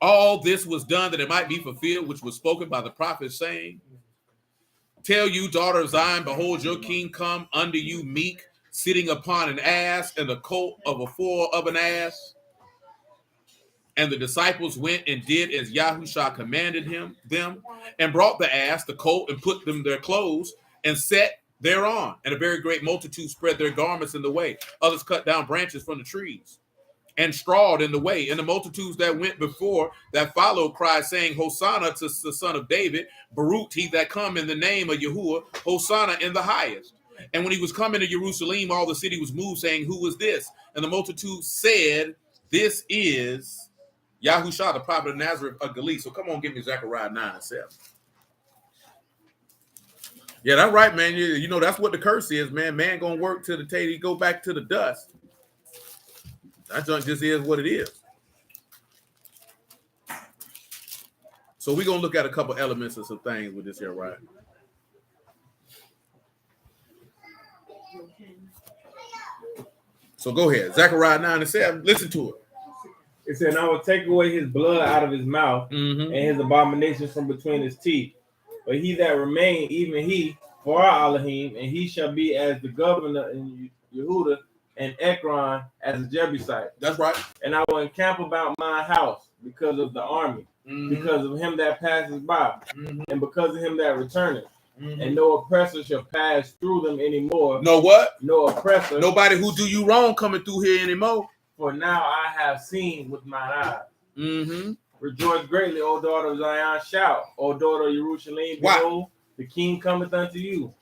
All this was done that it might be fulfilled, which was spoken by the prophet, saying, tell you, daughter of Zion, behold, your king come unto you meek, sitting upon an ass and the colt of a foal of an ass. And the disciples went and did as Yahusha commanded them, and brought the ass, the colt, and put them their clothes, and set thereon. And a very great multitude spread their garments in the way. Others cut down branches from the trees and strawed in the way. And the multitudes that went before, that followed, cried, saying, Hosanna to the son of David, Baruch he that come in the name of Yahuwah, Hosanna in the highest. And when he was coming to Jerusalem, all the city was moved, saying, who is this? And the multitude said, this is Yahusha, the prophet of Nazareth of Galilee. So come on, give me Zechariah 9:7. Yeah, that's right, man. You know, that's what the curse is, man. Man gonna work till the day he go back to the dust. That junk just is what it is. So we're gonna look at a couple elements of some things with this here, right? So go ahead. Zechariah 9:7. Listen to it. It said, and I will take away his blood out of his mouth and his abominations from between his teeth. But he that remain, even he, for our Elohim, and he shall be as the governor in Yehuda and Ekron as a Jebusite. That's right. And I will encamp about my house because of the army, because of him that passes by, and because of him that returneth. And no oppressor shall pass through them anymore. No what? No oppressor. Nobody who do you wrong coming through here anymore. For now I have seen with mine eyes. Rejoice greatly, O daughter of Zion. Shout, O daughter of Jerusalem. Behold, the king cometh unto you.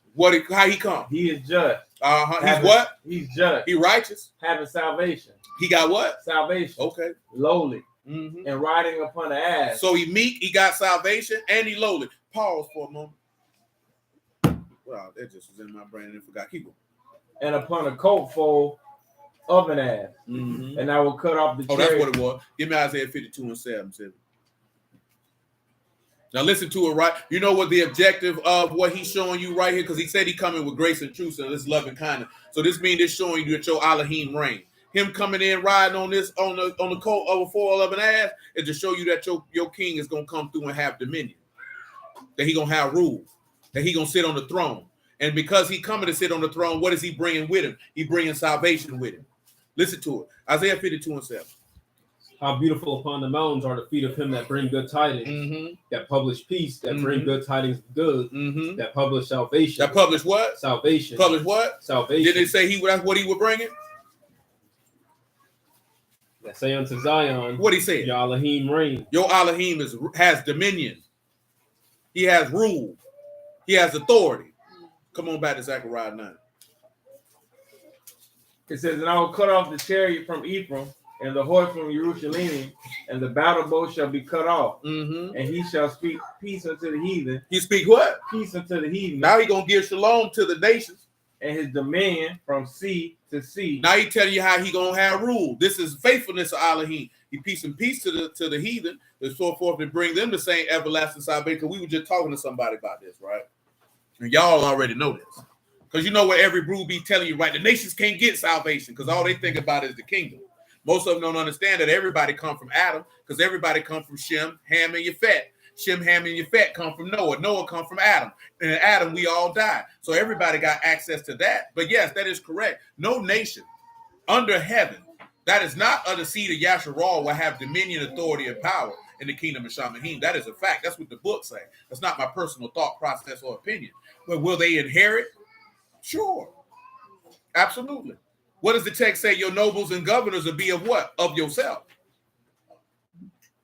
How he come? He is just. He's what? He's just. He righteous. Having salvation. He got what? Salvation. Okay. Lowly. And riding upon an ass. So he meek, he got salvation, and he lowly. Pause for a moment. Wow, that just was in my brain and I forgot. Keep going. And upon a coat foal of an ass. And I will cut off the chariot. That's what it was. Give me Isaiah 52:7. Now listen to it, right? You know what the objective of what he's showing you right here? Because he said he coming with grace and truth and this love and kindness. So this means it's showing you that your Elohim reign. Him coming in riding on this on the coat of a foal of an ass is to show you that your king is gonna come through and have dominion. That he gonna have rule. That he gonna sit on the throne. And because he coming to sit on the throne, what is he bringing with him? He bringing salvation with him. Listen to it. Isaiah 52:7. How beautiful upon the mountains are the feet of him that bring good tidings, that publish peace, that bring good tidings of good, that publish salvation. That publish what? Salvation. Publish what? Salvation. Did they say that's what he would bring it? That say unto Zion, what he said? Your Elohim reign. Your Elohim has dominion. He has rule. He has authority. Come on back to Zechariah 9. It says, and I will cut off the chariot from Ephraim and the horse from Jerusalem, and the battle bow shall be cut off, Mm-hmm. and he shall speak peace unto the heathen, He speak what? peace unto the heathen, Now he gonna give shalom to the nations. and his dominion from sea to sea. Now he telling you how he gonna have rule. This is faithfulness of Elohim. He peace and peace to the heathen, and so forth, and bring them the same everlasting salvation. We were just talking to somebody about this, right? And y'all already know this. Because you know what every brew be telling you, right? The nations can't get salvation because all they think about is the kingdom. Most of them don't understand that everybody come from Adam, because everybody come from Shem, Ham, and Yafet. Shem, Ham, and Yafet come from Noah. Noah come from Adam. And in Adam, we all died. So everybody got access to that. But yes, that is correct. No nation under heaven that is not of the seed of Yasharal will have dominion, authority, and power in the kingdom of Shamahim. That is a fact. That's what the book say. That's not my personal thought process or opinion. But will they inherit? Sure. Absolutely. What does the text say? Your nobles and governors will be of what? Of yourself.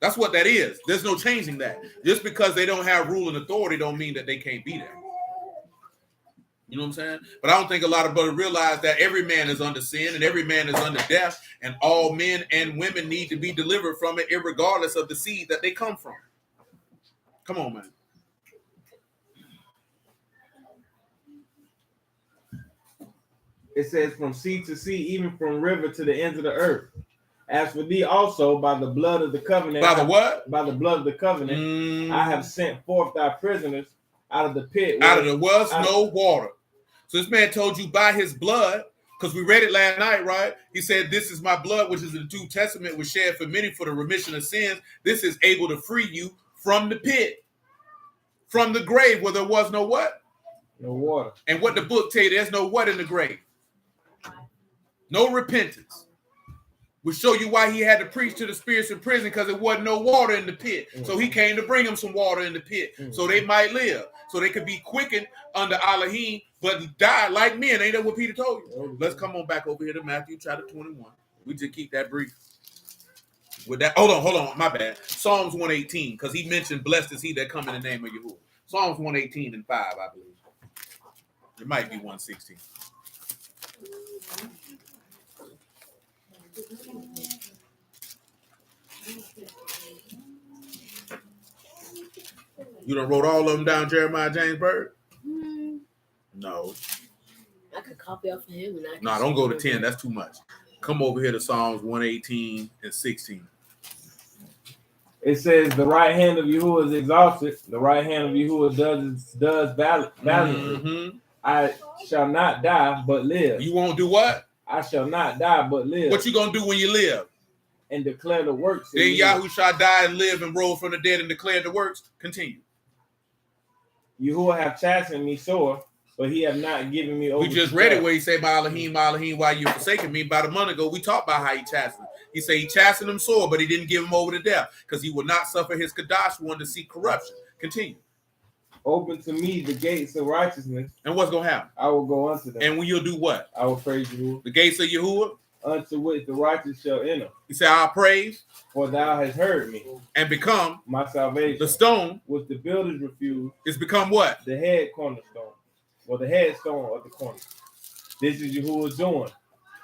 That's what that is. There's no changing that. Just because they don't have rule and authority don't mean that they can't be there. You know what I'm saying? But I don't think a lot of brothers realize that every man is under sin and every man is under death, and all men and women need to be delivered from it, irregardless of the seed that they come from. Come on, man. It says from sea to sea, even from river to the ends of the earth. As for thee also, by the blood of the covenant. By the what? By the blood of the covenant, I have sent forth thy prisoners out of the pit. Out of the was no water. So this man told you by his blood, because we read it last night, right? He said, this is my blood, which is in the New Testament, was shed for many for the remission of sins. This is able to free you from the pit, from the grave where there was no what? No water. And what the book tell you, there's no what in the grave? No repentance. We show you why he had to preach to the spirits in prison, because there wasn't no water in the pit. So he came to bring them some water in the pit so they might live, so they could be quickened under Elohim, but die like men. Ain't that what Peter told you? Let's come on back over here to Matthew chapter 21. We just keep that brief. With that, hold on, my bad. Psalms 118, because he mentioned blessed is he that come in the name of Yahuwah. Psalms 118 and 5, I believe. It might be 116. You done wrote all of them down, Jeremiah James Bird? No. I could copy off of him. And No, don't go to 10. That's too much. Come over here to Psalms 118 and 16. It says, the right hand of Yahuwah is exalted. The right hand of Yahuwah does valiantly. I shall not die, but live. You won't do what? I shall not die, but live. What you gonna do when you live? And declare the works. Then Yahusha died and lived and rose from the dead and declared the works. Continue. Yahuwah have chastened me sore, but he have not given me over. We just read it where he said, Elohim, why you forsaken me? About a month ago, we talked about how he chastened. He said he chastened him sore, but he didn't give him over to death, because he would not suffer his Kadash one to see corruption. Continue. Open to me the gates of righteousness. And what's going to happen? I will go unto them. And when you'll do what? I will praise Yahuwah. The gates of Yahuwah? Unto which the righteous shall enter. He said, I'll praise. For thou hast heard me. And become. My salvation. The stone. Which the builders refused. It's become what? The head cornerstone. Or the headstone of the corner. This is Yahuwah's doing.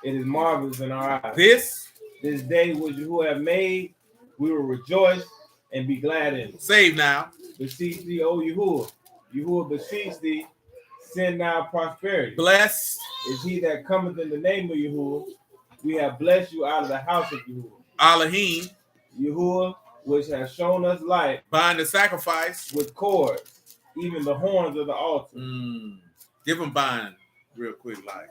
It is marvelous in our eyes. This day which Yahuwah have made, we will rejoice and be glad in it. Save now. Beseech thee, O Yahuwah. Yahuwah beseech thee, send now prosperity. Blessed is he that cometh in the name of Yahuwah. We have blessed you out of the house of Yahuwah. Elohim. Yahuwah, which has shown us light. Bind the sacrifice. With cords, even the horns of the altar. Give them bind real quick, like.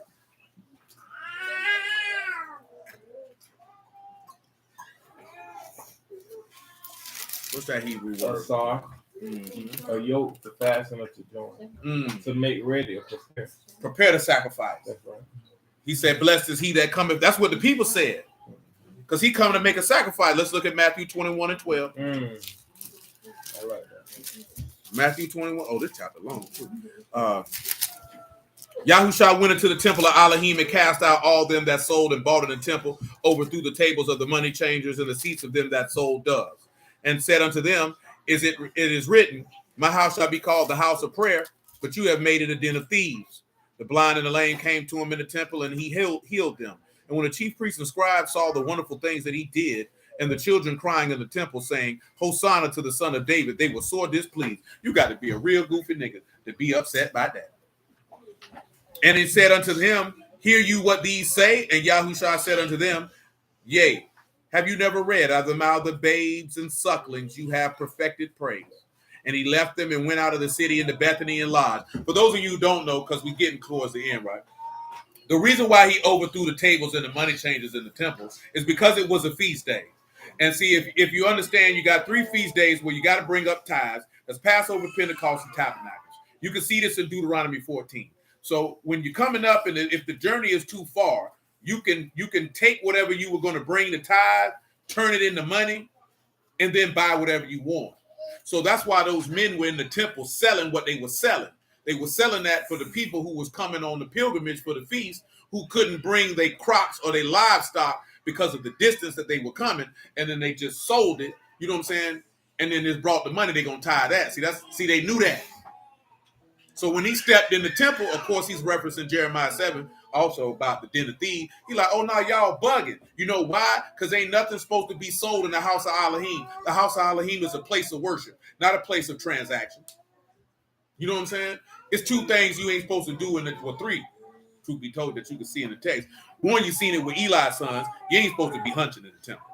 What's that Hebrew word? Asar. A yoke to fasten up to join. To make ready or prepare. Prepare the sacrifice. That's right. He said, blessed is he that cometh. That's what the people said. Because he come to make a sacrifice. Let's look at Matthew 21 and 12. I like that. Matthew 21. Oh, this chapter long too. Yahusha went into the temple of Elohim and cast out all them that sold and bought in the temple, overthrew the tables of the money changers and the seats of them that sold doves, and said unto them, it is written, my house shall be called the house of prayer, but you have made it a den of thieves. The blind and the lame came to him in the temple, and he healed them. And when the chief priests and scribes saw the wonderful things that he did, and the children crying in the temple saying, Hosanna to the son of David, they were sore displeased. You got to be a real goofy nigga to be upset by that. And it said unto him, hear you what these say? And Yahusha said unto them, yea, have you never read, out of the mouth of babes and sucklings you have perfected praise? And he left them and went out of the city into Bethany and lodged. For those of you who don't know, because we're getting towards the end, right? The reason why he overthrew the tables and the money changers in the temple is because it was a feast day. And see, if you understand, you got 3 feast days where you got to bring up tithes. That's Passover, Pentecost, and Tabernacles. You can see this in Deuteronomy 14. So when you're coming up, and if the journey is too far, you can take whatever you were going to bring the tithe, turn it into money, and then buy whatever you want. So that's why those men were in the temple selling what they were selling. They were selling that for the people who was coming on the pilgrimage for the feast, who couldn't bring their crops or their livestock because of the distance that they were coming, and then they just sold it. You know what I'm saying? And then just brought the money. They're gonna tie that. See, they knew that. So when he stepped in the temple, of course, he's referencing Jeremiah 7, also about the den of thieves. He's like, oh, no, y'all bugging. You know why? Because ain't nothing supposed to be sold in the house of Elohim. The house of Elohim is a place of worship, not a place of transaction. You know what I'm saying? It's 2 things you ain't supposed to do well, 3, truth be told, that you can see in the text. One, you seen it with Eli's sons. You ain't supposed to be hunching in the temple.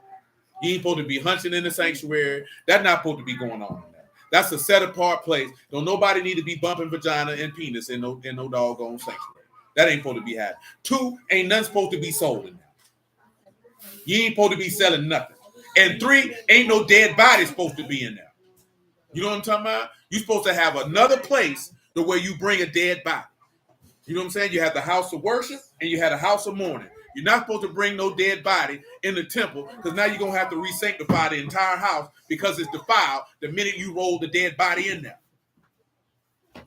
You ain't supposed to be hunching in the sanctuary. That's not supposed to be going on in there. That's a set apart place. Don't nobody need to be bumping vagina and penis in no doggone sanctuary. That ain't supposed to be happening. 2, ain't nothing supposed to be sold in there. You ain't supposed to be selling nothing. And 3, ain't no dead body supposed to be in there. You know what I'm talking about? You're supposed to have another place the way you bring a dead body. You know what I'm saying? You have the house of worship and you have a house of mourning. You're not supposed to bring no dead body in the temple, because now you're going to have to re-sanctify the entire house because it's defiled the minute you roll the dead body in there.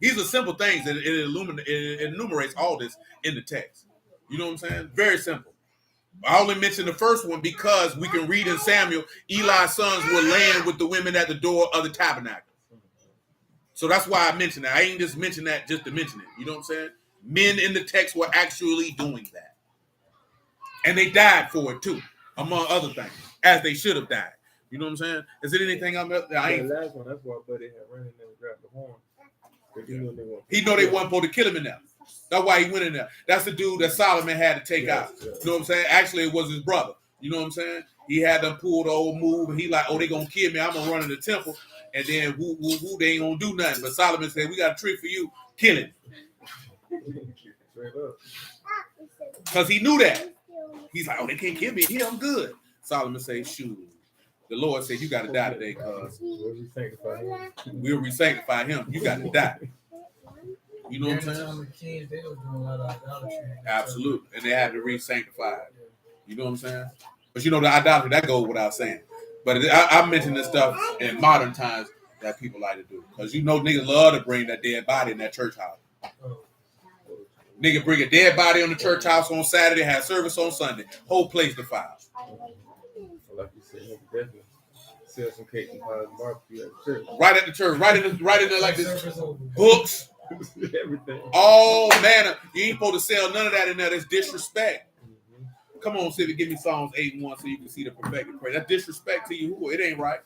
These are simple things, and it enumerates all this in the text. You know what I'm saying? Very simple. I only mentioned the first one because we can read in Samuel, Eli's sons were laying with the women at the door of the tabernacle. So that's why I mentioned that. I ain't just mention that just to mention it. You know what I'm saying? Men in the text were actually doing that. And they died for it too, among other things, as they should have died. You know what I'm saying? Is it anything I'm The last one, that's why Buddy had ran in there and grabbed the horn. He know they weren't supposed to kill him in there. That's why he went in there. That's the dude that Solomon had to take out. You know what I'm saying? Actually, it was his brother. You know what I'm saying? He had them pull the old move, and he like, oh, they gonna kill me. I'm gonna run in the temple, and then woo, they ain't gonna do nothing. But Solomon said, we got a trick for you. Kill him. Because he knew that. He's like, oh, they can't kill me. Yeah, I'm good. Solomon said, shoot. The Lord said, you got to die today, cuz. We'll re-sanctify him. You got to die. You know what I'm saying? Absolutely. And they had to re-sanctify it. You know what I'm saying? But you know, the idolatry, that goes without saying. But I mentioned this stuff in modern times that people like to do. Because you know niggas love to bring that dead body in that church house. Nigga bring a dead body on the church house on Saturday, have service on Sunday. Whole place defiled. Like you said, nigga definitely sell some cake and pies and barbecue at the church. Right at the church, right in there like this. Books. Everything. All manner. You ain't supposed to sell none of that in there. That's disrespect. Mm-hmm. Come on, Sivy, give me Psalms 8 and 1 so you can see the perfected prayer. That's disrespect to you. It ain't right.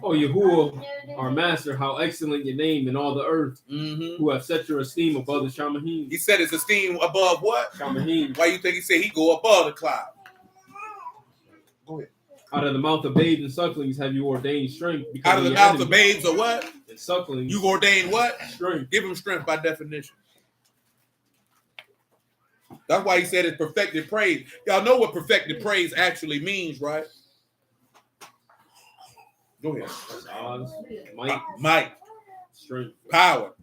Oh, Yahuwah, our master, how excellent your name in all the earth, who have set your esteem above the Shamahim. He said his esteem above what? Shamahim. Why you think he said he go above the cloud? Go ahead. Out of the mouth of babes and sucklings have you ordained strength. Out of the mouth of babes or what? And sucklings. You ordained what? Strength. Give him strength by definition. That's why he said it's perfected praise. Y'all know what perfected praise actually means, right? Go ahead. Might. Strength. Power.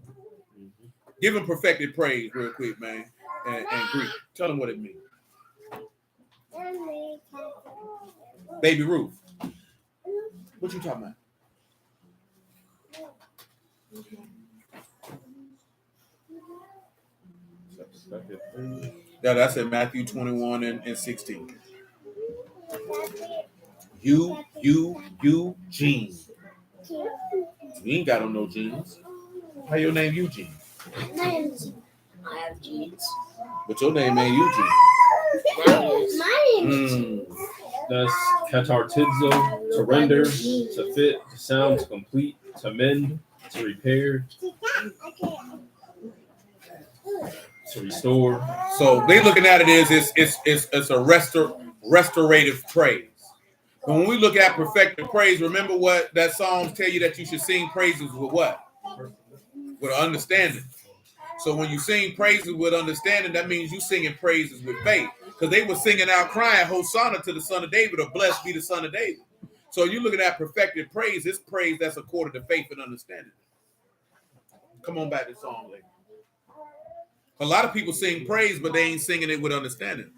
Mm-hmm. Give him perfected praise real quick, man. And Greek. Tell them what it means. Baby Ruth. What you talking about? Yeah, that's in Matthew 21 and 16. Eugene. You ain't got on no jeans. How your name Eugene? I have genes. But your name ain't Eugene. That's katartizo, to render, to fit, to sound, to complete, to mend, to repair, to restore. So they looking at it as it's a restorative praise. But when we look at perfected praise, remember what that Psalms tell you, that you should sing praises with what? With understanding. So when you sing praises with understanding, that means you singing praises with faith. Because they were singing out crying, Hosanna to the Son of David, or blessed be the Son of David. So you're looking at perfected praise. It's praise that's according to faith and understanding. Come on back to the song, lady. A lot of people sing praise, but they ain't singing it with understanding.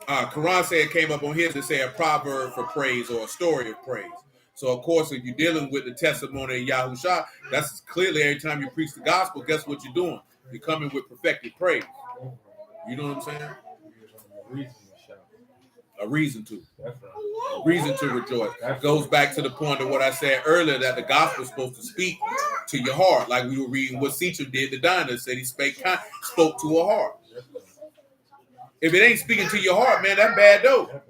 Quran said it came up on here to say a proverb for praise or a story of praise. So, of course, if you're dealing with the testimony of Yahusha, that's clearly every time you preach the gospel, guess what you're doing? You're coming with perfected praise. You know what I'm saying? A reason to. Reason to rejoice. That goes back to the point of what I said earlier, that the gospel is supposed to speak to your heart. Like we were reading what Seacher did to Dinah, said he spoke to her heart. If it ain't speaking to your heart, man, that's bad dope.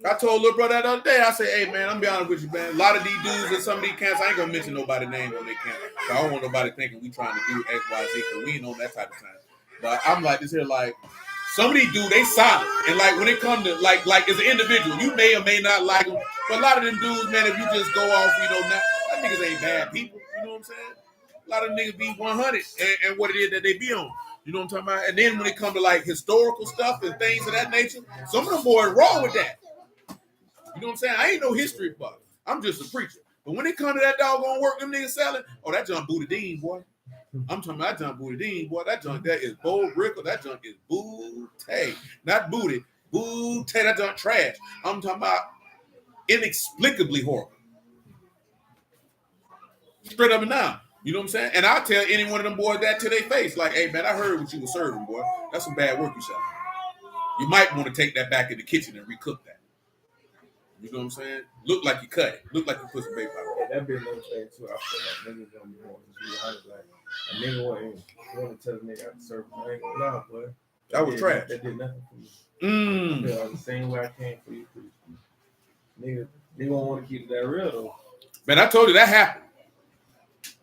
I told little brother that other day, I said, hey, man, I'm be honest with you, man. A lot of these dudes in some of these camps, I ain't going to mention nobody's name on their camp. I don't want nobody thinking we trying to do X, Y, Z, because we ain't on that type of time. But I'm like this here, like, some of these dudes, they solid. And, like, when it comes to, like as an individual, you may or may not like them. But a lot of them dudes, man, if you just go off, that niggas ain't bad people. You know what I'm saying? A lot of niggas be 100 and what it is that they be on. You know what I'm talking about? And then when it comes to, like, historical stuff and things of that nature, some of them boys wrong with that. You know what I'm saying? I ain't no history buff. I'm just a preacher. But when it comes to that doggone work them niggas selling, oh, that John Booty Dean, boy. I'm talking about that John Booty Dean, boy. That junk, that is bold brickle. That junk is booty. Not booty. Booty. That junk trash. I'm talking about inexplicably horrible. Straight up and down. You know what I'm saying? And I'll tell any one of them boys that to their face. Like, hey, man, I heard what you were serving, boy. That's some bad work you shot. You might want to take that back in the kitchen and recook that. You know what I'm saying? Look like you cut it. Look like you put some baby powder. That'd be another thing too. I feel like niggas gonna be more like a nigga want to tell a nigga how to serve. I ain't gonna lie, boy. That was trash. That did nothing for me. I feel the same way I came for you. Nigga, they don't want to keep it that real though. Man, I told you that happened.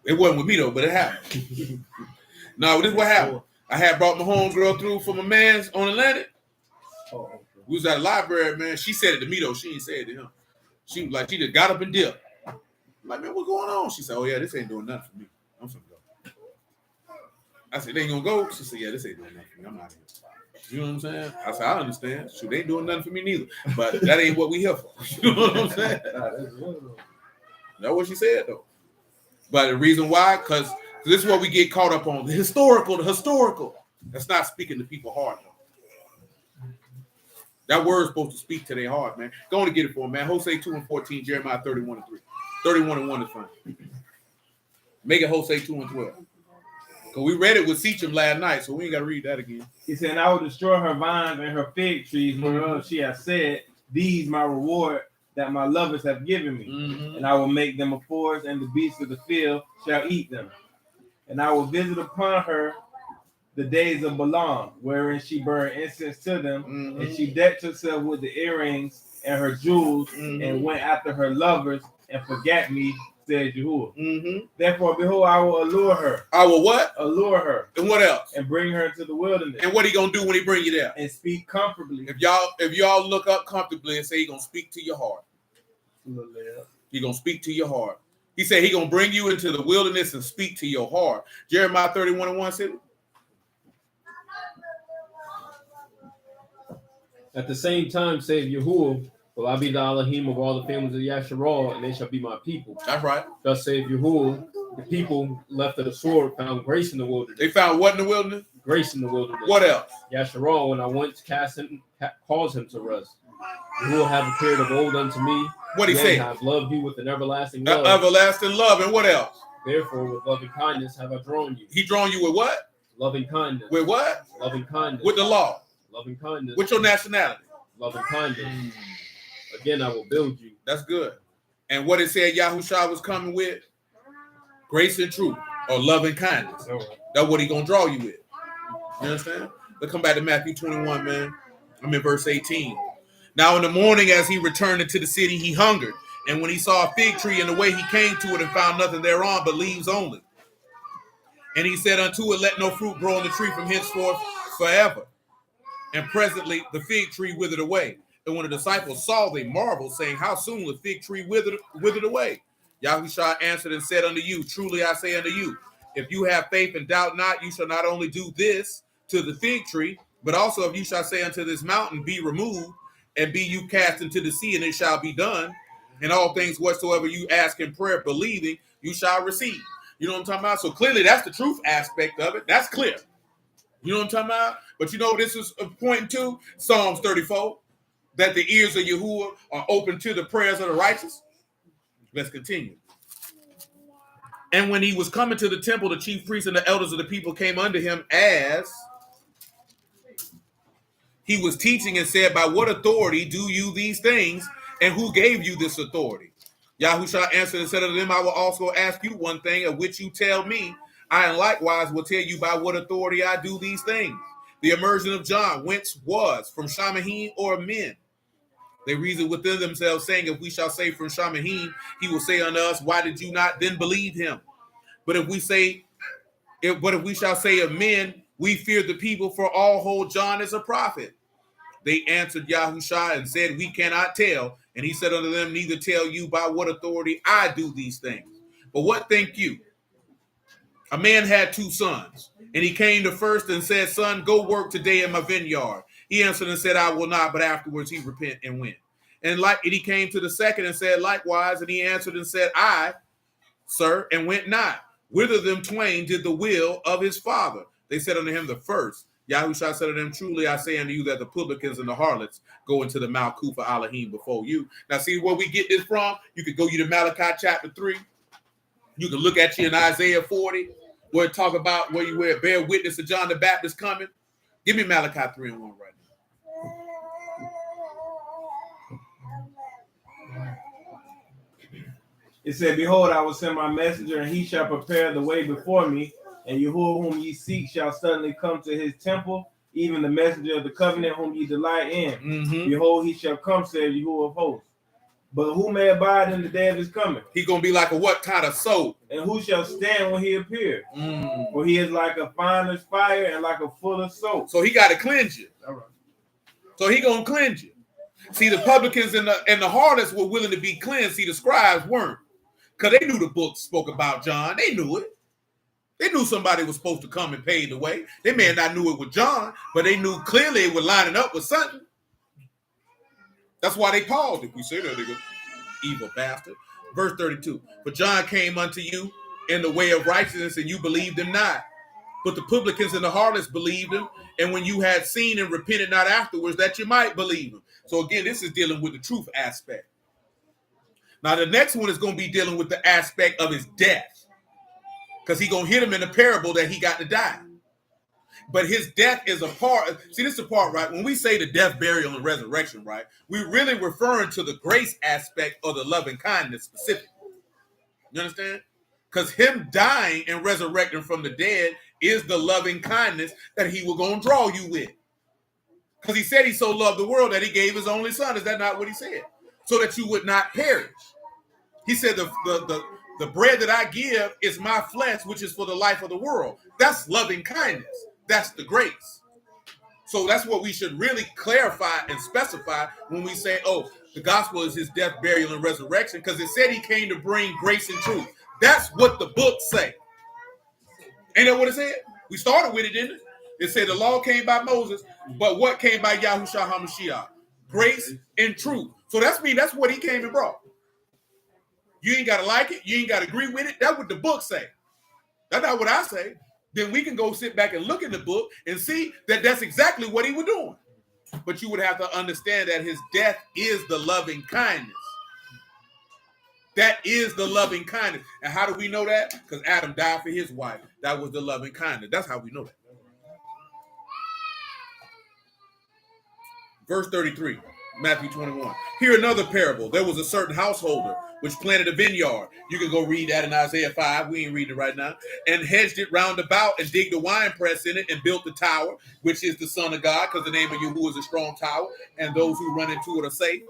It wasn't with me though, but it happened. No, this is what happened. I had brought my homegirl through for my man's on Atlantic. Oh. We was at the library, man. She said it to me, though. She ain't say it to him. She was like, she just got up and dipped. I'm like, man, what's going on? She said, oh, yeah, this ain't doing nothing for me. I'm finna go. I said, they ain't gonna go? She said, yeah, this ain't doing nothing for me. I'm out of here. You know what I'm saying? I said, I understand. Shoot, they ain't doing nothing for me neither. But that ain't what we here for. You know what I'm saying? That's what she said, though. But the reason why, because this is what we get caught up on. The historical. That's not speaking to people's heart, though. That word's supposed to speak to their heart, man. Go on and get it for them, man. Hosea 2:14, Jeremiah 31:3. 31:1 is fine. Make it Hosea 2:12. Because we read it with Seacham last night, so we ain't got to read that again. He said, I will destroy her vines and her fig trees, whereof she has said, these my reward that my lovers have given me. Mm-hmm. And I will make them a forest, and the beasts of the field shall eat them. And I will visit upon her the days of Balaam, wherein she burned incense to them, and she decked herself with the earrings and her jewels, and went after her lovers, and forgot me, said Yahuwah. Therefore, behold, I will allure her. I will what? Allure her. And what else? And bring her into the wilderness. And what he gonna do when he bring you there? And speak comfortably. If y'all look up comfortably and say he gonna speak to your heart. He gonna speak to your heart. He said he gonna bring you into the wilderness and speak to your heart. Jeremiah 31:1 said it. At the same time, said Yahuwah, will I be the Elohim of all the families of Yasharal, and they shall be my people. That's right. Thus saith Yahuwah, the people left of the sword found grace in the wilderness. They found what in the wilderness? Grace in the wilderness. What else? Yasharal, when I went to cast him, cause him to rest. Yahuwah have appeared of old unto me. What he say? I have loved you with an everlasting love. Everlasting love. And what else? Therefore, with loving kindness have I drawn you. He drawn you with what? Loving kindness. With what? Loving kindness. With the law. Loving kindness. With your nationality. Loving kindness. Again, I will build you. That's good. And what it said Yahusha was coming with? Grace and truth, or love and kindness. That's what he gonna draw you with. You understand? Let's come back to Matthew 21, man. I'm in verse 18. Now in the morning, as he returned into the city, he hungered. And when he saw a fig tree in the way, he came to it and found nothing thereon but leaves only. And he said unto it, let no fruit grow on the tree from henceforth forever. And presently the fig tree withered away. And when the disciples saw, they marveled, saying, how soon the fig tree withered away? Yahusha answered and said unto you, truly I say unto you, if you have faith and doubt not, you shall not only do this to the fig tree, but also if you shall say unto this mountain, be removed, and be you cast into the sea, and it shall be done. And all things whatsoever you ask in prayer, believing, you shall receive. You know what I'm talking about? So clearly that's the truth aspect of it. That's clear. You know what I'm talking about? But you know this is pointing to? Psalms 34, that the ears of Yahuwah are open to the prayers of the righteous. Let's continue. And when he was coming to the temple, the chief priests and the elders of the people came unto him as he was teaching and said, by what authority do you these things? And who gave you this authority? Yahusha answered and said unto them, I will also ask you one thing, of which you tell me. I likewise will tell you by what authority I do these things. The immersion of John, whence was? From Shamahim or men? They reasoned within themselves, saying, if we shall say from Shamahim, he will say unto us, why did you not then believe him? But if we shall say of men, we fear the people, for all hold John as a prophet. They answered Yahusha and said, we cannot tell. And he said unto them, neither tell you by what authority I do these things. But what think you? A man had 2 sons, and he came the first and said, son, go work today in my vineyard. He answered and said, I will not, but afterwards he repent and went. And he came to the second and said likewise, and he answered and said, I, sir, and went not. Whither them twain did the will of his father? They said unto him, the first. Yahusha said to them, truly I say unto you that the publicans and the harlots go into the Mount Kufa Elohim before you. Now see where we get this from? You could go to Malachi chapter 3. You can look at you in Isaiah 40, where it talk about where you bear witness of John the Baptist coming. Give me Malachi 3:1 right now. It said, behold, I will send my messenger, and he shall prepare the way before me. And Yahuwah whom ye seek shall suddenly come to his temple, even the messenger of the covenant whom ye delight in. Mm-hmm. Behold, he shall come, saith Yahuwah of hosts. But who may abide in the day of his coming? He's going to be like a what kind of soul? And who shall stand when he appears? For he is like a finer's fire and like a fuller's soap. So he got to cleanse you. All right. So he going to cleanse you. See, the publicans and the harlots were willing to be cleansed. See, the scribes weren't. Because they knew the book spoke about John. They knew it. They knew somebody was supposed to come and pave the way. They may have not knew it was John, but they knew clearly it was lining up with something. That's why they paused it. We say that, nigga, evil bastard. Verse 32. For John came unto you in the way of righteousness, and you believed him not. But the publicans and the harlots believed him, and when you had seen and repented not afterwards, that you might believe him. So again, this is dealing with the truth aspect. Now the next one is going to be dealing with the aspect of his death. Because he's going to hit him in the parable that he got to die. But his death is a part. See, this is the part, right? When we say the death, burial, and resurrection, right? We're really referring to the grace aspect or the love and kindness specifically. You understand? Because him dying and resurrecting from the dead is the loving kindness that he was going to draw you with. Because he said he so loved the world that he gave his only son. Is that not what he said? So that you would not perish. He said the bread that I give is my flesh, which is for the life of the world. That's loving kindness. That's the grace. So that's what we should really clarify and specify when we say, oh, the gospel is his death, burial, and resurrection, because it said he came to bring grace and truth. That's what the book say. Ain't that what it said? We started with it, didn't it? It said the law came by Moses, but what came by Yahusha Hamashiach? Grace and truth. So that's what he came and brought. You ain't got to like it. You ain't got to agree with it. That's what the book say. That's not what I say. Then we can go sit back and look in the book and see that that's exactly what he was doing. But you would have to understand that his death is the loving kindness. That is the loving kindness. And how do we know that? Because Adam died for his wife. That was the loving kindness. That's how we know that. Verse 33, Matthew 21. Here another parable. There was a certain householder which planted a vineyard. You can go read that in Isaiah 5. We ain't reading it right now. And hedged it round about and digged a winepress in it and built the tower, which is the Son of God, because the name of Yahuwah is a strong tower, and those who run into it are safe.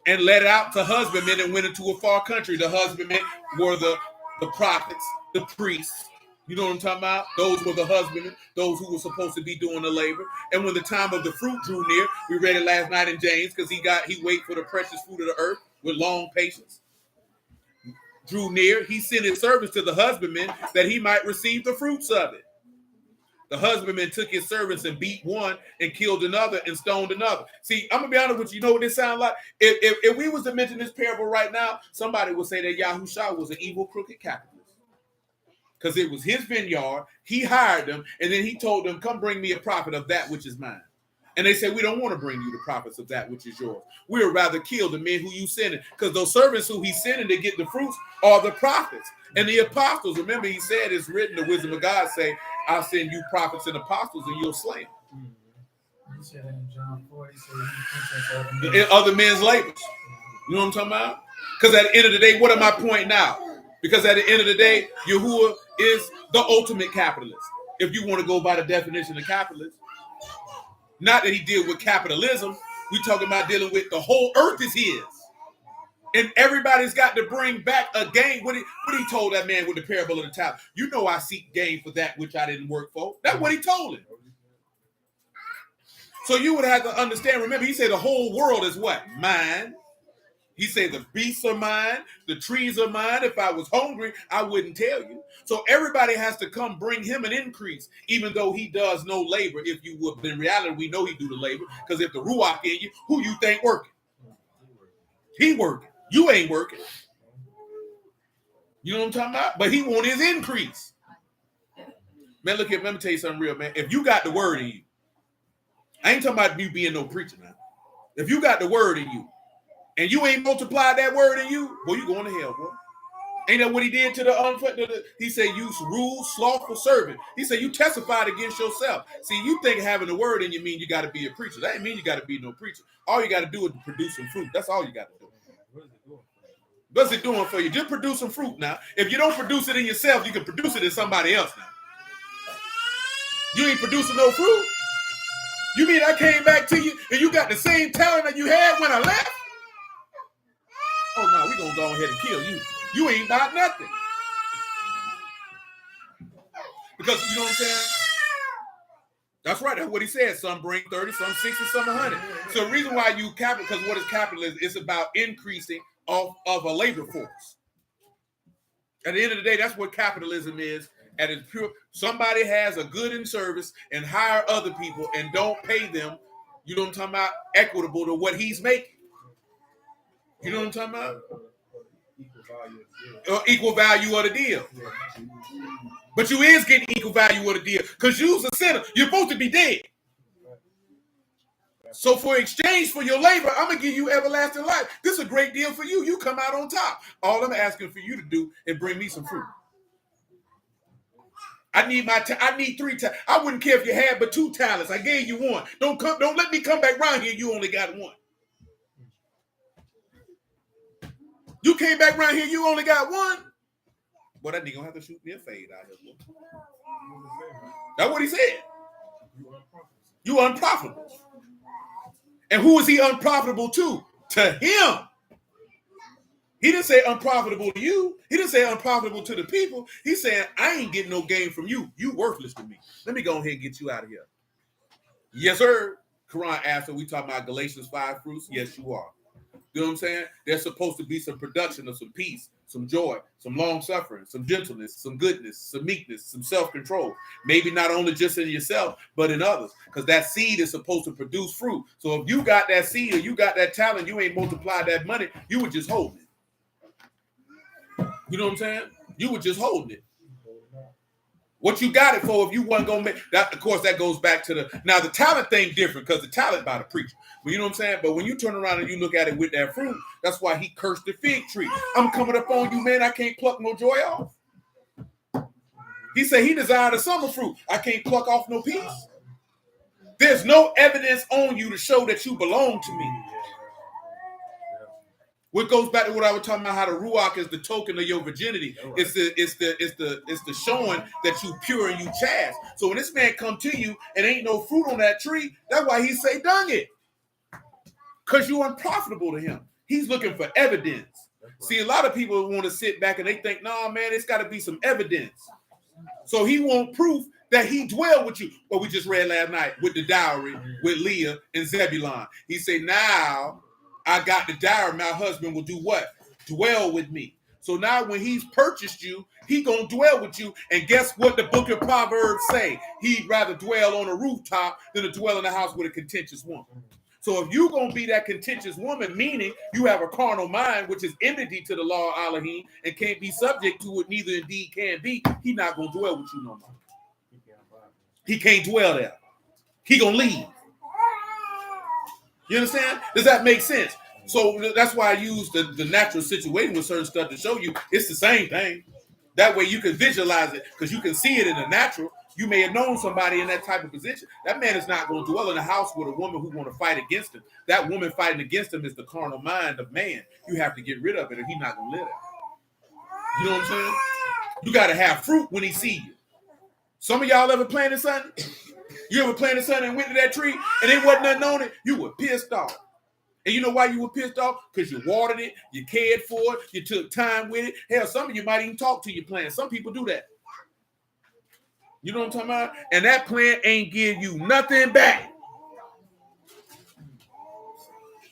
And let it out to husbandmen and went into a far country. The husbandmen were the prophets, the priests. You know what I'm talking about? Those were the husbandmen, those who were supposed to be doing the labor. And when the time of the fruit drew near, we read it last night in James, because he waited for the precious fruit of the earth with long patience. Drew near, he sent his servants to the husbandman that he might receive the fruits of it. The husbandman took his servants and beat one and killed another and stoned another. See, I'm going to be honest with you. You know what this sounds like? If we was to mention this parable right now, somebody would say that Yahusha was an evil, crooked capitalist. Because it was his vineyard. He hired them, and then he told them, come bring me a profit of that which is mine. And they said, we don't want to bring you the profits of that which is yours. We would rather kill the men who you sending, because those servants who he's sending to get the fruits are the prophets. And the apostles, remember he said, it's written, the wisdom of God say, I'll send you prophets and apostles and you'll slay them. He said in John 4, he said, in other men's labors. You know what I'm talking about? Because at the end of the day, what am I pointing out? Because at the end of the day, Yahuwah is the ultimate capitalist. If you want to go by the definition of capitalist. Not that he deal with capitalism. We talking about dealing with the whole earth is his. And everybody's got to bring back a gain. What he told that man with the parable of the talent. You know I seek gain for that which I didn't work for. That's what he told him. So you would have to understand, remember, he said the whole world is what? Mine. He said the beasts are mine, the trees are mine. If I was hungry, I wouldn't tell you. So everybody has to come bring him an increase, even though he does no labor. If you would, in reality, we know he do the labor. Because if the Ruach in you, who you think working? He working. You ain't working. You know what I'm talking about? But he want his increase. Man, look here, let me tell you something real, man. If you got the word in you, I ain't talking about you being no preacher now. If you got the word in you, and you ain't multiplied that word in you, boy, you going to hell, boy. Ain't that what he did to the he said, you rude, slothful servant. He said, you testified against yourself. See, you think having the word in you mean you got to be a preacher. That ain't mean you got to be no preacher. All you got to do is produce some fruit. That's all you got to do. What's it doing for you? Just produce some fruit now. If you don't produce it in yourself, you can produce it in somebody else now. You ain't producing no fruit. You mean I came back to you and you got the same talent that you had when I left? Oh, no, we're going to go ahead and kill you. You ain't about nothing. Because, you know what I'm saying? That's right. That's what he said. Some bring 30, some 60, some 100. So the reason why you capital, because what is capitalism? It's about increasing of a labor force. At the end of the day, that's what capitalism is. At its pure, somebody has a good in service and hire other people and don't pay them, you know what I'm talking about, equitable to what he's making. You know what I'm talking about? Equal value of the deal. But you is getting equal value of the deal because you's a sinner. You're supposed to be dead. So for exchange for your labor, I'm going to give you everlasting life. This is a great deal for you. You come out on top. All I'm asking for you to do is bring me some fruit. I need 3 talents. I wouldn't care if you had but 2 talents. I gave you 1. Don't let me come back around here. You only got 1. You came back around here, you only got 1. Boy, that nigga gonna have to shoot me a fade out here. That's what he said. You unprofitable. And who is he unprofitable to? To him. He didn't say unprofitable to you. He didn't say unprofitable to the people. He said, I ain't getting no gain from you. You worthless to me. Let me go ahead and get you out of here. Yes, sir. Quran asked, are we talking about Galatians 5 fruits? Yes, you are. You know what I'm saying? There's supposed to be some production of some peace, some joy, some long suffering, some gentleness, some goodness, some meekness, some self-control. Maybe not only just in yourself, but in others. Because that seed is supposed to produce fruit. So if you got that seed or you got that talent, you ain't multiplied that money, you were just holding it. You know what I'm saying? You were just holding it. What you got it for if you wasn't going to make that? Of course, that goes back to the talent thing different because the talent by the preacher. But you know what I'm saying? But when you turn around and you look at it with that fruit, that's why he cursed the fig tree. I'm coming up on you, man. I can't pluck no joy off. He said he desired a summer fruit. I can't pluck off no peace. There's no evidence on you to show that you belong to me. What goes back to what I was talking about, how the ruach is the token of your virginity. It's the showing that you pure and you chaste. So when this man come to you and ain't no fruit on that tree, that's why he say dung it. Because you unprofitable to him. He's looking for evidence. See, a lot of people want to sit back and they think, nah, man, it's got to be some evidence. So he want proof that he dwell with you. What we just read last night with the dowry with Leah and Zebulon. He said, now I got the dowry. My husband will do what? Dwell with me. So now when he's purchased you, he gonna dwell with you. And guess what the book of Proverbs say? He'd rather dwell on a rooftop than to dwell in a house with a contentious woman. So if you're gonna be that contentious woman, meaning you have a carnal mind, which is enmity to the law of Elohim and can't be subject to it, neither indeed can be, he not gonna dwell with you no more. He can't dwell there. He gonna leave. You understand? Does that make sense? So that's why I use the natural situation with certain stuff to show you it's the same thing. That way you can visualize it because you can see it in the natural. You may have known somebody in that type of position. That man is not going to dwell in a house with a woman who want to fight against him. That woman fighting against him is the carnal mind of man. You have to get rid of it or he's not going to live there. You know what I'm saying? You got to have fruit when he see you. Some of y'all ever planted something? You ever planted something and went to that tree and there wasn't nothing on it? You were pissed off. And you know why you were pissed off? Because you watered it, you cared for it, you took time with it. Hell, some of you might even talk to your plant. Some people do that. You know what I'm talking about? And that plant ain't give you nothing back.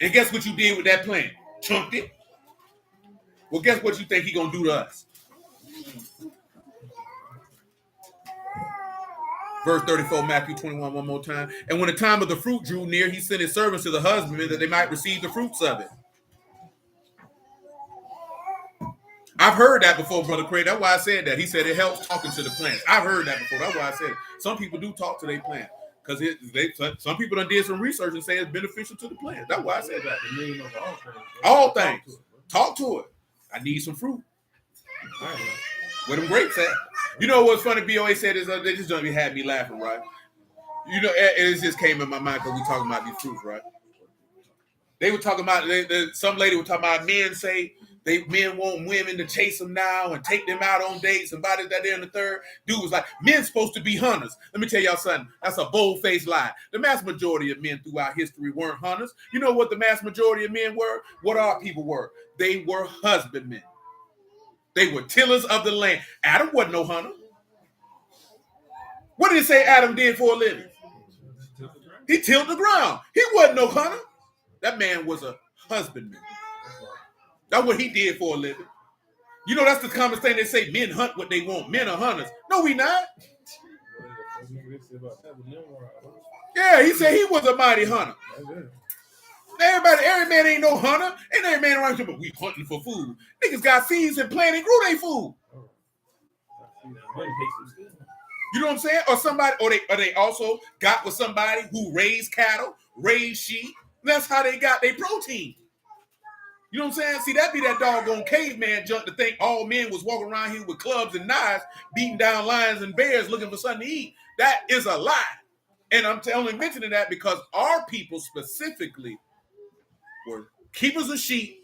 And guess what you did with that plant? Chunked it. Well, guess what you think he gonna do to us? Verse 34, Matthew 21, one more time. And when the time of the fruit drew near, he sent his servants to the husbandmen that they might receive the fruits of it. I've heard that before, Brother Craig. That's why I said that. He said it helps talking to the plants. I've heard that before. That's why I said it. Some people do talk to their plant. Because some people done did some research and say it's beneficial to the plant. That's why I said that. All things. Talk to it. I need some fruit. Where them grapes at? You know what's funny? BOA said this. They just had me laughing, right? You know, it just came in my mind because we talking about these fruits, right? They were talking about some lady was talking about men say men want women to chase them now and take them out on dates and body that there and the third. Dude was like, men supposed to be hunters. Let me tell y'all something. That's a bold-faced lie. The mass majority of men throughout history weren't hunters. You know what the mass majority of men were? What our people were? They were husbandmen. They were tillers of the land. Adam wasn't no hunter. What did it say Adam did for a living? He tilled the ground. He wasn't no hunter. That man was a husbandman. That's what he did for a living. You know, that's the common thing. They say men hunt what they want. Men are hunters. No, we not. Yeah, he said he was a mighty hunter. Every man ain't no hunter. Ain't every man around here, but we hunting for food. Niggas got seeds and planted and grew their food. You know what I'm saying? Or they also got with somebody who raised cattle, raised sheep. That's how they got their protein. You know what I'm saying? See, that be that doggone caveman junk to think all men was walking around here with clubs and knives, beating down lions and bears looking for something to eat. That is a lie. And I'm only mentioning that because our people specifically were keepers of sheep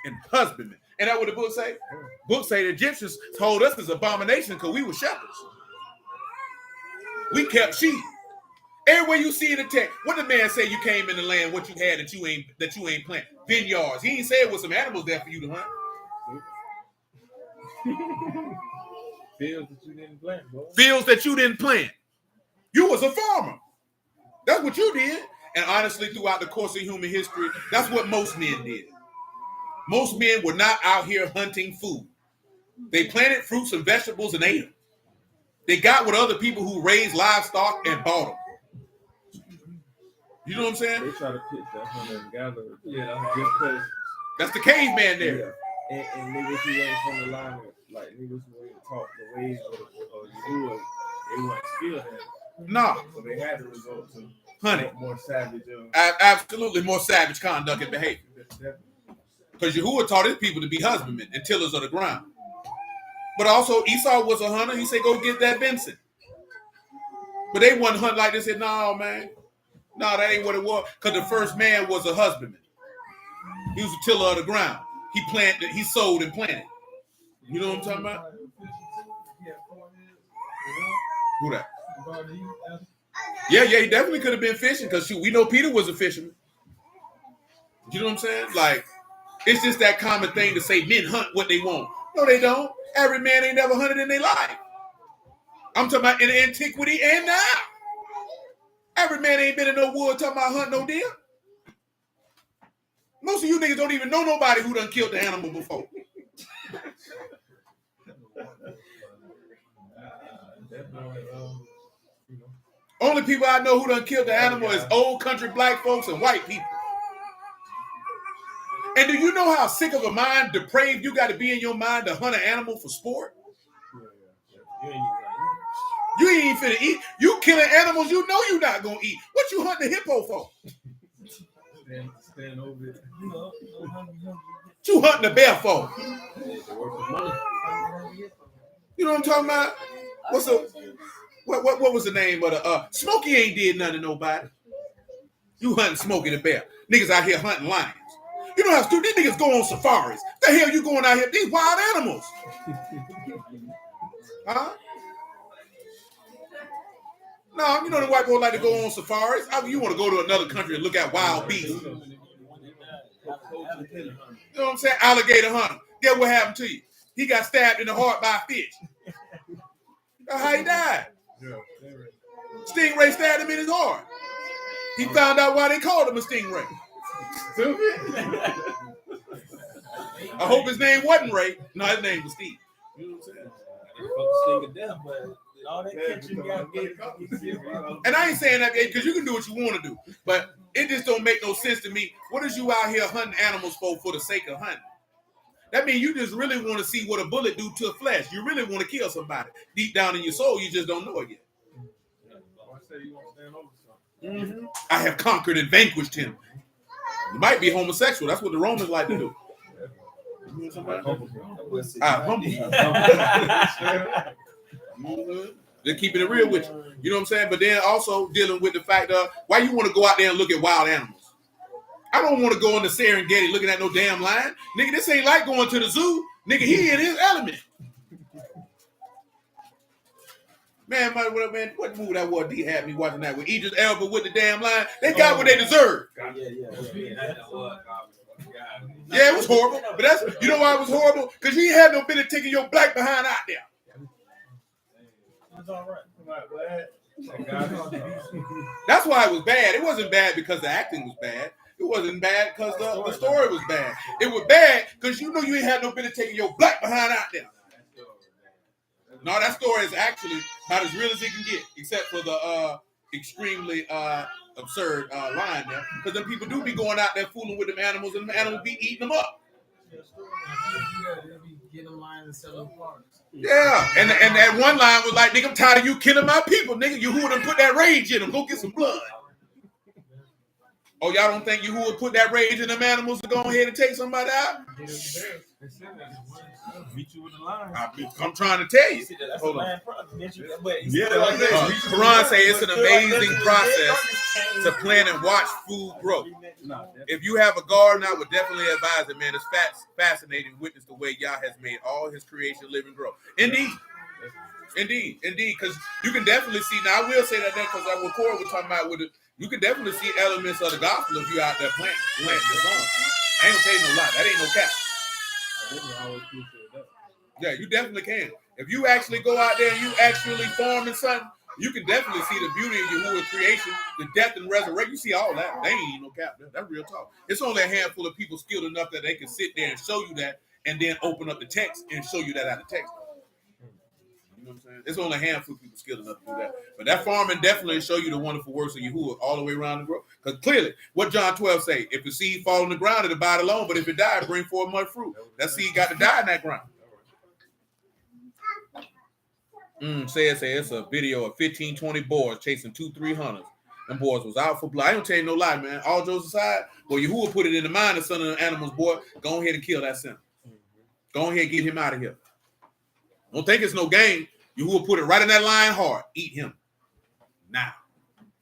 and husbandmen. And that's what the book say? Book say the Egyptians told us this abomination because we were shepherds. We kept sheep. Everywhere you see in the text, what the man say you came in the land, what you had that you ain't planted? Vineyards. He ain't say it was some animals there for you to hunt. Fields that you didn't plant, bro. Fields that you didn't plant. You was a farmer. That's what you did. And honestly, throughout the course of human history, that's what most men did. Most men were not out here hunting food. They planted fruits and vegetables and ate them. They got with other people who raised livestock and bought them. You know what I'm saying? They try to pitch that hunter and gatherer. Yeah. Just because. That's the caveman there. Yeah. And niggas who ain't from the line, like niggas who ain't taught the ways of Yahuwah, they weren't skilled at it. No. So they had to resort to Hunting. More savage. Absolutely more savage conduct and behavior. Because Yahuwah taught his people to be husbandmen and tillers of the ground. But also Esau was a hunter. He said, go get that venison. But they wasn't hunting like this. Said, no, man. No, that ain't what it was. Because the first man was a husbandman. He was a tiller of the ground. he sowed and planted. You know what I'm talking about? Who that? Yeah, he definitely could have been fishing because we know Peter was a fisherman. You know what I'm saying? Like, it's just that common thing to say men hunt what they want. No, they don't. Every man ain't never hunted in their life. I'm talking about in antiquity and now. Every man ain't been in no wood talking about hunting no deer. Most of you niggas don't even know nobody who done killed the animal before. Only people I know who done killed the animal is old country black folks and white people. And do you know how sick of a mind, depraved you got to be in your mind to hunt an animal for sport? You ain't even finna eat. You killing animals you know you're not gonna eat. What you hunting a hippo for? Stand over it. What you hunting a bear for? You know what I'm talking about? What was the name of the Smokey ain't did nothing to nobody. You hunting Smokey the bear. Niggas out here hunting lions. You know how stupid these niggas go on safaris. The hell you going out here? These wild animals. Huh? No, you know the white boys like to go on safaris. You want to go to another country and look at wild beasts. You know what I'm saying? Alligator hunter. Guess what happened to you? He got stabbed in the heart by a fish. That's how he died. Stingray stabbed him in his heart. He found out why they called him a stingray. I hope his name wasn't Ray. No, his name was Steve. You know what I'm saying? And I ain't saying that because you can do what you want to do, but it just don't make no sense to me. What is you out here hunting animals for the sake of hunting? That means you just really want to see what a bullet do to a flesh. You really want to kill somebody. Deep down in your soul, you just don't know it yet. Mm-hmm. I have conquered and vanquished him. You might be homosexual. That's what the Romans like to do. They're keeping it real with you. You know what I'm saying? But then also dealing with the fact of why you want to go out there and look at wild animals. I don't want to go in the Serengeti looking at no damn lion. Nigga, this ain't like going to the zoo. Nigga, he in his element. Man, what movie that was? D had me watching that with Idris Elba with the damn lion. They got what they deserved. Yeah, it was horrible. But that's, you know why it was horrible? Because you ain't had no business taking your black behind out there. It's all right. That's why it was bad. It wasn't bad because the acting was bad. It wasn't bad because the story was bad. It was bad because you know you ain't had no business taking your black behind out there. No, that story is actually about as real as it can get, except for the extremely absurd line there. Because them people do be going out there fooling with them animals, and the animals be eating them up. Yeah, and that one line was like, nigga, I'm tired of you killing my people, nigga. You who done put that rage in them? Go get some blood. Oh, y'all don't think you who would put that rage in them animals to go ahead and take somebody out? Meet you with the line. I'm trying to tell you. Hold on. Quran say it's an amazing process to plant and watch food grow. If you have a garden, I would definitely advise it, man. It's fascinating to witness the way Yah has made all his creation live and grow. Indeed. Because you can definitely see, now I will say that because what Corey was talking about with it, you can definitely see elements of the gospel if you out there planting the song. I ain't gonna tell you no lie. That ain't no cap. Yeah, you definitely can. If you actually go out there and you actually farming something, you can definitely see the beauty of Yahuwah's creation, the death and resurrection. You see all that. They ain't no cap. That's real talk. It's only a handful of people skilled enough that they can sit there and show you that and then open up the text and show you that out of text. You know what I'm saying? It's only a handful of people skilled enough to do that. But that farming definitely show you the wonderful works of Yahuwah all the way around the world. Because clearly, what John 12 say, if the seed fall on the ground, it'll abide alone. But if it die, it bring forth much fruit. That seed got to die in that ground. Say it's a video of 15, 20 boys chasing 2-3 hunters. Them boys was out for blood. I don't tell you no lie, man. All jokes aside, well, Yahuwah put it in the mind of some of the animals, boy. Go ahead and kill that sinner. Go ahead and get him out of here. Don't think it's no game. Yahuwah put it right in that lion heart. Eat him now.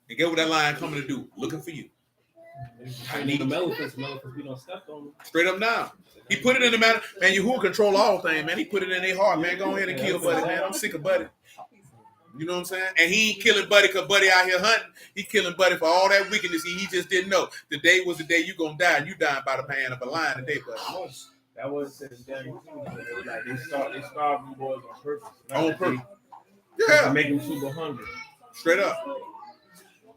And get what that lion coming to do. Looking for you. I And need the elephants, we don't step on them. straight up now. He put it in the matter. Man, Yahuwah control all things, man. He put it in their heart, man. Go ahead and kill Buddy, man. I'm sick of Buddy. You know what I'm saying? And he ain't killing Buddy because Buddy out here hunting. He killing Buddy for all that wickedness. He just didn't know. The day was the day you gonna die, and you dying by the hand of a lion today, Buddy. That was said in Daniel too. Like they starved them boys on purpose. Not On that purpose. To Yeah, make them super hungry. straight up.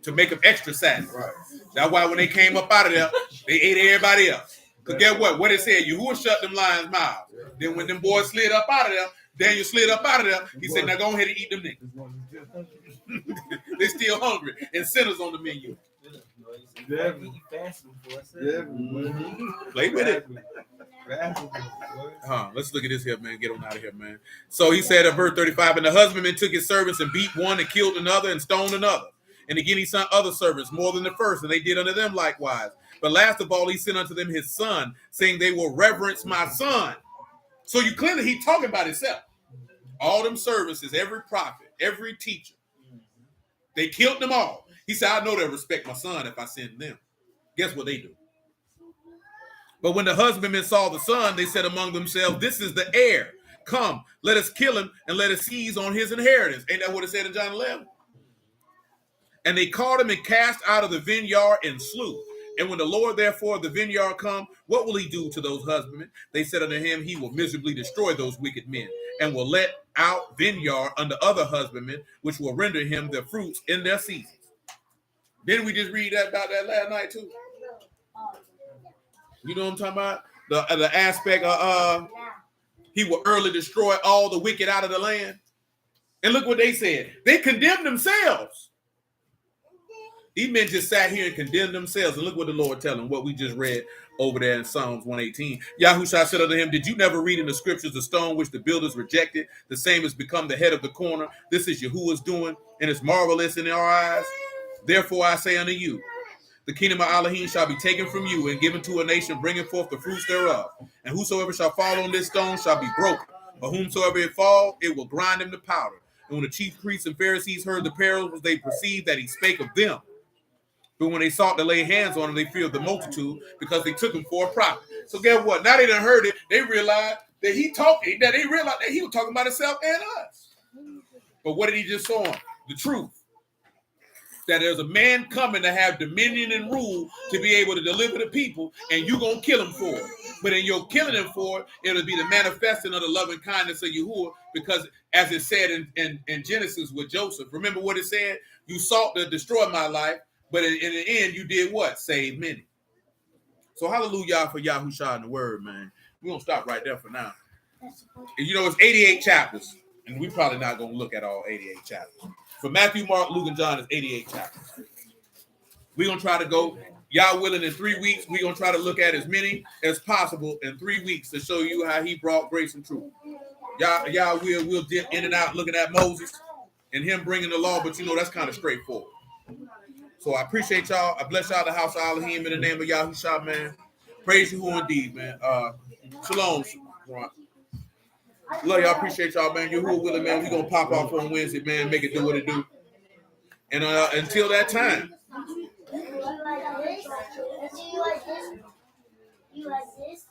To make them extra sad. Right. That's why when they came up out of there, they ate everybody else. Because guess what? What it said, Yahuwah shut them lions' mouths. Then when them boys slid up out of there, Daniel slid up out of there, he said, now go ahead and eat them niggas. They still hungry. And sinners on the menu. Yeah. Play with it. Let's look at this here, man. Get on out of here, man. So he said at verse 35, and the husbandman took his servants and beat one and killed another and stoned another. And again he sent other servants more than the first, and they did unto them likewise. But last of all, he sent unto them his son, saying they will reverence my son. So you clearly, he talking about himself. All them services, every prophet, every teacher, they killed them all. He said, I know they'll respect my son if I send them. Guess what they do? But when the husbandmen saw the son, they said among themselves, this is the heir. Come, let us kill him and let us seize on his inheritance. Ain't that what it said in John 11? And they caught him and cast out of the vineyard and slew. And when the Lord therefore of the vineyard come, what will he do to those husbandmen? They said unto him, he will miserably destroy those wicked men, and will let out vineyard unto other husbandmen, which will render him their fruits in their seasons. Didn't we just read that about that last night too? You know what I'm talking about? The aspect of he will early destroy all the wicked out of the land. And look what they said. They condemned themselves. These men just sat here and condemned themselves. And look what the Lord tell them, what we just read over there in Psalms 118. Yahusha said unto him, did you never read in the scriptures the stone which the builders rejected? The same has become the head of the corner. This is Yahuwah's doing, and it's marvelous in our eyes. Therefore I say unto you, the kingdom of Elohim shall be taken from you and given to a nation, bringing forth the fruits thereof. And whosoever shall fall on this stone shall be broken. But whomsoever it fall, it will grind him to powder. And when the chief priests and Pharisees heard the parables, they perceived that he spake of them. But when they sought to lay hands on him, they feared the multitude because they took him for a prophet. So guess what? Now they done heard it. They realized that he was talking about himself and us. But what did he just show them? The truth. That there's a man coming to have dominion and rule to be able to deliver the people, and you're going to kill him for it. But in your killing him for it, it'll be the manifesting of the loving kindness of Yahuwah, because as it said in Genesis with Joseph, remember what it said? You sought to destroy my life, but in the end, you did what? Save many. So hallelujah for Yahusha and the word, man. We're going to stop right there for now. And you know, it's 88 chapters, and we're probably not going to look at all 88 chapters. For Matthew, Mark, Luke, and John, it's 88 chapters. We're going to try to go, y'all willing, in 3 weeks, we're going to try to look at as many as possible in 3 weeks to show you how he brought grace and truth. Y'all we'll dip in and out looking at Moses and him bringing the law, but you know, that's kind of straightforward. So I appreciate y'all. I bless y'all, the house of Elohim, in the name of Yahusha, man. Praise you indeed, man. Shalom. Love y'all. Appreciate y'all, man. Yahuwah willing, man. We're going to pop off on Wednesday, man. Make it do what it do. And until that time. You like this? You like this?